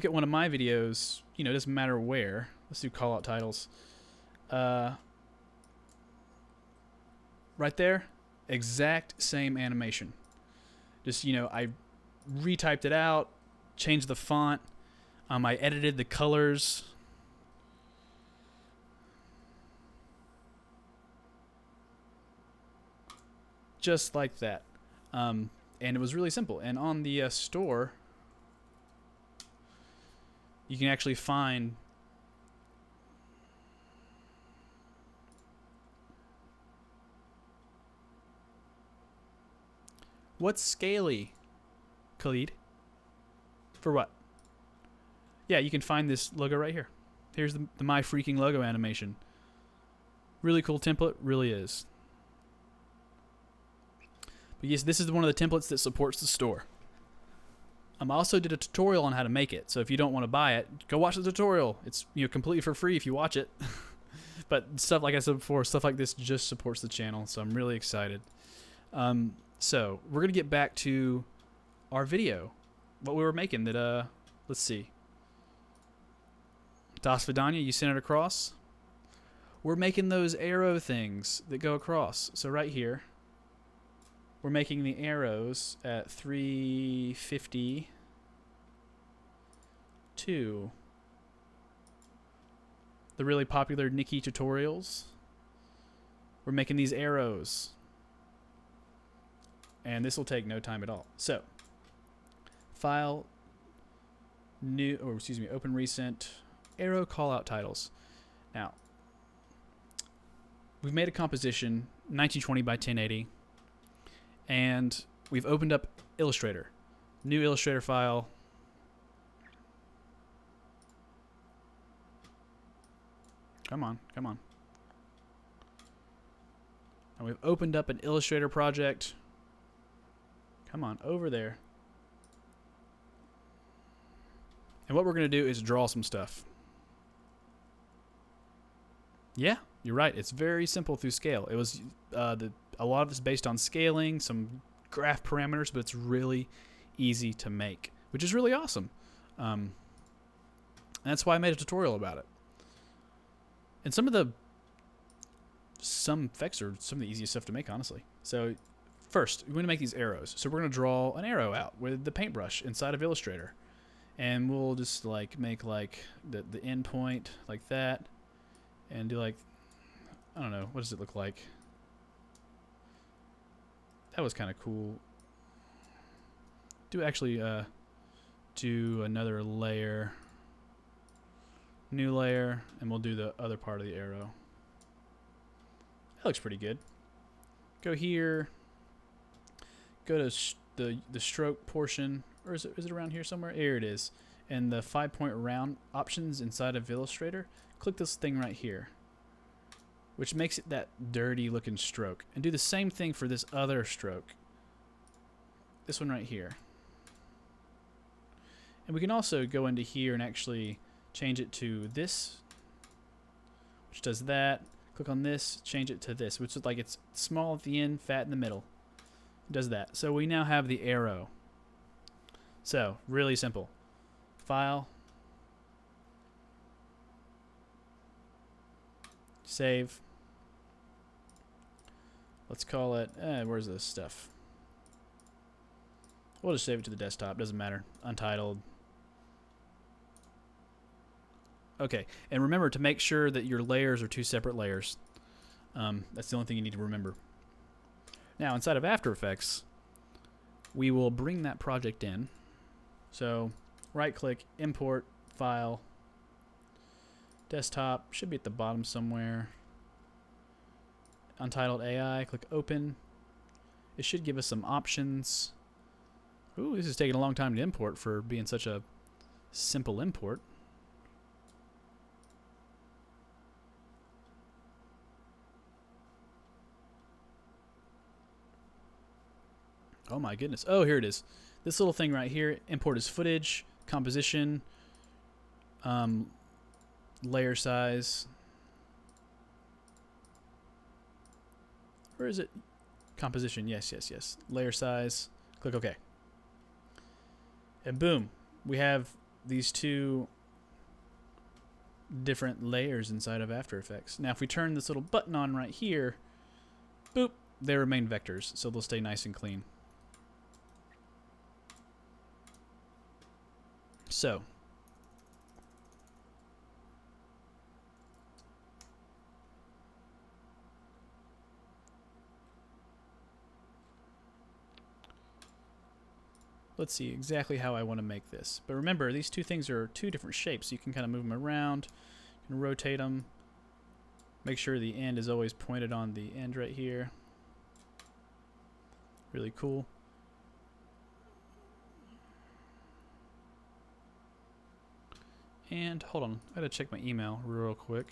A: doesn't matter where. Let's do callout titles. Right there, exact same animation. Just, I retyped it out, changed the font. I edited the colors. Just like that. And it was really simple. And on the store, you can actually find what's scaly, Khalid? For what? Yeah, you can find this logo right here. Here's the My Freaking Logo animation. Really cool template, really is. But yes, this is one of the templates that supports the store. I also did a tutorial on how to make it, so if you don't want to buy it, go watch the tutorial. It's completely for free if you watch it. But stuff, like I said before, stuff like this just supports the channel, so I'm really excited. So we're gonna get back to our video, what we were making. That let's see. Das Vidania, you sent it across. We're making those arrow things that go across. So right here, we're making the arrows at 352. The really popular Nikki tutorials. We're making these arrows. And this will take no time at all. So, file, open recent, arrow callout titles. Now, we've made a composition, 1920 by 1080. And we've opened up Illustrator. New Illustrator file. Come on. And we've opened up an Illustrator project. Come on, over there. And what we're going to do is draw some stuff. Yeah, you're right. It's very simple through scale. It was a lot of it's based on scaling, some graph parameters, but it's really easy to make, which is really awesome. And that's why I made a tutorial about it. And some effects are some of the easiest stuff to make, honestly. So first, we're going to make these arrows. So we're going to draw an arrow out with the paintbrush inside of Illustrator. And we'll just make the end point like that. And do I don't know, what does it look like? That was kind of cool. Do another layer. New layer, and we'll do the other part of the arrow. That looks pretty good. Go here. Go to the stroke portion, or is it around here somewhere? Here it is. And the 5-point round options inside of Illustrator. Click this thing right here, which makes it that dirty looking stroke. And do the same thing for this other stroke. This one right here. And we can also go into here and actually change it to this, which does that. Click on this, change it to this, which is like it's small at the end, fat in the middle. It does that. So we now have the arrow. So, really simple. File. Save. Let's call it, where's this stuff? We'll just save it to the desktop, doesn't matter. Untitled. Okay, and remember to make sure that your layers are 2 separate layers. That's the only thing you need to remember. Now, inside of After Effects, we will bring that project in. So, right-click, import, file, desktop, should be at the bottom somewhere. Untitled AI, click Open. It should give us some options. Ooh, this is taking a long time to import for being such a simple import. Oh my goodness. Oh, here it is. This little thing right here, import as footage, composition, layer size. Where is it? Composition, yes, yes, yes. Layer size, click OK. And boom, we have these 2 different layers inside of After Effects. Now if we turn this little button on right here, boop, they remain vectors, so they'll stay nice and clean. So, let's see exactly how I want to make this. But remember, these 2 things are 2 different shapes. You can kind of move them around, you can rotate them. Make sure the end is always pointed on the end right here. Really cool. And hold on, I gotta check my email real quick.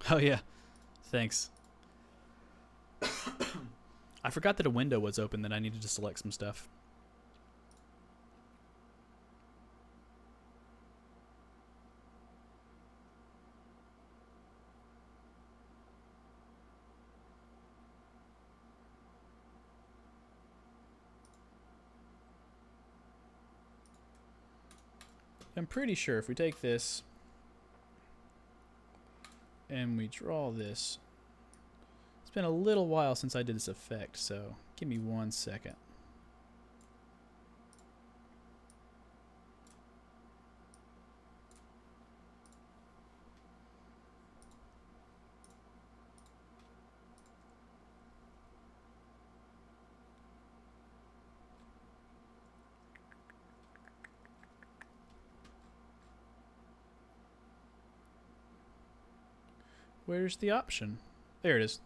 A: Oh yeah, thanks. I forgot that a window was open, that I needed to select some stuff. I'm pretty sure if we take this and we draw this, it's been a little while since I did this effect, so give me 1 second. Where's the option? There it is.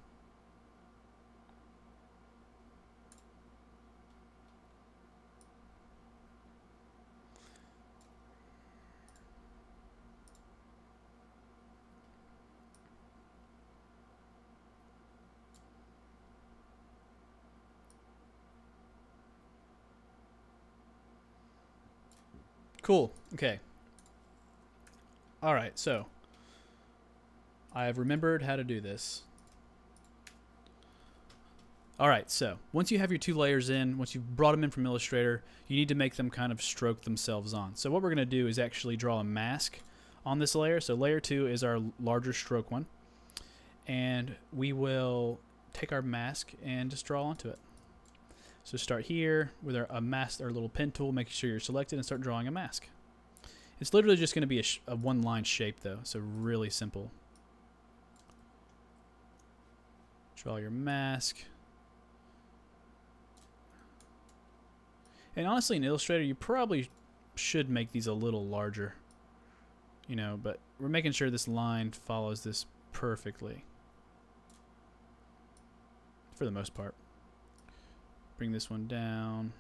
A: Cool. Okay. All right, so I have remembered how to do this. All right, so once you have your 2 layers in, once you've brought them in from Illustrator, you need to make them kind of stroke themselves on. So what we're going to do is actually draw a mask on this layer. So layer 2 is our larger stroke one. And we will take our mask and just draw onto it. So start here with our mask, our little pen tool, make sure you're selected, and start drawing a mask. It's literally just going to be a one-line shape, though, so really simple. Draw your mask. And honestly, in Illustrator, you probably should make these a little larger, you know, but we're making sure this line follows this perfectly for the most part. Bring this one down,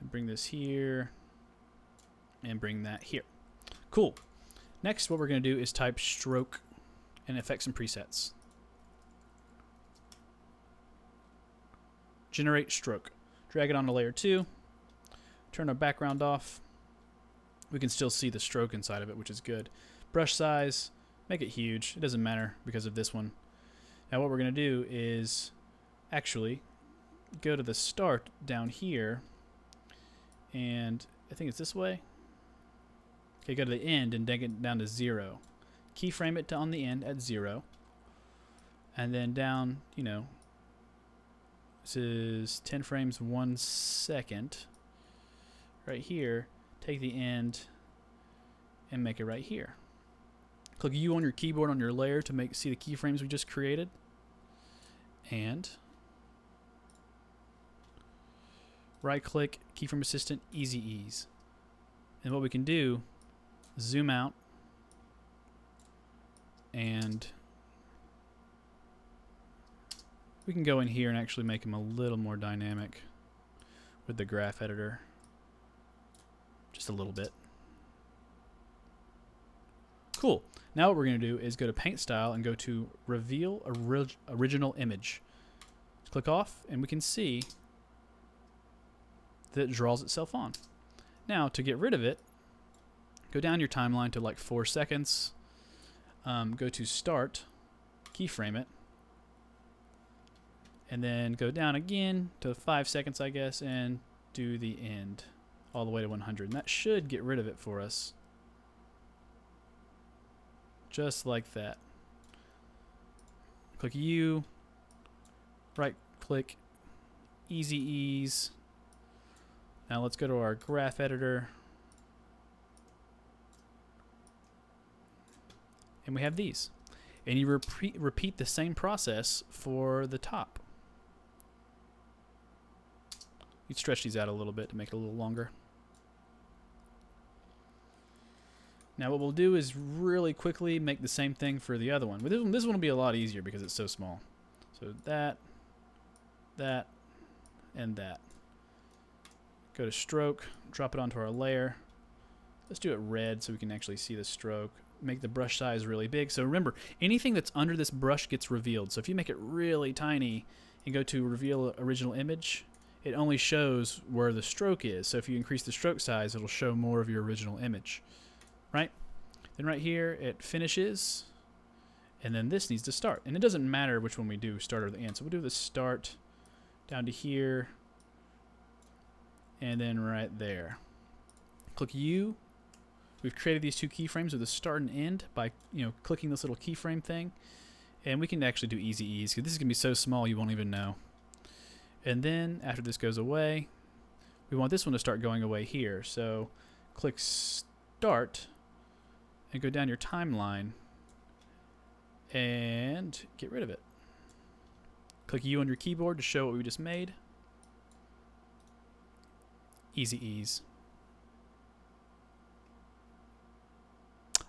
A: and bring this here, and bring that here. Cool. Next, what we're going to do is type stroke and effects and presets. Generate stroke. Drag it onto layer 2. Turn our background off. We can still see the stroke inside of it, which is good. Brush size, make it huge. It doesn't matter because of this one. Now what we're going to do is actually go to the start down here, and I think it's this way. Okay, go to the end and drag it down to 0. Keyframe it to on the end at 0. And then down, you know, this is 10 frames 1 second. Right here, take the end and make it right here. Click U on your keyboard on your layer to see the keyframes we just created. And right click, keyframe assistant, easy ease. And what we can do, zoom out and we can go in here and actually make them a little more dynamic with the graph editor. Just a little bit. Cool. Now what we're going to do is go to Paint Style and go to Reveal Original Image. Just click off and we can see that it draws itself on. Now to get rid of it, go down your timeline to like 4 seconds. Go to Start, keyframe it, and then go down again to 5 seconds, I guess, and do the end all the way to 100. And that should get rid of it for us. Just like that. Click U, right click, easy ease. Now let's go to our graph editor. And we have these. And you repeat the same process for the top. You stretch these out a little bit to make it a little longer. Now what we'll do is really quickly make the same thing for the other one. But this one will be a lot easier because it's so small. So that, and that. Go to stroke, drop it onto our layer. Let's do it red so we can actually see the stroke. Make the brush size really big. So remember, anything that's under this brush gets revealed. So if you make it really tiny and go to Reveal Original Image, it only shows where the stroke is. So if you increase the stroke size, it'll show more of your original image. Right? Then right here, it finishes. And then this needs to start. And it doesn't matter which one we do, start or the end. So we'll do the start down to here. And then right there. Click U. We've created these two keyframes with a start and end by, clicking this little keyframe thing. And we can actually do easy ease because this is going to be so small you won't even know. And then after this goes away, we want this one to start going away here. So click Start and go down your timeline and get rid of it. Click U on your keyboard to show what we just made. Easy ease.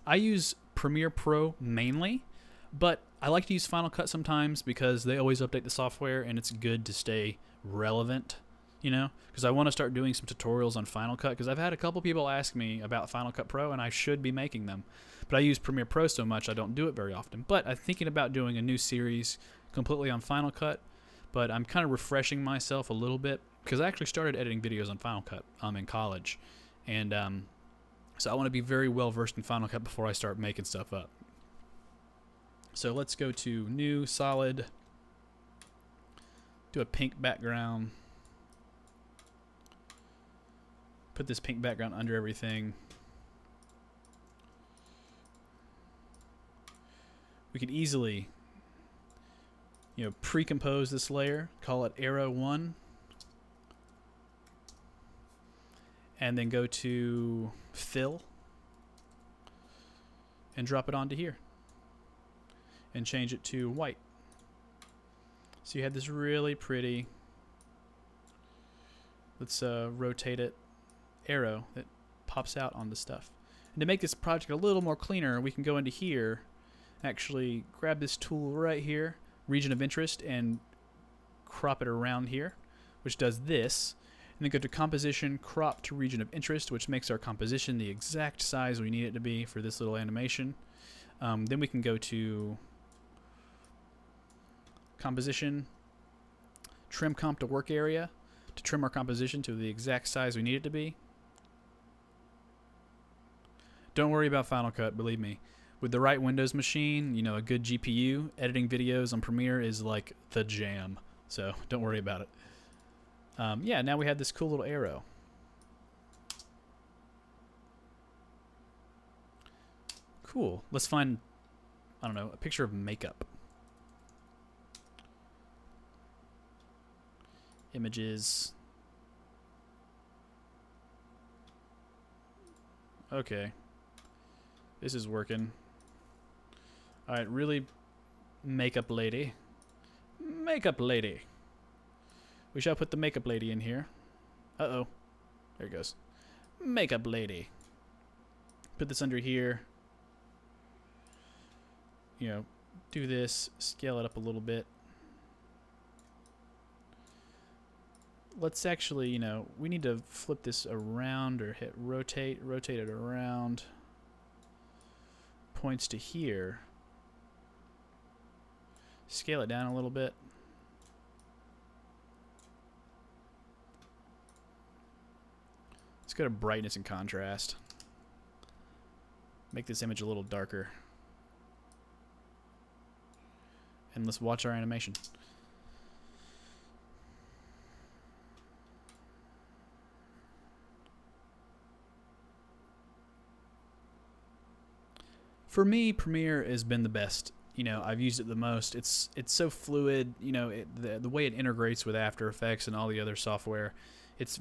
A: I use Premiere Pro mainly, but I like to use Final Cut sometimes because they always update the software and it's good to stay relevant, because I want to start doing some tutorials on Final Cut because I've had a couple people ask me about Final Cut Pro and I should be making them. But I use Premiere Pro so much I don't do it very often. But I'm thinking about doing a new series completely on Final Cut, but I'm kind of refreshing myself a little bit because I actually started editing videos on Final Cut in college. And so I want to be very well versed in Final Cut before I start making stuff up. So let's go to New, Solid, do a pink background, put this pink background under everything. We could easily, pre-compose this layer, call it Arrow 1, and then go to Fill and drop it onto here and change it to white. So you have this really pretty, let's rotate it, arrow that pops out on the stuff. And to make this project a little more cleaner, we can go into here, actually grab this tool right here, region of interest, and crop it around here, which does this. And then go to Composition, Crop to Region of Interest, which makes our composition the exact size we need it to be for this little animation. Then we can go to composition, trim comp to work area to trim our composition to the exact size we need it to be. Don't worry about Final Cut, believe me. With the right Windows machine, you know, a good GPU, editing videos on Premiere is like the jam. So don't worry about it. Yeah, now we have this cool little arrow. Cool. Let's find, I don't know, a picture of makeup. Images. Okay. This is working. Alright, really makeup lady. Makeup lady. We shall put the makeup lady in here. Uh-oh. There it goes. Makeup lady. Put this under here. You know, do this. Scale it up a little bit. Let's actually, you know, we need to flip this around or hit rotate. Rotate it around. Points to here. Scale it down a little bit. Let's go to brightness and contrast. Make this image a little darker. And let's watch our animation. For me, Premiere has been the best. You know, I've used it the most. It's so fluid. You know, the way it integrates with After Effects and all the other software, it's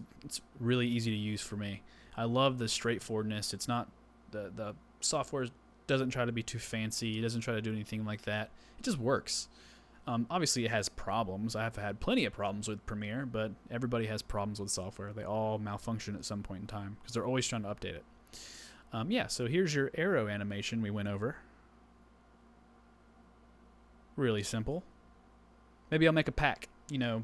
A: really easy to use for me. I love the straightforwardness. It's not the software doesn't try to be too fancy. It doesn't try to do anything like that. It just works. Obviously, it has problems. I have had plenty of problems with Premiere, but everybody has problems with software. They all malfunction at some point in time because they're always trying to update it. Yeah, so here's your arrow animation we went over. Really simple. Maybe I'll make a pack, you know,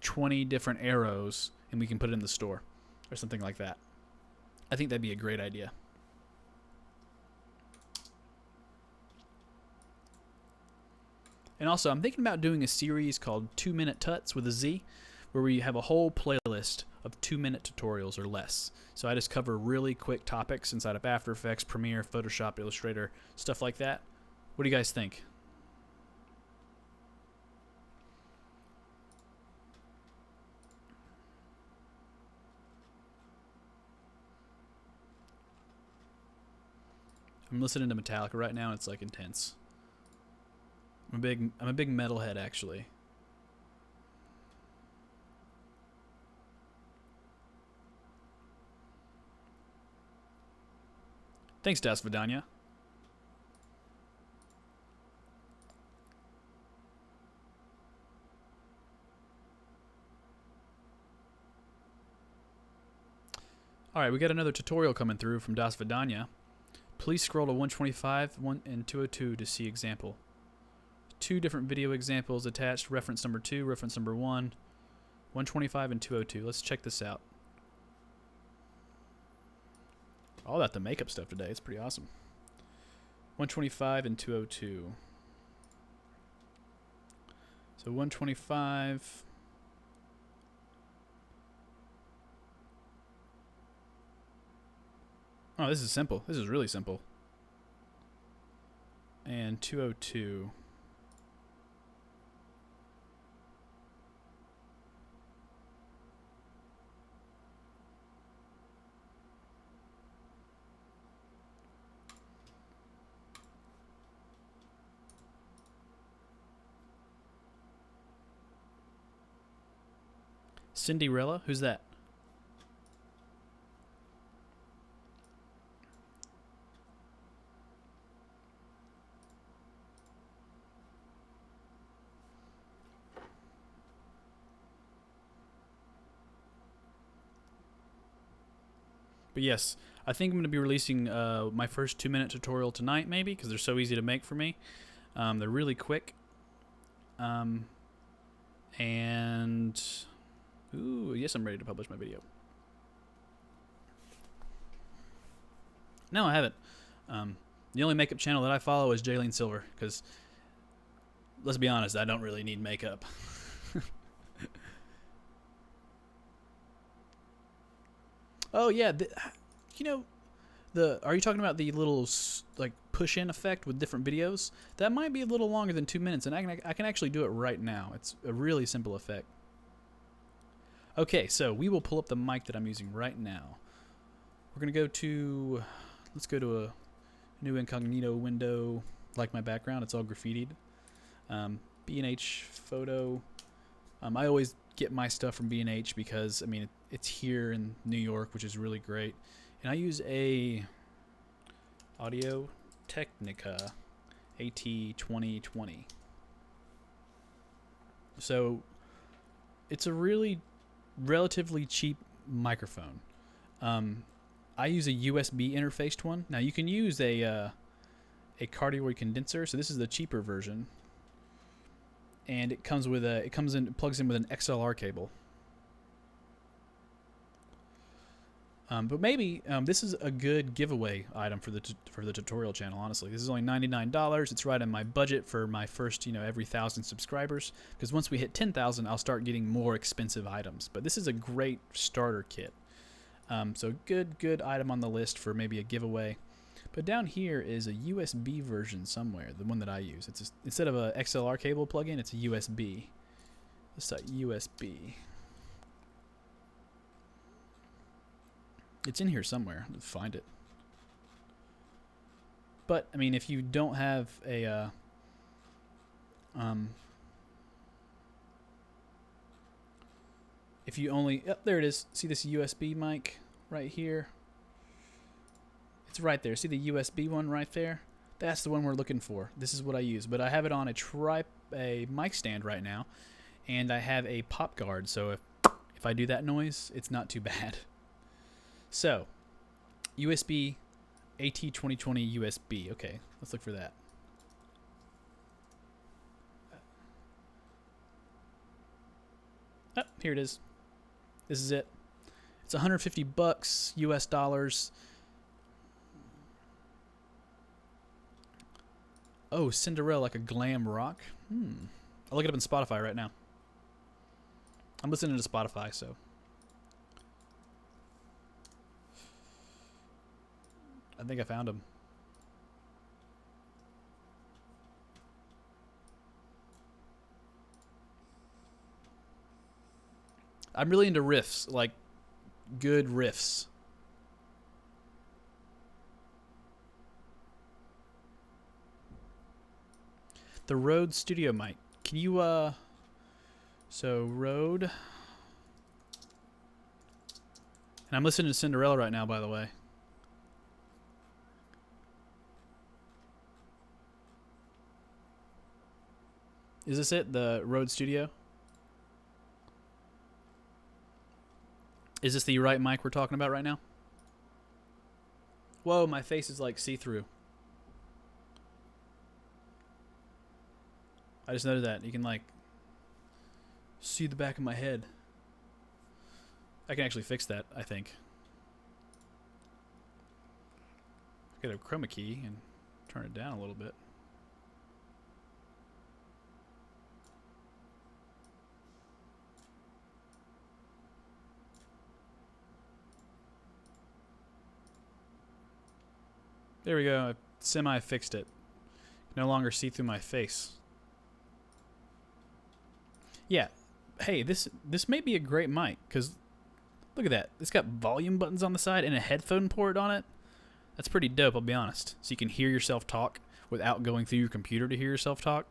A: 20 different arrows, and we can put it in the store or something like that. I think that'd be a great idea. And also, I'm thinking about doing a series called 2-Minute Tuts with a Z, where we have a whole playlist of 2-minute tutorials or less. So I just cover really quick topics inside of After Effects, Premiere, Photoshop, Illustrator, stuff like that. What do you guys think? I'm listening to Metallica right now, and it's like intense. I'm a big metalhead, actually. Thanks, Das Vidania. Alright, we got another tutorial coming through from Das Vidania. Please scroll to 125 and 202 to see example. 2 different video examples attached, reference number 2, reference number 1, 125 and 202. Let's check this out. All about the makeup stuff today. It's pretty awesome. 125 and 202. So 125. Oh, this is simple. This is really simple. And 202. Cinderella? Who's that? But yes, I think I'm going to be releasing my first 2-minute tutorial tonight, maybe, because they're so easy to make for me. They're really quick. And... Ooh, yes, I'm ready to publish my video. No, I haven't. The only makeup channel that I follow is Jaylene Silver, because let's be honest, I don't really need makeup. Oh yeah, you know, are you talking about the little like push-in effect with different videos? That might be a little longer than 2 minutes, and I can actually do it right now. It's a really simple effect. Okay, so we will pull up the mic that I'm using right now. We're gonna go to, let's go to a new incognito window. Like my background, it's all graffitied. B&H photo. I always get my stuff from B&H because I mean it's here in New York, which is really great. And I use a Audio Technica AT2020. So it's a really relatively cheap microphone. I use a USB interfaced one. Now you can use a cardioid condenser. So this is the cheaper version, and it comes with it plugs in with an XLR cable. But maybe this is a good giveaway item for the tutorial channel. Honestly, this is only $99. It's right in my budget for my first, every 1,000 subscribers. Because once we hit 10,000, I'll start getting more expensive items. But this is a great starter kit. So good item on the list for maybe a giveaway. But down here is a USB version somewhere, the one that I use. It's instead of a XLR cable plug-in, it's a USB. Let's type USB. It's in here somewhere. Let's find it. But I mean, if you don't have a if you only there it is. See this USB mic right here? It's right there. See the USB one right there? That's the one we're looking for. This is what I use. But I have it on a mic stand right now, and I have a pop guard. So if I do that noise, it's not too bad. So, USB AT2020 USB. Okay, let's look for that. Oh, here it is. This is it. It's $150 US dollars. Oh, Cinderella, like a glam rock. I'll look it up in Spotify right now. I'm listening to Spotify, so. I think I found him. I'm really into riffs, like good riffs. The Rode Studio mic. Can you, so Rode. And I'm listening to Cinderella right now, by the way. Is this it? The Rode Studio? Is this the right mic we're talking about right now? Whoa, my face is like see-through. I just noticed that. You can like see the back of my head. I can actually fix that, I think. Get a chroma key and turn it down a little bit. There we go. I semi-fixed it. No longer see through my face. Yeah. Hey, this may be a great mic, because look at that. It's got volume buttons on the side and a headphone port on it. That's pretty dope, I'll be honest. So you can hear yourself talk without going through your computer to hear yourself talk.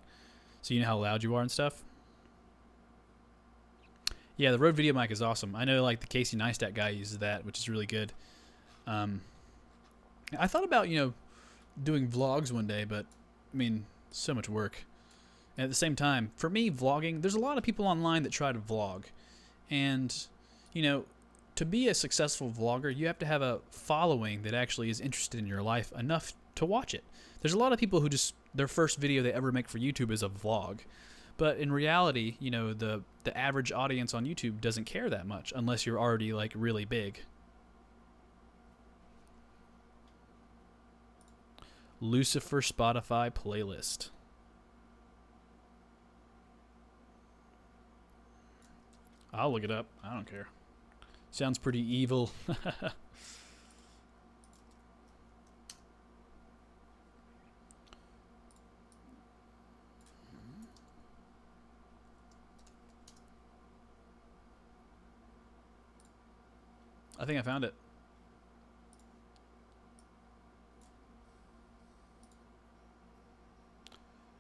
A: So you know how loud you are and stuff. Yeah, the Rode Video mic is awesome. I know like the Casey Neistat guy uses that, which is really good. I thought about, doing vlogs one day, but I mean, so much work. And at the same time, for me, vlogging, there's a lot of people online that try to vlog. And, to be a successful vlogger, you have to have a following that actually is interested in your life enough to watch it. There's a lot of people who just, their first video they ever make for YouTube is a vlog. But in reality, the average audience on YouTube doesn't care that much unless you're already like really big. Lucifer Spotify playlist. I'll look it up. I don't care. Sounds pretty evil. I think I found it.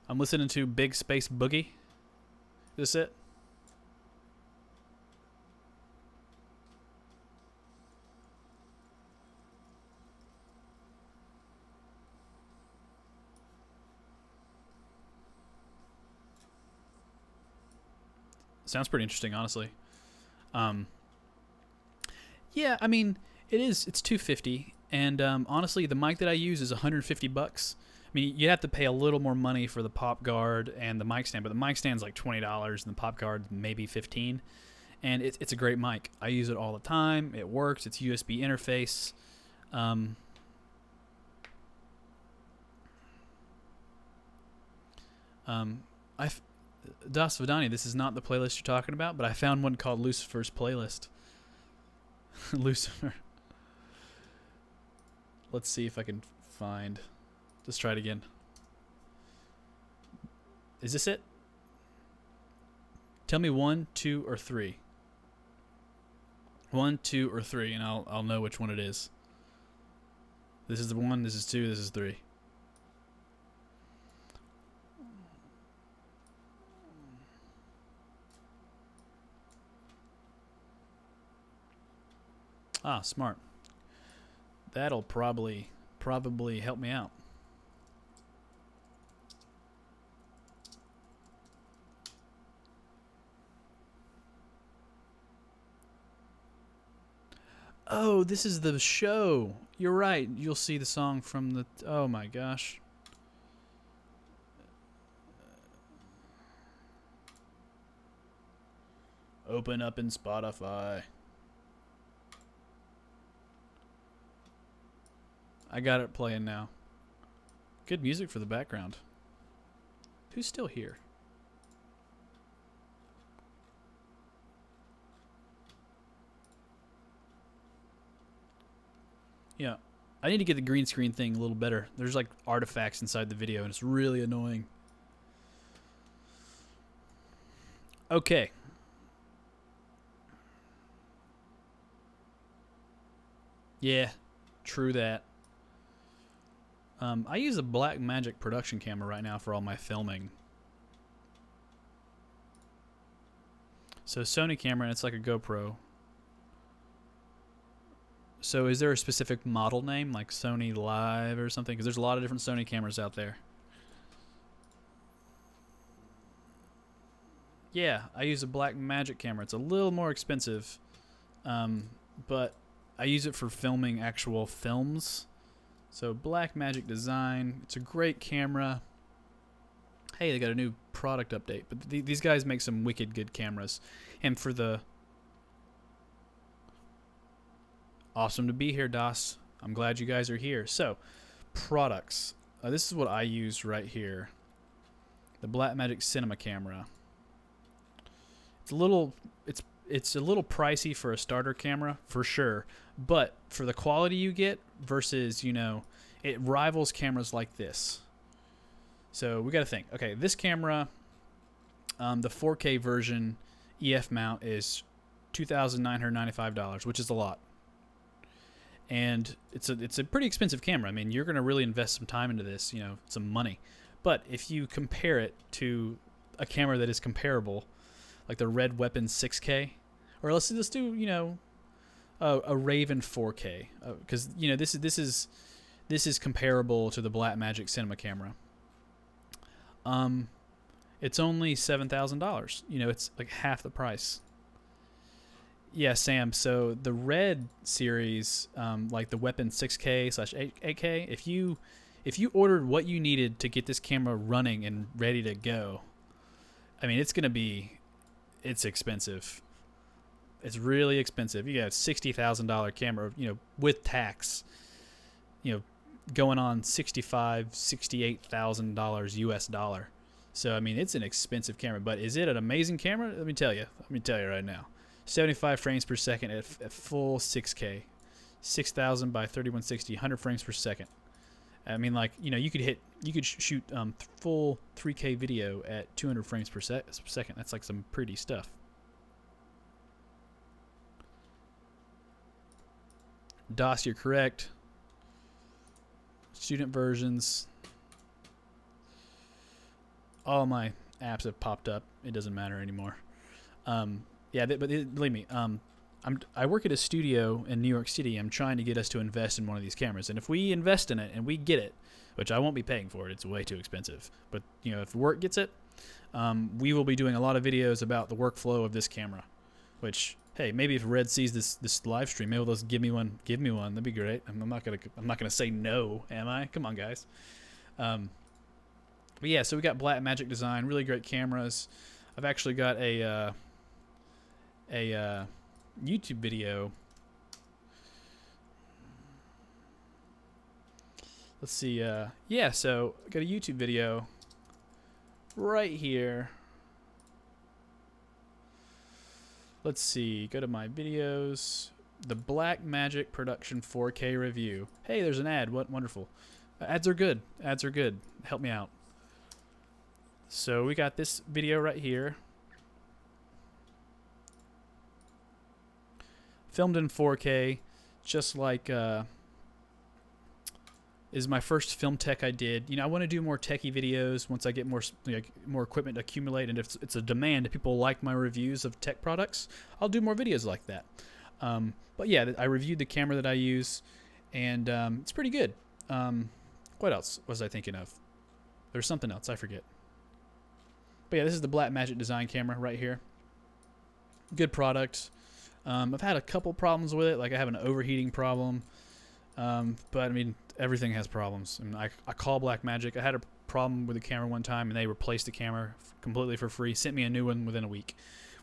A: I'm listening to Big Space Boogie. Is this it? Sounds pretty interesting, honestly. Yeah, I mean, it is. It's $250, and honestly, the mic that I use is $150. I mean, you have to pay a little more money for the pop guard and the mic stand, but the mic stand's like $20, and the pop guard maybe $15. And it's a great mic. I use it all the time. It works. It's USB interface. Das Vidani, this is not the playlist you're talking about, but I found one called Lucifer's Playlist. Lucifer. Let's see if I can find. Let's try it again. Is this it? Tell me 1, 2, or 3. 1, 2, or 3, and I'll know which one it is. This is the 1. This is 2. This is 3. Ah, smart. That'll probably help me out. Oh, this is the show. You're right. You'll see the song from the... Oh, my gosh. Open up in Spotify. I got it playing now. Good music for the background. Who's still here? Yeah. I need to get the green screen thing a little better. There's like artifacts inside the video and it's really annoying. Okay. Yeah, true that. I use a Blackmagic production camera right now for all my filming. So Sony camera, and it's like a GoPro. So is there a specific model name, like Sony Live or something? Because there's a lot of different Sony cameras out there. Yeah, I use a Blackmagic camera. It's a little more expensive, but I use it for filming actual films. So Blackmagic Design, it's a great camera. Hey, they got a new product update, but these guys make some wicked good cameras. And for the... Awesome to be here, Das. I'm glad you guys are here. So, products. This is what I use right here. The Blackmagic Cinema camera. It's a little pricey for a starter camera, for sure. But for the quality you get versus, you know, it rivals cameras like this. So we got to think. Okay, this camera, the 4K version EF mount is $2,995, which is a lot. And it's a pretty expensive camera. I mean, you're going to really invest some time into this, you know, some money. But if you compare it to a camera that is comparable, like the Red Weapon 6K, or let's do, you know, a Raven 4K, because you know this is comparable to the Blackmagic Cinema camera. It's only $7,000. You know, it's like half the price. Yeah, Sam. So the Red series, like the Weapon 6K/8K, if you ordered what you needed to get this camera running and ready to go, I mean, it's expensive. It's really expensive. You got a $60,000 camera, you know, with tax, you know, going on $68,000 US dollar. So I mean, it's an expensive camera, but is it an amazing camera? Let me tell you right now. 75 frames per second at full 6K, 6,000 by 3160, 100 frames per second. I mean, like, you know, you could shoot full 3K video at 200 frames per second. That's like some pretty stuff. DOS, you're correct. Student versions. All my apps have popped up. It doesn't matter anymore. Yeah, but believe me, I work at a studio in New York City. I'm trying to get us to invest in one of these cameras, and if we invest in it and we get it, which I won't be paying for it, it's way too expensive. But you know, if work gets it, we will be doing a lot of videos about the workflow of this camera. Which, hey, maybe if Red sees this live stream, maybe they'll give me one. Give me one. That'd be great. I'm not gonna say no, am I? Come on, guys. But yeah, so we got Blackmagic Design, really great cameras. I've actually got a YouTube video. Let's see. Yeah, so I got a YouTube video right here. Let's see. Go to my videos. The Blackmagic Production 4K review. Hey, there's an ad. What wonderful. Ads are good. Ads are good. Help me out. So we got this video right here. Filmed in 4K, just like is my first film tech I did. You know, I want to do more techie videos once I get more equipment to accumulate, and if it's a demand, if people like my reviews of tech products, I'll do more videos like that. But yeah, I reviewed the camera that I use, and it's pretty good. What else was I thinking of? There's something else, I forget. But yeah, this is the Blackmagic Design camera right here. Good product. I've had a couple problems with it, like I have an overheating problem, but I mean, everything has problems. I mean, I call Blackmagic. I had a problem with the camera one time, and they replaced the camera completely for free, sent me a new one within a week,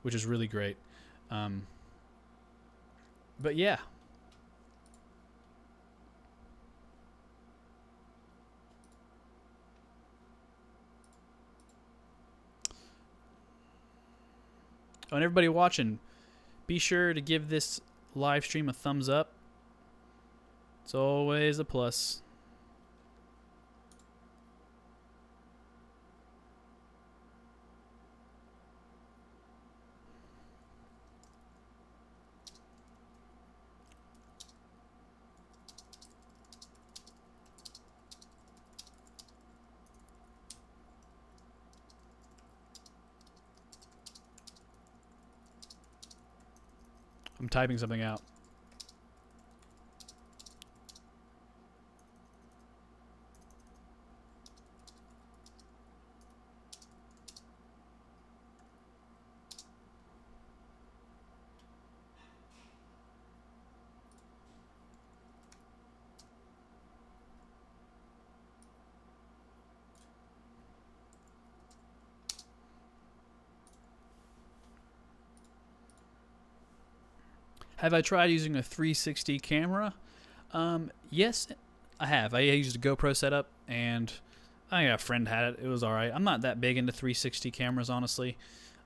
A: which is really great. But yeah. Oh, and everybody watching, be sure to give this live stream a thumbs up. It's always a plus. I'm typing something out. Have I tried using a 360 camera? Yes, I have. I used a GoPro setup, and I think a friend had it. It was alright. I'm not that big into 360 cameras, honestly.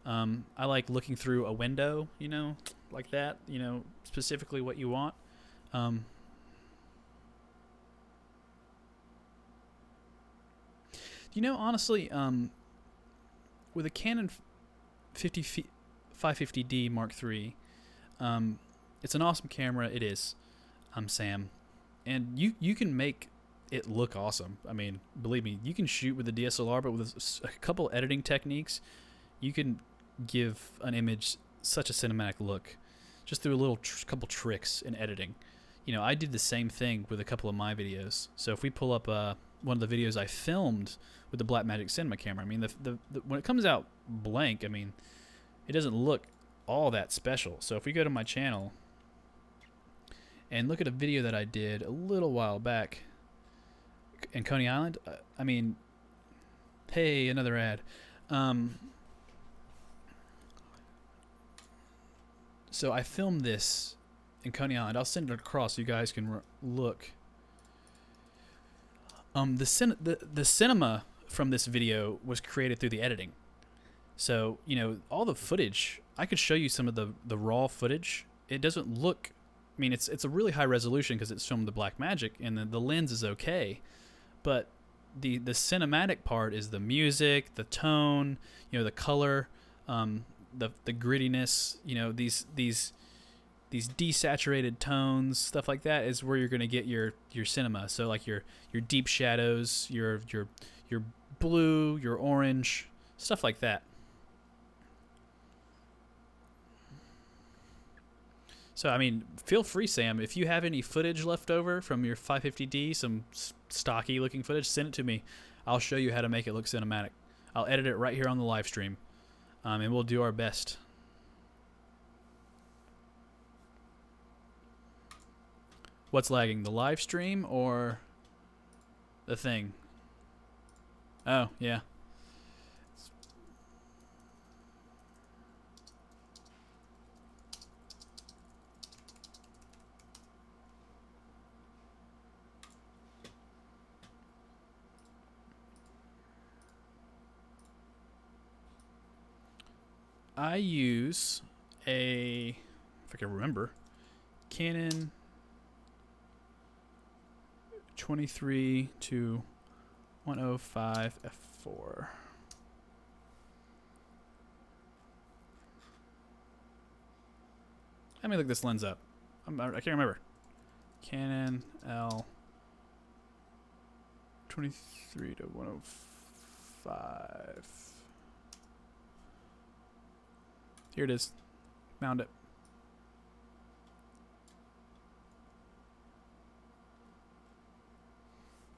A: I like looking through a window, you know, like that, you know, specifically what you want. You know, honestly, with a Canon 550D Mark III, it's an awesome camera. It is. I'm Sam. And you can make it look awesome. I mean, believe me, you can shoot with the DSLR, but with a couple editing techniques, you can give an image such a cinematic look just through a little couple tricks in editing. You know, I did the same thing with a couple of my videos. So if we pull up one of the videos I filmed with the Blackmagic Cinema camera, I mean, when it comes out blank, I mean, it doesn't look all that special. So if we go to my channel and look at a video that I did a little while back in Coney Island, I mean, hey, another ad. So I filmed this in Coney Island. I'll send it across so you guys can look. The cinema from this video was created through the editing. So, you know, all the footage I could show you some of the raw footage. It doesn't look. I mean, it's a really high resolution because it's filmed the Blackmagic, and the lens is okay, but the cinematic part is the music, the tone, you know, the color, the grittiness, you know, these desaturated tones, stuff like that is where you're going to get your cinema. So like your deep shadows, your blue, your orange, stuff like that. So I mean, feel free, Sam, if you have any footage left over from your 550D, some stocky looking footage, send it to me. I'll show you how to make it look cinematic. I'll edit it right here on the live stream, and we'll do our best. What's lagging, the live stream or the thing? Oh, yeah. I use a, if I can remember, Canon 23 to 105 f4. Let me look this lens up. I can't remember. Canon L 23 to 105. Here it is. Found it.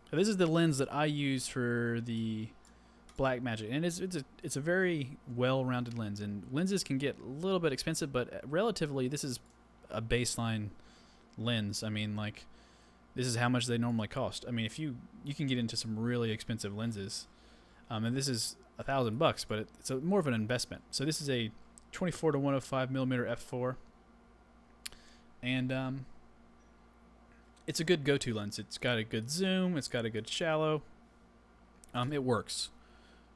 A: So this is the lens that I use for the Blackmagic, and it's a very well-rounded lens. And lenses can get a little bit expensive, but relatively, this is a baseline lens. I mean, like, this is how much they normally cost. I mean, if you can get into some really expensive lenses, and this is $1,000, but it's more of an investment. So this is a 24 to 105 millimeter f4, and it's a good go-to lens. It's got a good zoom. It's got a good shallow. It works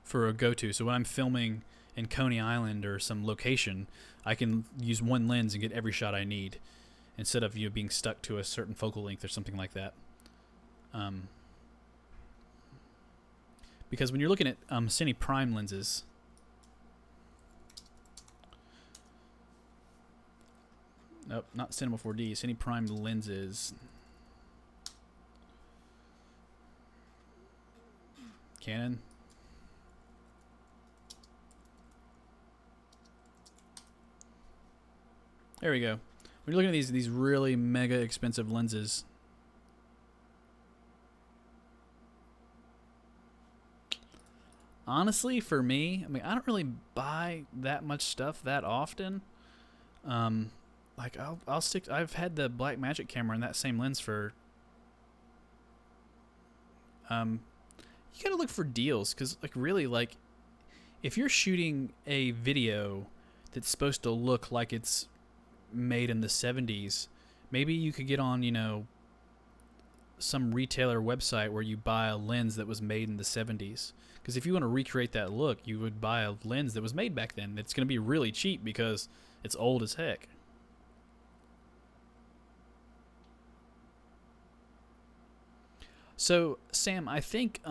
A: for a go-to. So when I'm filming in Coney Island or some location, I can use one lens and get every shot I need, instead of you being stuck to a certain focal length or something like that. Because when you're looking at Cine Prime lenses, nope, not Cinema 4D, Cine Prime lenses. Canon. There we go. When you're looking at these really mega expensive lenses, honestly, for me, I mean, I don't really buy that much stuff that often. Like I'll stick. I've had the Blackmagic camera in that same lens for. You gotta look for deals, because like really, like, if you're shooting a video that's supposed to look like it's made in the 70s, maybe you could get on, you know, some retailer website where you buy a lens that was made in the 70s. Because if you want to recreate that look, you would buy a lens that was made back then. It's going to be really cheap because it's old as heck. So Sam, I think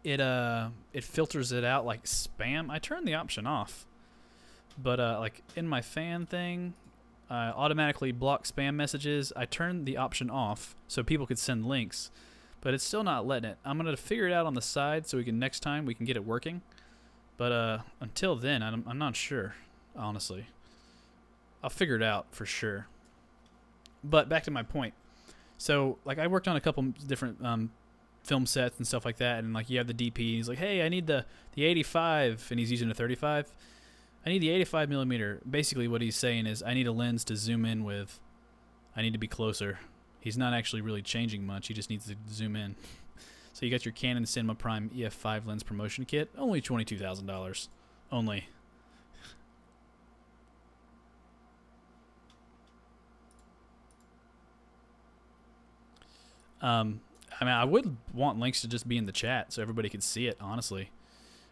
A: it filters it out like spam. I turned the option off, but like in my fan thing, automatically block spam messages. I turned the option off so people could send links, but it's still not letting it. I'm gonna figure it out on the side so next time we can get it working. But until then, I'm not sure, honestly. I'll figure it out for sure. But back to my point. So, like, I worked on a couple different film sets and stuff like that, and like you have the DP, and he's like, "Hey, I need the 85," and he's using a 35. I need the 85 millimeter. Basically, what he's saying is, I need a lens to zoom in with. I need to be closer. He's not actually really changing much. He just needs to zoom in. So you got your Canon Cinema Prime EF5 lens promotion kit, only $22,000, only. I mean, I would want links to just be in the chat so everybody could see it, honestly.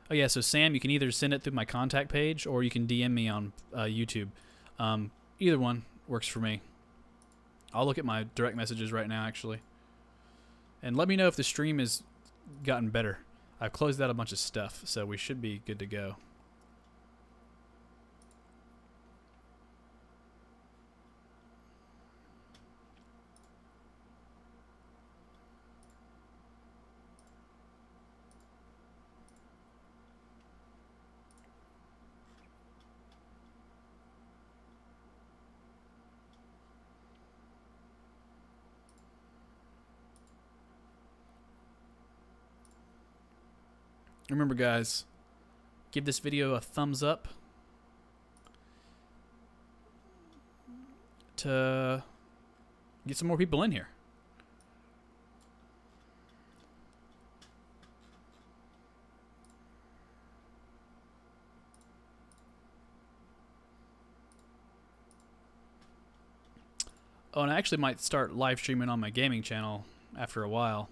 A: Oh yeah, so Sam, you can either send it through my contact page or you can DM me on YouTube. Either one works for me. I'll look at my direct messages right now, actually. And let me know if the stream has gotten better. I've closed out a bunch of stuff, so we should be good to go. Remember, guys, give this video a thumbs up to get some more people in here. Oh, and I actually might start live streaming on my gaming channel after a while.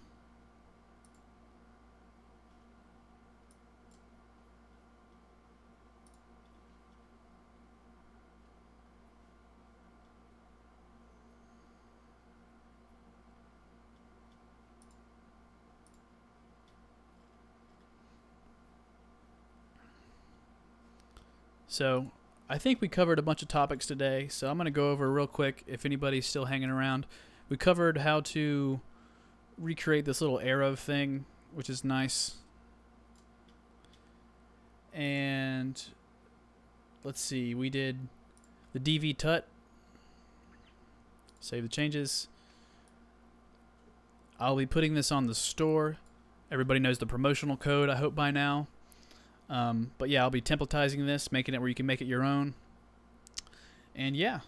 A: So I think we covered a bunch of topics today, so I'm going to go over real quick if anybody's still hanging around. We covered how to recreate this little arrow thing, which is nice. And let's see, we did the DV tut. Save the changes. I'll be putting this on the store. Everybody knows the promotional code, I hope by now. But yeah, I'll be templatizing this, making it where you can make it your own. And yeah,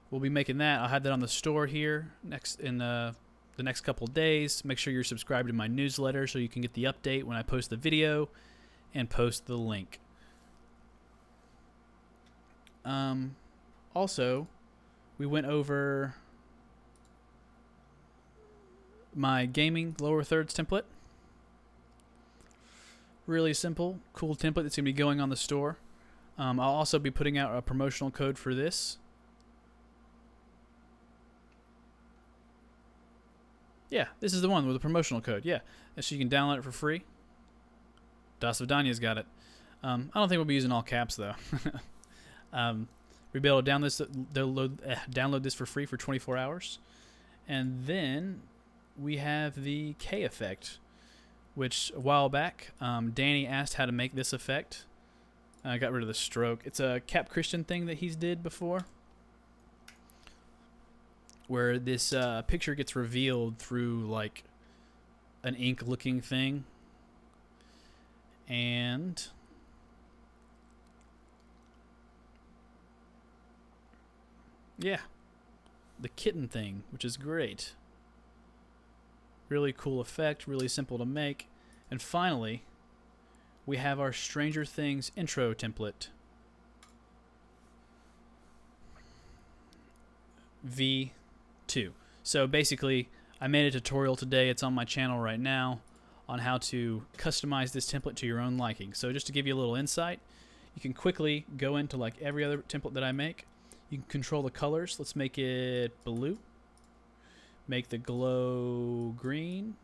A: we'll be making that. I'll have that on the store here next in the next couple days. Make sure you're subscribed to my newsletter so you can get the update when I post the video and post the link. Also, we went over my gaming lower thirds template. Really simple, cool template that's going to be going on the store. I'll also be putting out a promotional code for this. Yeah, this is the one with the promotional code. Yeah, so you can download it for free. Das Vidania's got it. I don't think we'll be using all caps though. We'll be able to download this for free for 24 hours. And then we have the K effect, which a while back, Danny asked how to make this effect. I got rid of the stroke. It's a Cap Christian thing that he's did before, where this picture gets revealed through like an ink-looking thing, and yeah, the kitten thing, which is great. Really cool effect, really simple to make. And finally, we have our Stranger Things intro template. V2. So basically, I made a tutorial today, it's on my channel right now, on how to customize this template to your own liking. So just to give you a little insight, you can quickly go into like every other template that I make. You can control the colors. Let's make it blue. Make the glow green.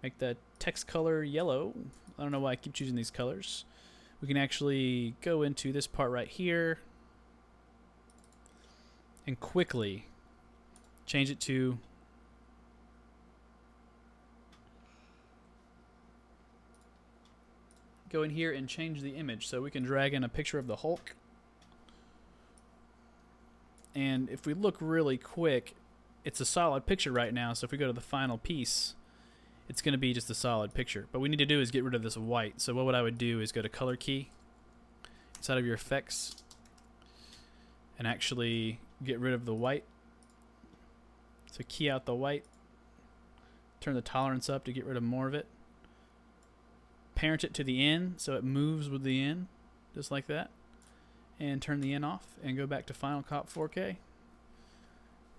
A: Make the text color yellow. I don't know why I keep choosing these colors. We can actually go into this part right here and quickly change it to go in here and change the image. So we can drag in a picture of the Hulk. And if we look really quick, it's a solid picture right now, so if we go to the final piece, it's going to be just a solid picture. But what we need to do is get rid of this white. So what I would do is go to color key inside of your effects and actually get rid of the white. So key out the white, turn the tolerance up to get rid of more of it. Parent it to the N so it moves with the N, just like that. And turn the N off and go back to Final Cut 4K.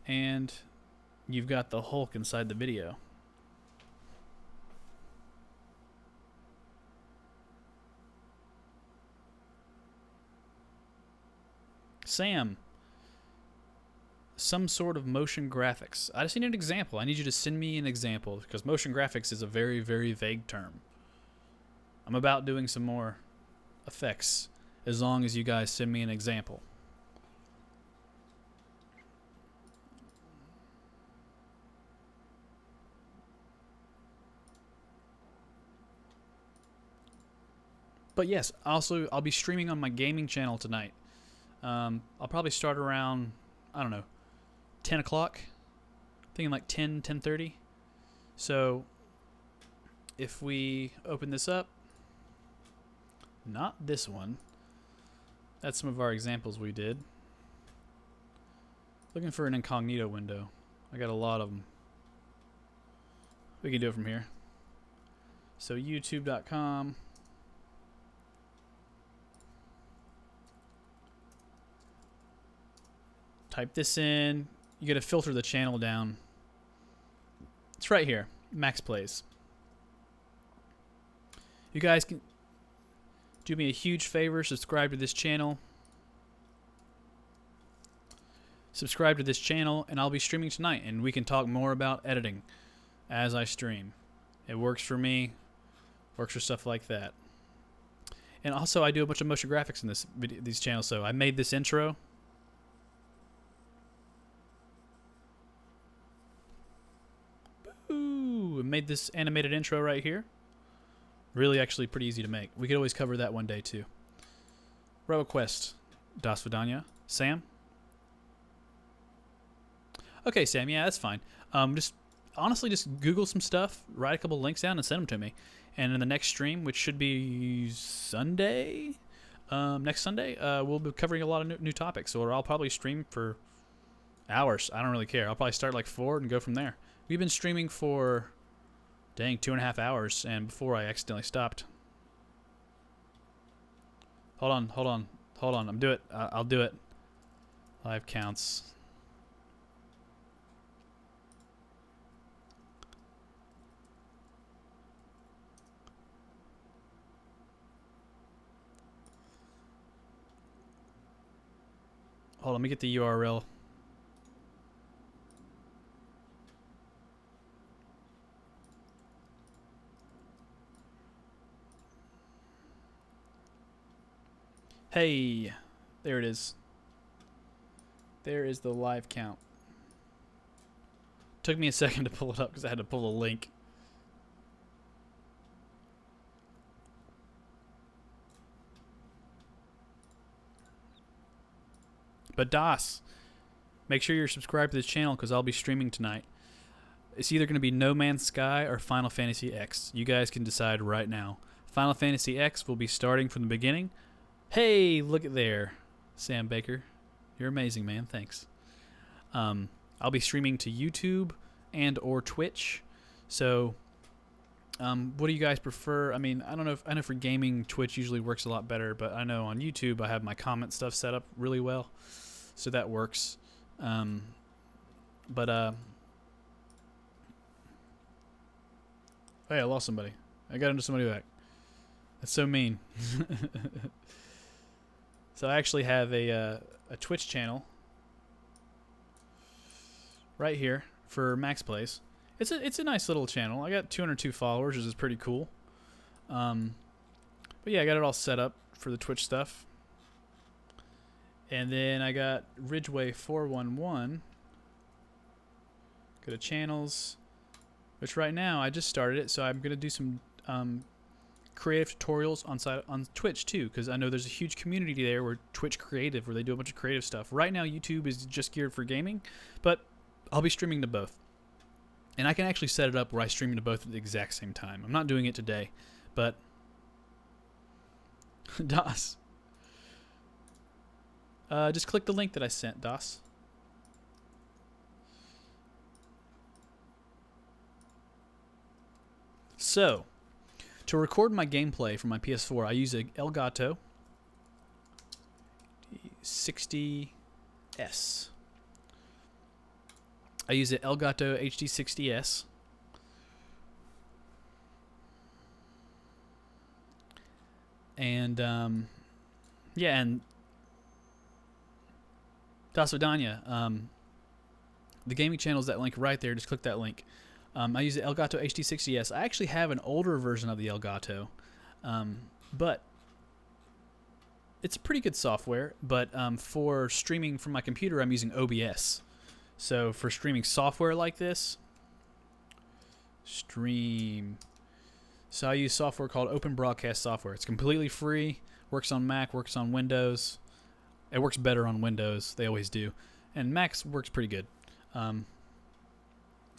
A: And you've got the Hulk inside the video. Sam, some sort of motion graphics. I just need an example. I need you to send me an example because motion graphics is a very, very vague term. I'm about doing some more effects as long as you guys send me an example. But yes, also I'll be streaming on my gaming channel tonight. I'll probably start around, I don't know, 10 o'clock. Thinking like 10, 10:30. So if we open this up, not this one. That's some of our examples we did. Looking for an incognito window. I got a lot of them. We can do it from here. So youtube.com. Type this in. You gotta filter the channel down. It's right here. Max Plays. You guys can do me a huge favor. Subscribe to this channel. Subscribe to this channel, and I'll be streaming tonight, and we can talk more about editing as I stream. It works for me. Works for stuff like that. And also, I do a bunch of motion graphics in these channels. So I made this intro. Ooh, made this animated intro right here. Really, actually, pretty easy to make. We could always cover that one day too. Request, Das Vidania, Sam. Okay, Sam. Yeah, that's fine. Just honestly, just Google some stuff, write a couple links down, and send them to me. And in the next stream, which should be Sunday, next Sunday, we'll be covering a lot of new topics. So I'll probably stream for hours. I don't really care. I'll probably start like 4 and go from there. We've been streaming for, dang, 2.5 hours, and before I accidentally stopped. Hold on. I'll do it. Live counts. Hold on, let me get the URL. Hey, there it is. There is the live count. Took me a second to pull it up because I had to pull a link. But DOS, make sure you're subscribed to this channel because I'll be streaming tonight. It's either going to be No Man's Sky or Final Fantasy X. You guys can decide right now. Final Fantasy X will be starting from the beginning. Hey, look at there, Sam Baker. You're amazing, man. Thanks. I'll be streaming to YouTube and or Twitch. So, what do you guys prefer? I mean, I don't know. I know for gaming, Twitch usually works a lot better, but I know on YouTube I have my comment stuff set up really well, so that works. Hey, I lost somebody. I got into somebody back. That's so mean. So I actually have a Twitch channel right here for Max Plays. It's a nice little channel. I got 202 followers, which is pretty cool. But yeah, I got it all set up for the Twitch stuff. And then I got Ridgeway 411. Go to channels, which right now I just started it, so I'm gonna do some creative tutorials on Twitch too, because I know there's a huge community there where Twitch creative, where they do a bunch of creative stuff. Right now YouTube is just geared for gaming, but I'll be streaming to both. And I can actually set it up where I stream to both at the exact same time. I'm not doing it today, but DOS. Just click the link that I sent, DOS. So, to record my gameplay from my PS4, I use a Elgato 60S. I use an Elgato HD60S. And, yeah, and Dasodanya, the gaming channel is that link right there. Just click that link. I use the Elgato HD60S. I actually have an older version of the Elgato, but it's pretty good software. But for streaming from my computer, I'm using OBS. So for streaming software like this, stream. So I use software called Open Broadcast Software. It's completely free. Works on Mac, works on Windows. It works better on Windows. They always do. And Macs works pretty good.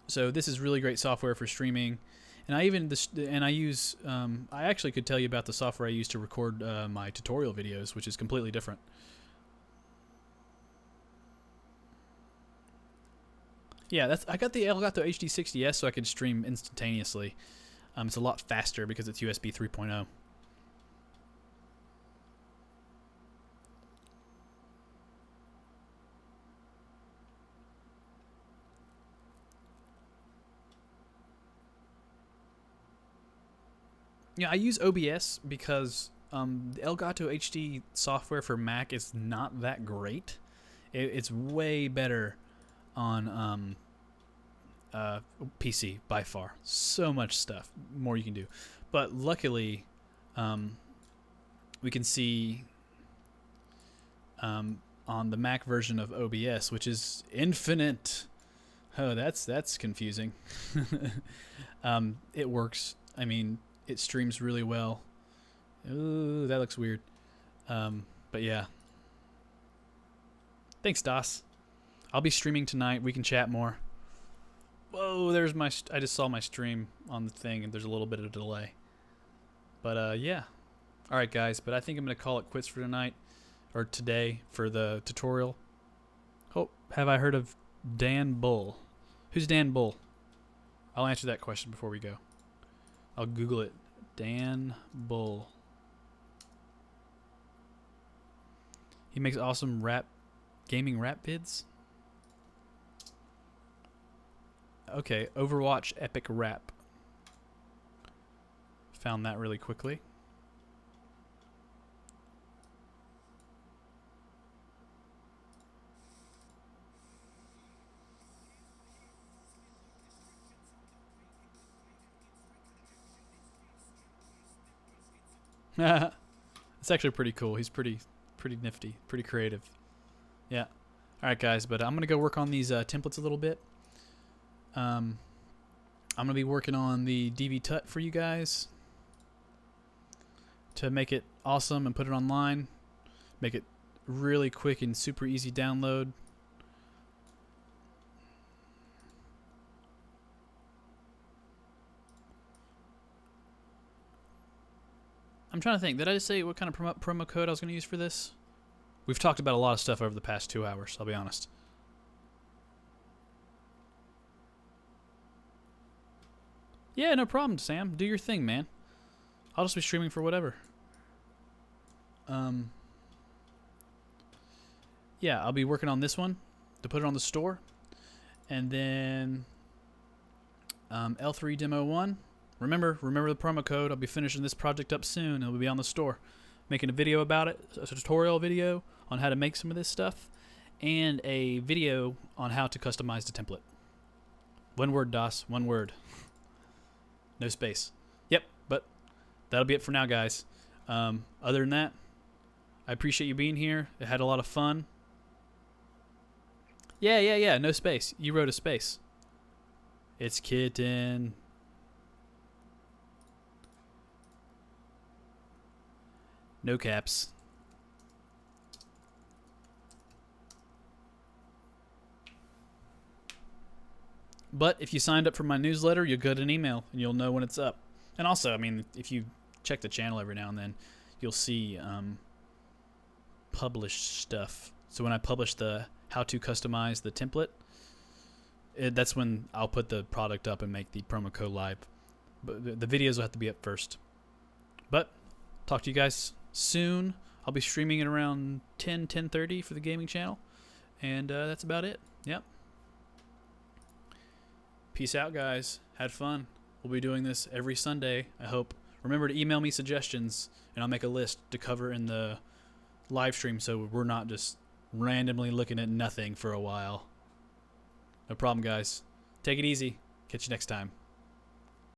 A: So this is really great software for streaming. And I use I actually could tell you about the software I use to record my tutorial videos, which is completely different. Yeah, I got the Elgato HD60S so I can stream instantaneously. It's a lot faster because it's USB 3.0. Yeah, I use OBS because the Elgato HD software for Mac is not that great. It's way better on PC by far. So much stuff, more you can do. But luckily, we can see on the Mac version of OBS, which is infinite. Oh, that's confusing. It works. I mean, it streams really well. Ooh, that looks weird. But yeah. Thanks, Das. I'll be streaming tonight. We can chat more. Whoa, there's my... I just saw my stream on the thing, and there's a little bit of a delay. But, yeah. Alright, guys. But I think I'm going to call it quits for tonight. Or today for the tutorial. Oh, have I heard of Dan Bull? Who's Dan Bull? I'll answer that question before we go. I'll Google it. Dan Bull. He makes awesome gaming rap vids. Okay, Overwatch Epic Rap. Found that really quickly. It's actually pretty cool. He's pretty nifty, pretty creative. Yeah. All right, guys. But I'm gonna go work on these templates a little bit. I'm gonna be working on the DV Tut for you guys to make it awesome and put it online. Make it really quick and super easy download. I'm trying to think. Did I just say what kind of promo code I was going to use for this? We've talked about a lot of stuff over the past 2 hours, I'll be honest. Yeah, no problem, Sam. Do your thing, man. I'll just be streaming for whatever. Yeah, I'll be working on this one to put it on the store. And then L3 Demo 1. Remember the promo code. I'll be finishing this project up soon. It'll be on the store. Making a video about it, a tutorial video on how to make some of this stuff, and a video on how to customize the template. One word, Das. One word. No space. Yep, but that'll be it for now, guys. Other than that, I appreciate you being here. I had a lot of fun. Yeah. No space. You wrote a space. It's kitten. No caps. But if you signed up for my newsletter, you'll get an email and you'll know when it's up. And also, I mean, if you check the channel every now and then, you'll see published stuff. So when I publish the how to customize the template, that's when I'll put the product up and make the promo code live. But the videos will have to be up first. But talk to you guys soon. I'll be streaming at around 10:30 for the gaming channel. And that's about it. Yep. Peace out, guys. Had fun. We'll be doing this every Sunday, I hope. Remember to email me suggestions, and I'll make a list to cover in the live stream so we're not just randomly looking at nothing for a while. No problem, guys. Take it easy. Catch you next time.